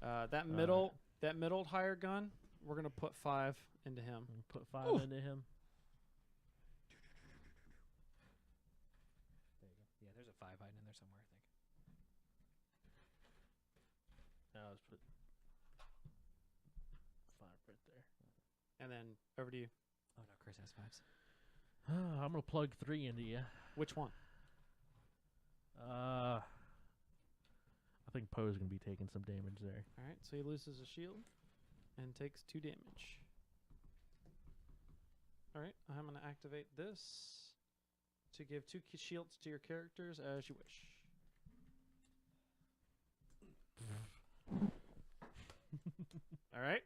that middle higher gun, we're gonna put 5 into him. Put 5 into him. There you go. Yeah, there's a 5 hiding in there somewhere, I think. Now let's put 5 right there. And then over to you. Oh no, Chris has 5s. I'm gonna plug 3 into you. Which one? I think Poe's gonna be taking some damage there. All right, so he loses a shield and takes 2 damage. All right, I'm gonna activate this to give 2 shields to your characters as you wish. All right.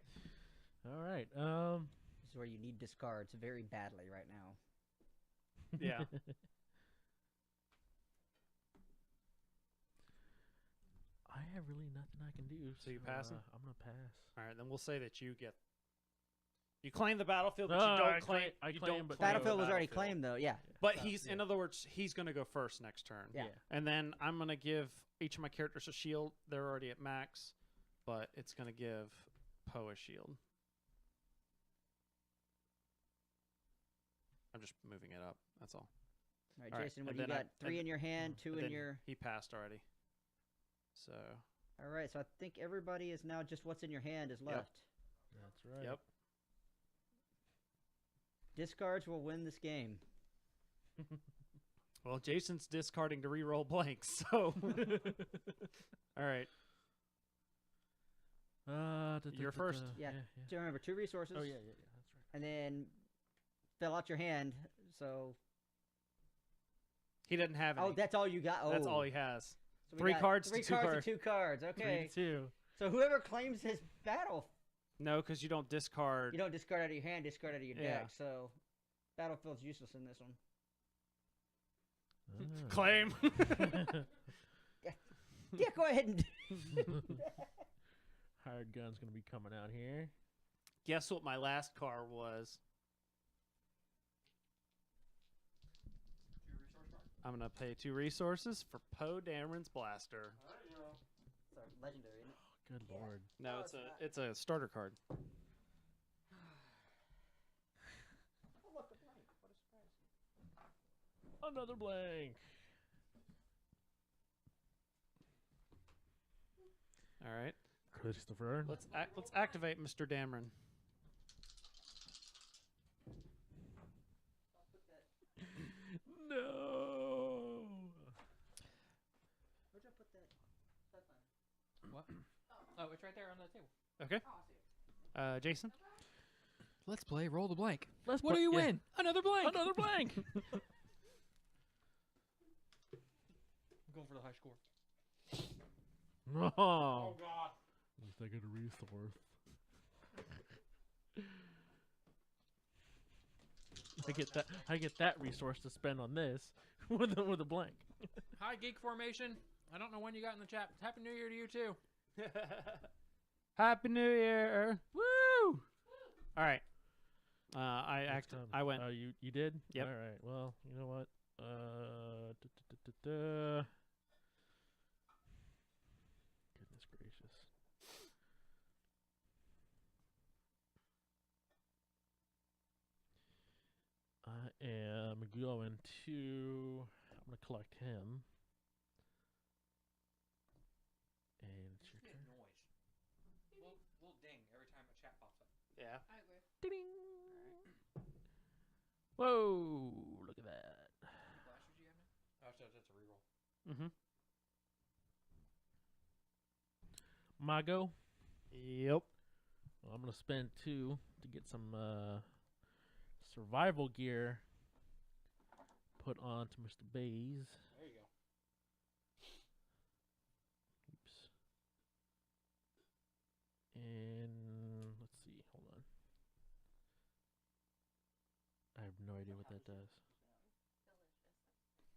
All right. This is where you need discards very badly right now. Yeah. I have really nothing I can do. So you passing? I'm gonna pass. All right, then we'll say that you claim the battlefield, but No, you don't I claim. claim- I you claim, don't but claim the Battlefield was already battlefield. claimed, though. Yeah. But So- he's, in other words, he's going to go first next turn. Yeah. And then I'm going to give each of my characters a shield. They're already at max, but it's going to give Poe a shield. I'm just moving it up. That's all. All right, All right, Jason, what and do you then I- got? 3 in your hand, 2 But in then your. He passed already. So, All right, so I think everybody is now just what's in your hand is left. That's right. yep. Discards will win this game. Well, Jason's discarding to re-roll blanks, so. All right. You're first. Yeah. So remember, 2 resources. Oh yeah. That's right. And then fill out your hand. So. He doesn't have any. Oh, that's all you got. Oh, That's all he has. So we 3 got cards 3 to 2 cards cards. to 2 cards. Okay. 3-2. So whoever claims his battle, No, because you don't discard. you don't discard out of your hand, discard out of your Yeah. deck. So battlefield's useless in this one. Ah. Claim. Yeah, go ahead and. Hired gun's gonna be coming out here. Guess what my last car was? I'm going to pay 2 resources for Poe Dameron's Blaster. legendary, isn't it? Good Yeah. lord. No, No, it's it's a not. it's a starter card. Oh, look, a blank. What a surprise. Another blank. All right. Christopher. Let's activate Mr. Dameron. No. Where'd you put that? What? Oh, it's right there on the table. Okay. Jason. Let's play Roll the Blank. Let's What do you win? Another blank. Another blank. I'm going for the high score. No. Oh God. At least I get a resource. I get that resource to spend on this with a blank. Hi, Geek Formation. I don't know when you got in the chat. Happy New Year to you too. Happy New Year. Woo! All right. Next time. I went. Oh, you did? Yep. All right. Well, you know what? Goodness gracious. I am going to. I'm gonna collect him. And it's your turn. Noise. We'll ding every time a chat pops up. Yeah. I agree. Ding. Whoa! Look at that. How many blasters do you have now? Oh, so that's a reroll. Mm-hmm. Mago. Yep. Well, I'm gonna spend 2 to get some survival gear put on to Mr. Bays. There you go. Oops. And let's see. Hold on. I have no idea what that does.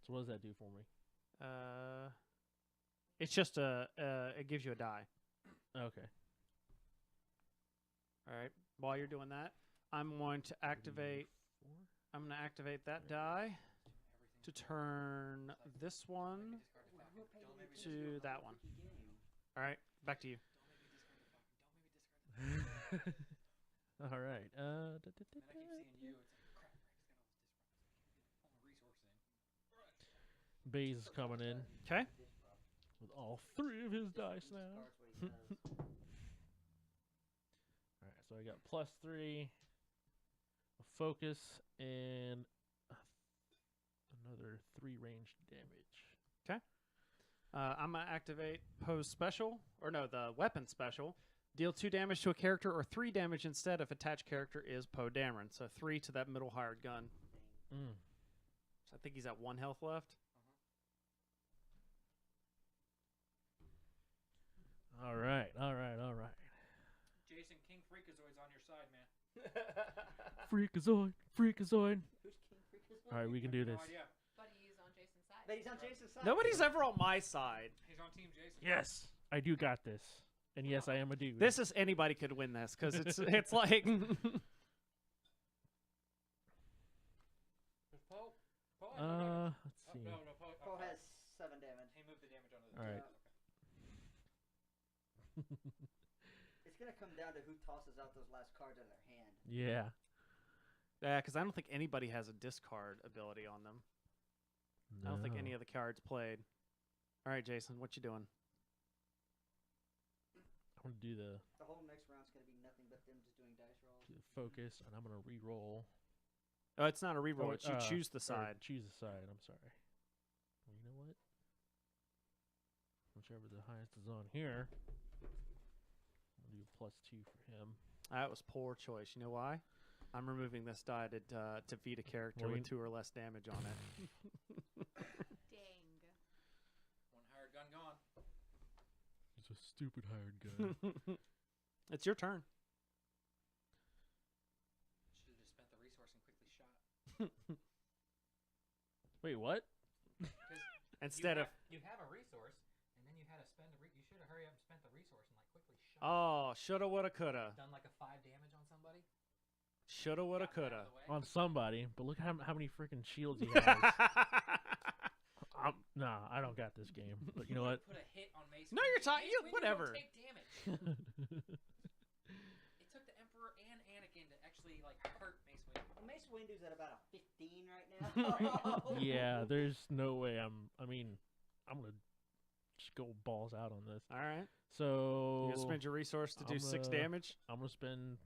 So what does that do for me? It's just it gives you a die. Okay. All right. While you're doing that, I'm going to activate. 4? I'm going to activate that die to turn this one to that one. All right. Back to you. All right. And I keep seeing you. It's like, crap, I just gotta all the resources in. Bays is coming in Okay. with all 3 of his dice now. Alright, so I got +3, a focus, and another 3 ranged damage. I'm going to activate Poe's special, or no, the weapon special. Deal 2 damage to a character or 3 damage instead if attached character is Poe Dameron. So 3 to that middle hired gun. Mm. So I think he's at 1 health left. All right. Jason, King Freakazoid's on your side, man. Freakazoid. Who's King Freakazoid? All right, we can do this. No idea. But he's on Jason's side. But he's on Jason's side. Nobody's ever on my side. He's on Team Jason. Yes, I do got this. And yes, I am a dude. This is anybody could win this because it's like There's Poe. Poe has no damage. Let's Oh, see. no, Poe. Poe has 7 damage. He moved the damage onto the All right. It's gonna come down to who tosses out those last cards in their hand. Yeah. because I don't think anybody has a discard ability on them. I don't think any of the cards played. All right, Jason, what you doing? I'm gonna do the whole next round's gonna be nothing but them just doing dice rolls. focus, and I'm gonna re-roll. Oh, it's not a reroll. Oh, It's you choose the or side. Choose the side. I'm sorry. Well, you know what? Whichever the highest is on here, I'll do +2 for him. That was poor choice. You know why? I'm removing this die to defeat a character Well, with 2 or less damage on it. Dang. One hired gun gone. It's a stupid hired gun. It's your turn. Should have just spent the resource and quickly shot. Wait, what? Instead of You have a resource, and then you had to spend the. You should have hurry up and spent the resource and like quickly shot. oh, shoulda, woulda, coulda. Done like a 5 damage on somebody. Shoulda, woulda, Got that out coulda. of the way. On somebody, but look how many freaking shields he has. Nah, I don't got this game. But you know what? Put a hit on Mace. No, you're Windu. talking- Mace you- Windu whatever. Don't take damage. It took the Emperor and Anakin to actually like hurt Mace Windu. Well, Mace Windu's at about a 15 right now. Yeah, there's no way I'm gonna just go balls out on this. All right. So You gonna spend your resource to do I'm 6 gonna- damage? I'm gonna spend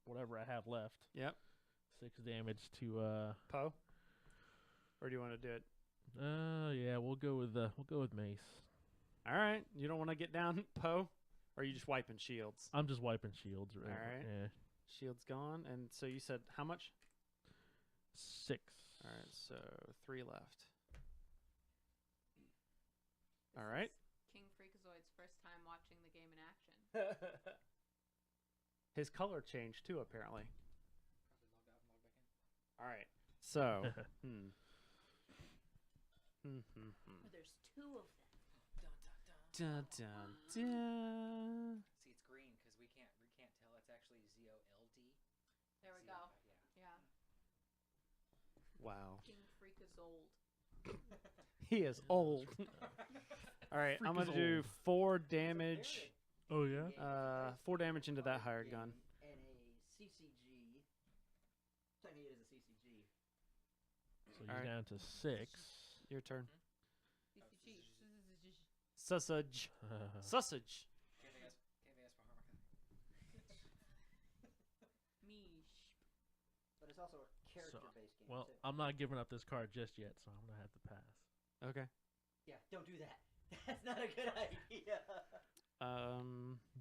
whatever I have left. Yep. 6 damage to Poe? Or do you want to do it? yeah, we'll go with Mace. All right. You don't want to get down, Poe? Or are you just wiping shields? I'm just wiping shields right. Alright. Yeah. Shields gone. And so you said how much? 6. All right. So 3 left. All right. King Freakazoid's first time watching the game in action. His color changed too, apparently. All right. So, There's 2 of them. Dun, dun, dun. See, it's green because we can't tell. It's actually ZOLD. There we go. Yeah. Wow. King Freakazoid. He is old. All right. I'm Freak going is to do old. 4 damage. Oh yeah. 4 damage into that hired gun. And a CCG. Technically, it is a CCG. So you're Alright. down to 6. Your turn. CCG. Sausage. Sausage. Can't they ask for harm? Meesh. But it's also a character-based game, Well, too. I'm not giving up this card just yet, so I'm gonna have to pass. Okay. Yeah, don't do that. That's not a good idea.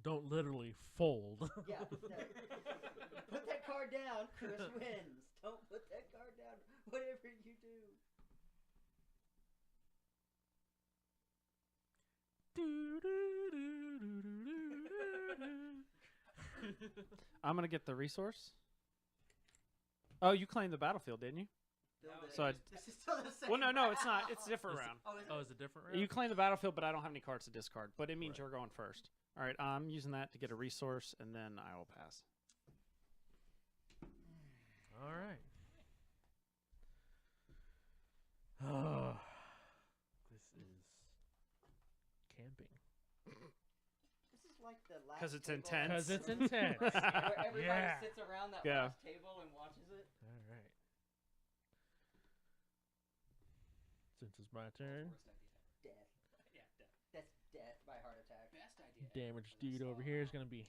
Don't literally fold. Yeah. No. Put that card down. Chris wins. Don't put that card down. Whatever you do. I'm going to get the resource. Oh, you claimed the battlefield, didn't you? Build it. So I- This is still the same. Well, no, round. it's not. It's a different round. Oh, is Oh, it? is it different round? You claim the battlefield, but I don't have any cards to discard. But it means Right. you're going first. All right, I'm using that to get a resource, and then I will pass. All right. Oh, this is camping. This is like the last 'Cause it's table intense. at 'Cause it's Christmas, intense. where everybody Yeah. sits around that Yeah. last table and watches it. All right. Since it's my turn, Worst idea ever. Death. Yeah, death. That's death by heart attack. Best idea. damage dude over here is gonna be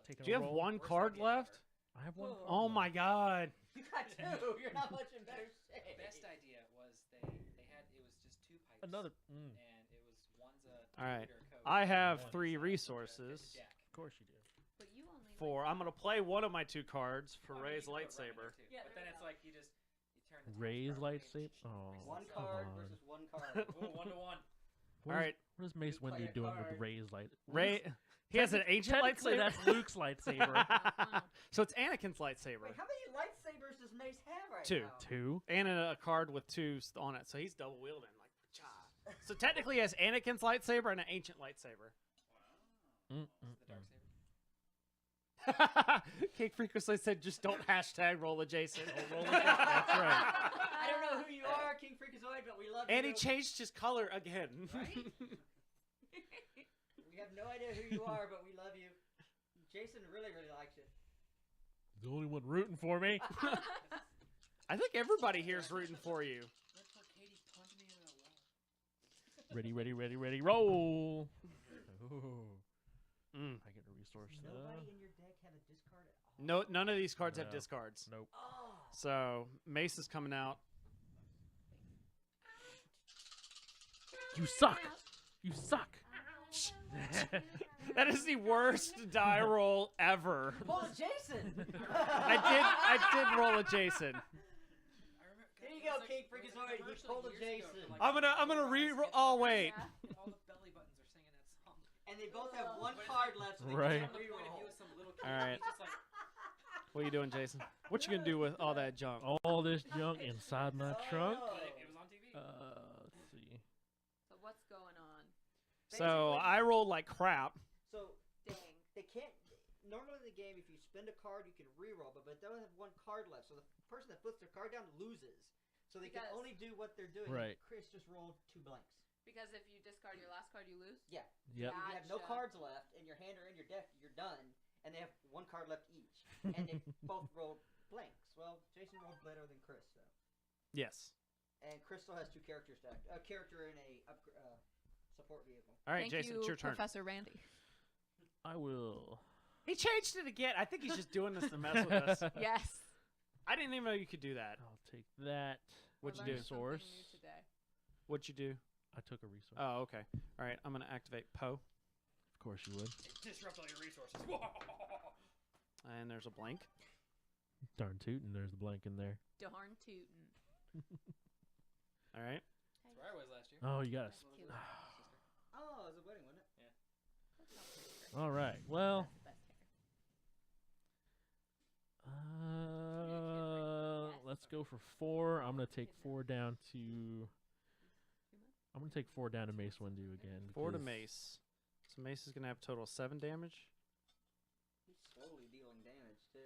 taking Do you a have roll. one Worst card idea left? I have one. Oh. card Oh left. my god. You got 2. You're not much in better shape. Best idea was they had it was just 2 pipes. Another. And it was one's a All right. torpedo code, I have one's 3 a resources. deck. Of course you do. But you only. For I'm gonna play one of my 2 cards for Oh, I mean, Ray's you could put Ryan in lightsaber. there too, Yeah, but there then we it's go. like you turn the Ray's task bar lightsaber? and Oh, One come card on. versus one card. Ooh, 1-to-1. What All is- right. What is Mace You play Windu a doing card. with Ray's light? Ray, he has an ancient Technically, lightsaber. that's Luke's lightsaber. So it's Anakin's lightsaber. Wait, how many lightsabers does Mace have right 2. now? 2. And a card with 2 on it, so he's double wielding like. Cha. So technically, he has Anakin's lightsaber and an ancient lightsaber. Mm, The mm, dark mm. saber. Cake Freakishly said, "Just don't hashtag roll adjacent." That's right. I don't know who you are, King Freakazoid, but we love And you. he changed his color again. Right? We have no idea who you are, but we love you. Jason really, really likes you. The only one rooting for me. I think everybody here is rooting for you. Let poor Katie punch me into that wall. Ready, ready, ready, ready, roll. Ooh. Mm. I get a resource. Does nobody in your deck have a discard at all? No, none of these cards have No. discards. Nope. Oh. So Mace is coming out. You suck. You suck. That is the worst die roll ever. Pull a Jason! I did roll a Jason. I remember, There you there go, was King there was Freakazoid, he commercial pulled a years ago Jason. for, like, I'm gonna re. It's Oh wait. Yeah. all the belly buttons are singing that song. And they both have one But it's card like- left, so they Right. can't From the point of view reroll. of some little kid, All right. he's just like, What are you doing, Jason? What you gonna do with all that junk? All this junk inside my trunk. Oh. but it was on TV. Let's see. So what's going on? So Basically- I rolled like crap. So, Dang. they can't. Normally in the game, if you spend a card, you can reroll, but they only have one card left. So the person that puts their card down loses. So they can Because- only do what they're doing. Right. Chris just rolled 2 blanks. Because if you discard your last card, you lose. Yeah. Yep. If you have no Gotcha. cards left in your hand or in your deck, you're done. And they have 1 card left each. And they both rolled blanks. Well, Jason rolled better than Chris, so. Yes. And Crystal has 2 characters stacked. A character and a support vehicle. All right, Thank Jason, you, it's your turn. Professor Randy. I will. He changed it again. I think he's just doing this to mess with us. Yes. I didn't even know you could do that. I'll take that. What'd you I do? learned something Resource. new today. What'd you do? I took a resource. Oh, okay. All right, I'm gonna activate Poe. Of course you would. Disrupt all your resources. And there's a blank. Darn tootin', there's the blank in there. Darn tootin'. All right. That's where I was last year. Oh, you got That's to. cute. Oh, it was a wedding, wasn't it? That's not sister. All right. Well, That's the best hair. let's go for 4. I'm gonna take 4 down to. I'm gonna take 4 down to Mace Windu again. 4 to because- Mace. So Mace is gonna have a total of 7 damage. He's slowly dealing damage, too.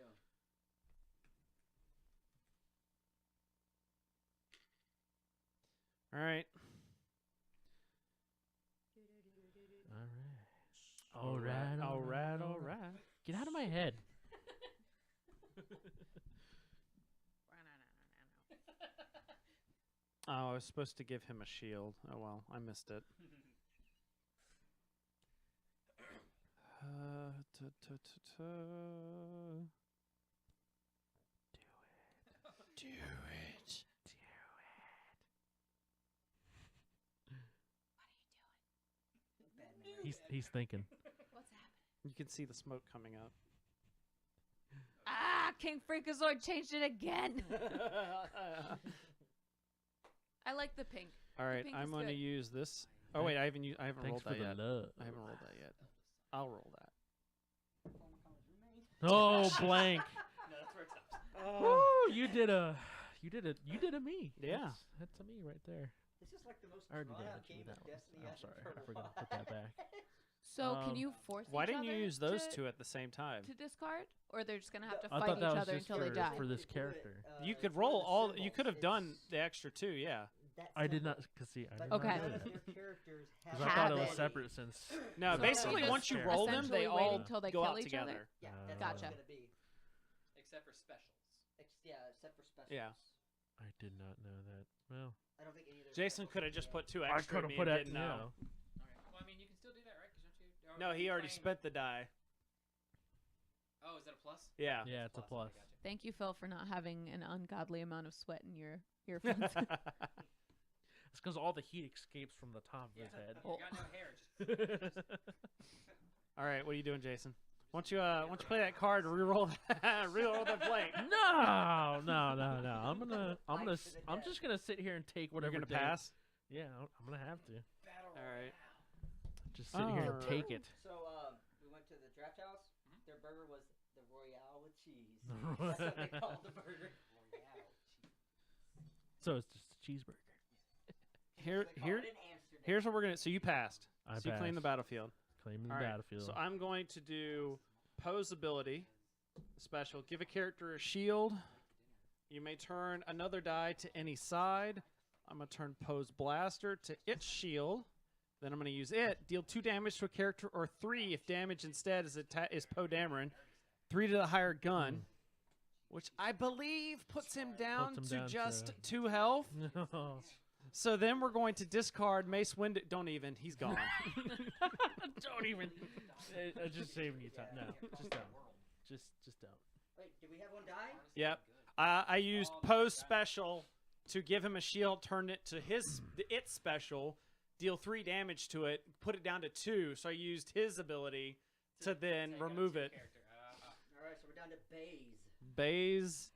All right. All right. All right. All right. Get out of my head. Oh, I was supposed to give him a shield. Oh well, I missed it. Ta, ta, ta, ta. Do it. Bad memory. He's thinking. What's happening? You can see the smoke coming up. Ah, King Freakazoid changed it again. I like the pink. All right, pink I'm is going to good. use this. Oh wait, I haven't Thanks rolled for that the yet. love. I haven't rolled that yet. I'll roll that. Oh, blank. No, that's where it stops. Oh. Woo! You did a me. Yeah. That's a me right there. This is like the most I already drawn out damaged you game with of that one. Destiny I'm I've sorry, ever I forgot to put that back. So can Um, you force Why each didn't you other use those to, 2 at the same time? to discard? Or they're just going to have to I fight thought each that was other just until they for- die? for this They do it, character. You it's could one of roll the all. You symbols. could have done It's the extra 2. Yeah. that I did symbol. not see. I But did Okay. not none know of that. your characters Because have I thought it was ability. separate since. No, So basically they once just you roll them, they essentially wait all until they go kill out each together. other? Yeah, Uh, that's Gotcha. what it's gonna be. Except for specials. Yeah, except for specials. Yeah. I did not know that. Well, I don't think any of their Jason specials could have would just be put 2 I extra. could and have put me it. didn't know. Yeah. All right. Well, I mean, you can still do that, right? 'Cause don't you? or No, are he you already playing- spent the die. Oh, is that a plus? Yeah. Yeah, it's a plus. Okay, gotcha. Thank you, Phil, for not having an ungodly amount of sweat in your earphones. It's because all the heat escapes from the top of Yeah. his head. You got no hair. Just All right, what are you doing, Jason? Why don't you play that card, reroll reroll the blank. No. I'm Fight to the I'm death. just gonna sit here and take You're whatever. gonna damage- pass. Yeah, I'm gonna have to. battle All right. Just sit here and Alright. take it. So we went to the draft house. Mhm. Their burger was the Royale with cheese. That's what they called the burger. Royale cheese. So it's just a cheeseburger. Here, They call here, it in Amsterdam. here's what we're gonna. So you passed. I So you claim the passed. battlefield. Claiming the All right, battlefield. So I'm going to do Poe's ability special. Give a character a shield. You may turn another die to any side. I'm going to turn Poe's blaster to its shield. Then I'm going to use it. Deal 2 damage to a character, or 3 if damage instead is Poe Dameron. 3 to the higher gun, which I believe puts him down Puts him to down just to- 2 health. No. So then we're going to discard Mace Windu. Don't even. He's gone. Don't even. Just saving you time. No, just don't. Just don't. Wait, did we have one die? Yep. I used Poe's special to give him a shield, turn it to its special, deal 3 damage to it, put it down to 2. So I used his ability to then take out remove your it. character. All right, so we're down to Baze. Baze,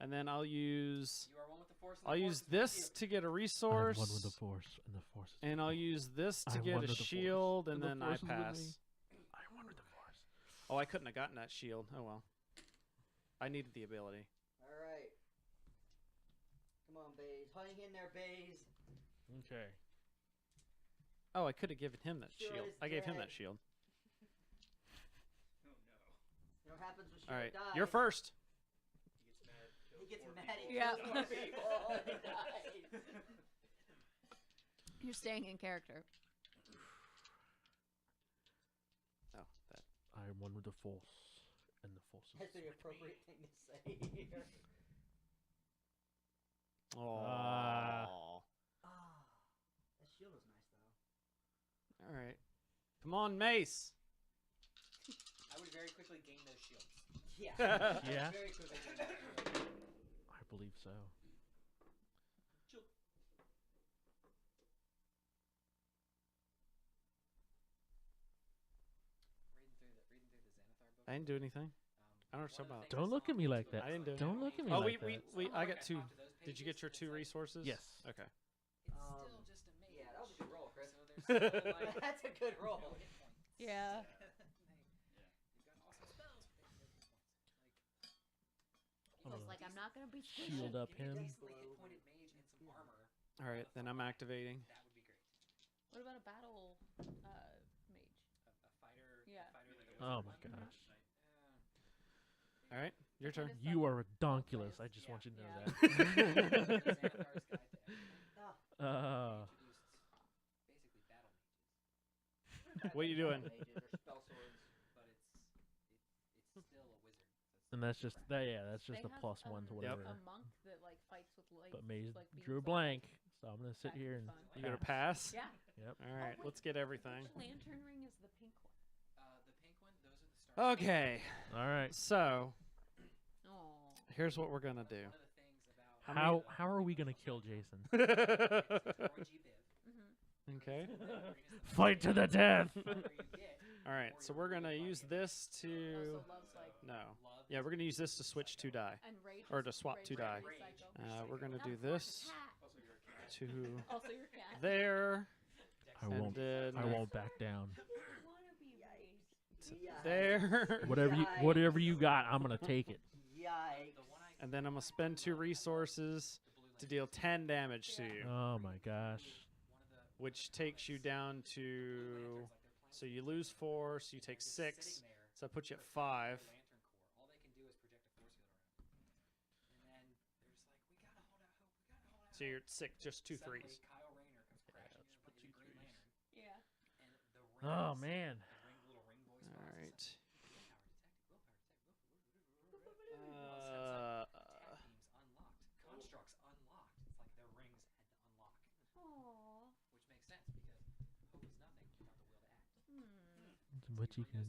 and then I'll use You are one with the force. And the force is with this you. to get a I'm resource, one with the force, and the force. Is and with I'll me. use this to I'm get one a with the Force, shield, and and the then I Force is with me. pass. I'm one with the force. Oh, I couldn't have gotten that shield. Oh well. I needed the ability. All right. Come on, Baze. Hang in there, Baze. Okay. Oh, I could have given him that Sure shield. is I gave him dead. that shield. Oh no. You know what happens when All Shiro right, dies? you're first. He gets mad. He gets mad. He Yeah. kills more people. He dies. You're staying in character. Oh, that. I am one with the Force, and the Force is That's the with appropriate me. thing to say here. Oh. That shield is nice though. All right. Come on, Mace. I would very quickly gain those shields. Yeah. Yeah? Very quickly. gain that shield. I believe so. Reading through the Xanathar book. I didn't do anything. I don't know what you're one of talking the Don't things look I at me saw like was that. I didn't do it. Don't look at me Oh, like we that. I like got two. talked to those Did you get your pages, two and it's resources? Yes. Okay. It's still Um, just a mage. Yeah, that was a good roll, Chris. So there's still, like, That's a good roll. no hit points. Yeah. You've got awesome spells, but they have no hit points. I'm Feels gonna like I'm not gonna be shield up Give me a him. decently hit-pointed mage and some armor. All right, then I'm activating. That would be great. What about a battle mage? A fighter. Yeah. A fighter with a Oh wizard my weapon. gosh. All right, your turn. What is You that? are redonkulous. I just want you to know Yeah. that. Xanathar's Guide to Everything. Oh. Introduced basically battle mages, What are you doing? Mages or spell swords. but it's still a wizard. So And that's just that. Yeah, that's just They a have, plus one to whatever. A monk that like fights with light. But Maze like beams drew a of blank, light. so I'm gonna sit That could here be and. fun. You gonna pass. pass? Yeah. Yep. All right, wait. let's get everything. Which lantern ring is the pink one? the pink one, those are the stars. Okay, All right. so Oh. here's what we're gonna do. One of the things about How are we gonna kill Jason? Okay. Fight to the death. All right, so we're gonna use this to. Also loves like No. Yeah, we're gonna use this to switch 2 die. and rage. Or to swap rage 2 die. recycle. We're gonna Now do it's like a this cat. to Also your cat. there, I and won't. then I won't back down. You wanna be raged. to there, Whatever you got, I'm gonna take it. Yikes. and then I'm gonna spend 2 resources to deal 10 damage to you, Oh my gosh. which takes you down to. So you lose 4, so you take 6. So I put you at 5. All they can do is project a force field around. And then they're just like, we gotta hold out hope. We gotta hold out So you're at 6, just 2 Suddenly, threes. Kyle Rayner comes crashing in let's with put his 2 Green threes. Lantern, Yeah. and the rings, Oh man. the little ring voice. All box is right. like, willpower detected. Willpower detected. Attack beams unlocked. Constructs unlocked. It's like their rings had to unlock, Aww. which makes sense because hope is nothing without the will to act. What you gonna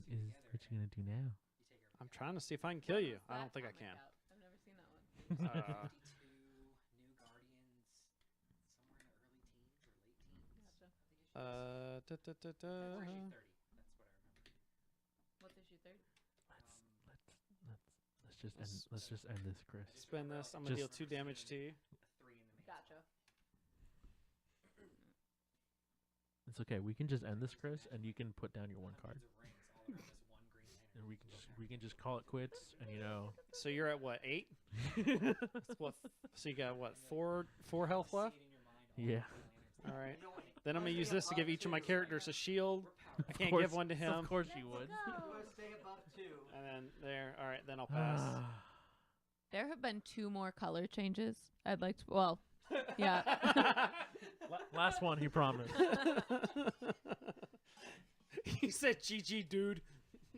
do now? You take her. I'm trying to see if I can kill you. What's I that don't think I comic can. out? I've never seen that one. 52 new Guardians, somewhere in the early teens or late teens. Gotcha. I think it's Da, da, da, da. or issue 30. That's what I remember. What's issue 30? Let's just end this, Chris. Spend this. I'm gonna deal Just- 2 damage to you. A 3 in the main Gotcha. It's okay. We can just end this, Chris, and you can put down your 1 card, Hundreds of rings all around this one Green Lantern. and we can just call it quits. And So you're at what, 8? That's what? So you got what, 4 health left? See it in your mind, all Yeah. the Green Lanterns. All right. You know what? Then I'm gonna use this to give each of my characters a shield. We're I powerful. can't give one to him. Of course you would. You want to stay above 2. And then there. All right. Then I'll pass. There have been 2 more color changes. I'd like to. Well, yeah. Last one, he promised. He said, "GG, dude."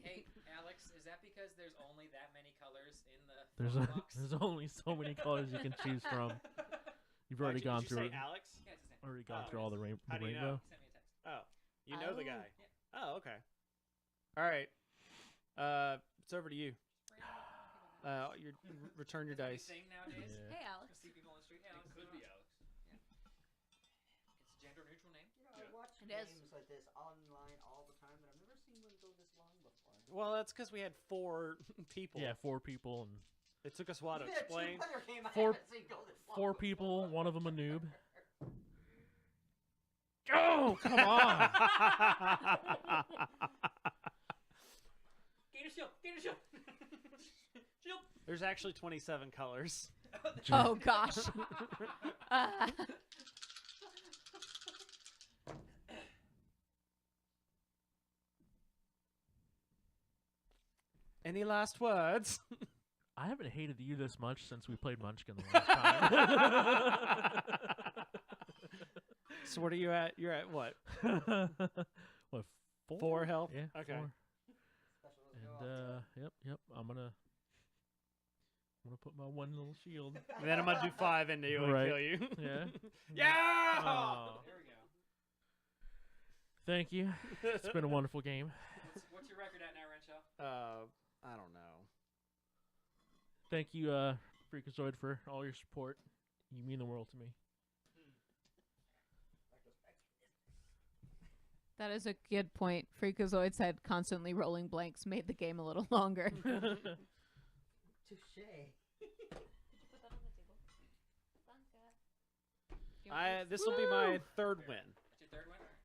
Hey, Alex, is that because there's only that many colors in the There's photo box? there's only so many colors you can choose from. You've already Did gone you through say it. Alex? Yeah, it's his name. Already gone Oh, through all the, How do you know? rainbow. He sent me a text. Oh, you know the Oh. guy. Oh, okay. All right. It's over to you. You return your Is that what dice. he's saying nowadays? Yeah. Hey, Alex. See people on the street. Alex. Could be Alex. It's gender neutral name. You know, I watch It is. games like this online all the time, but I've never seen one go this long before. Well, that's because we had 4 people. Yeah, 4 people and It took us a while to Even a explain. two-player game I Four- haven't seen go this long 4 before. people, one of them a noob. Oh, come on! Gator shield. Gator shield. Shield. There's actually 27 colors. Oh gosh. Any last words? I haven't hated you this much since we played Munchkin the last time. So what are you at? You're at what? What, 4? 4 health? Yeah. Okay. 4. And yep. I'm gonna put my one little shield. And then I'm gonna do 5 into you and Right. kill you. Yeah. Yeah. Aw. There we go. Thank you. It's been a wonderful game. What's your record at now, Renshaw? I don't know. Thank you, Freakazoid, for all your support. You mean the world to me. That is a good point. Freakazoid said constantly rolling blanks made the game a little longer. Touche. This will be my 3rd win.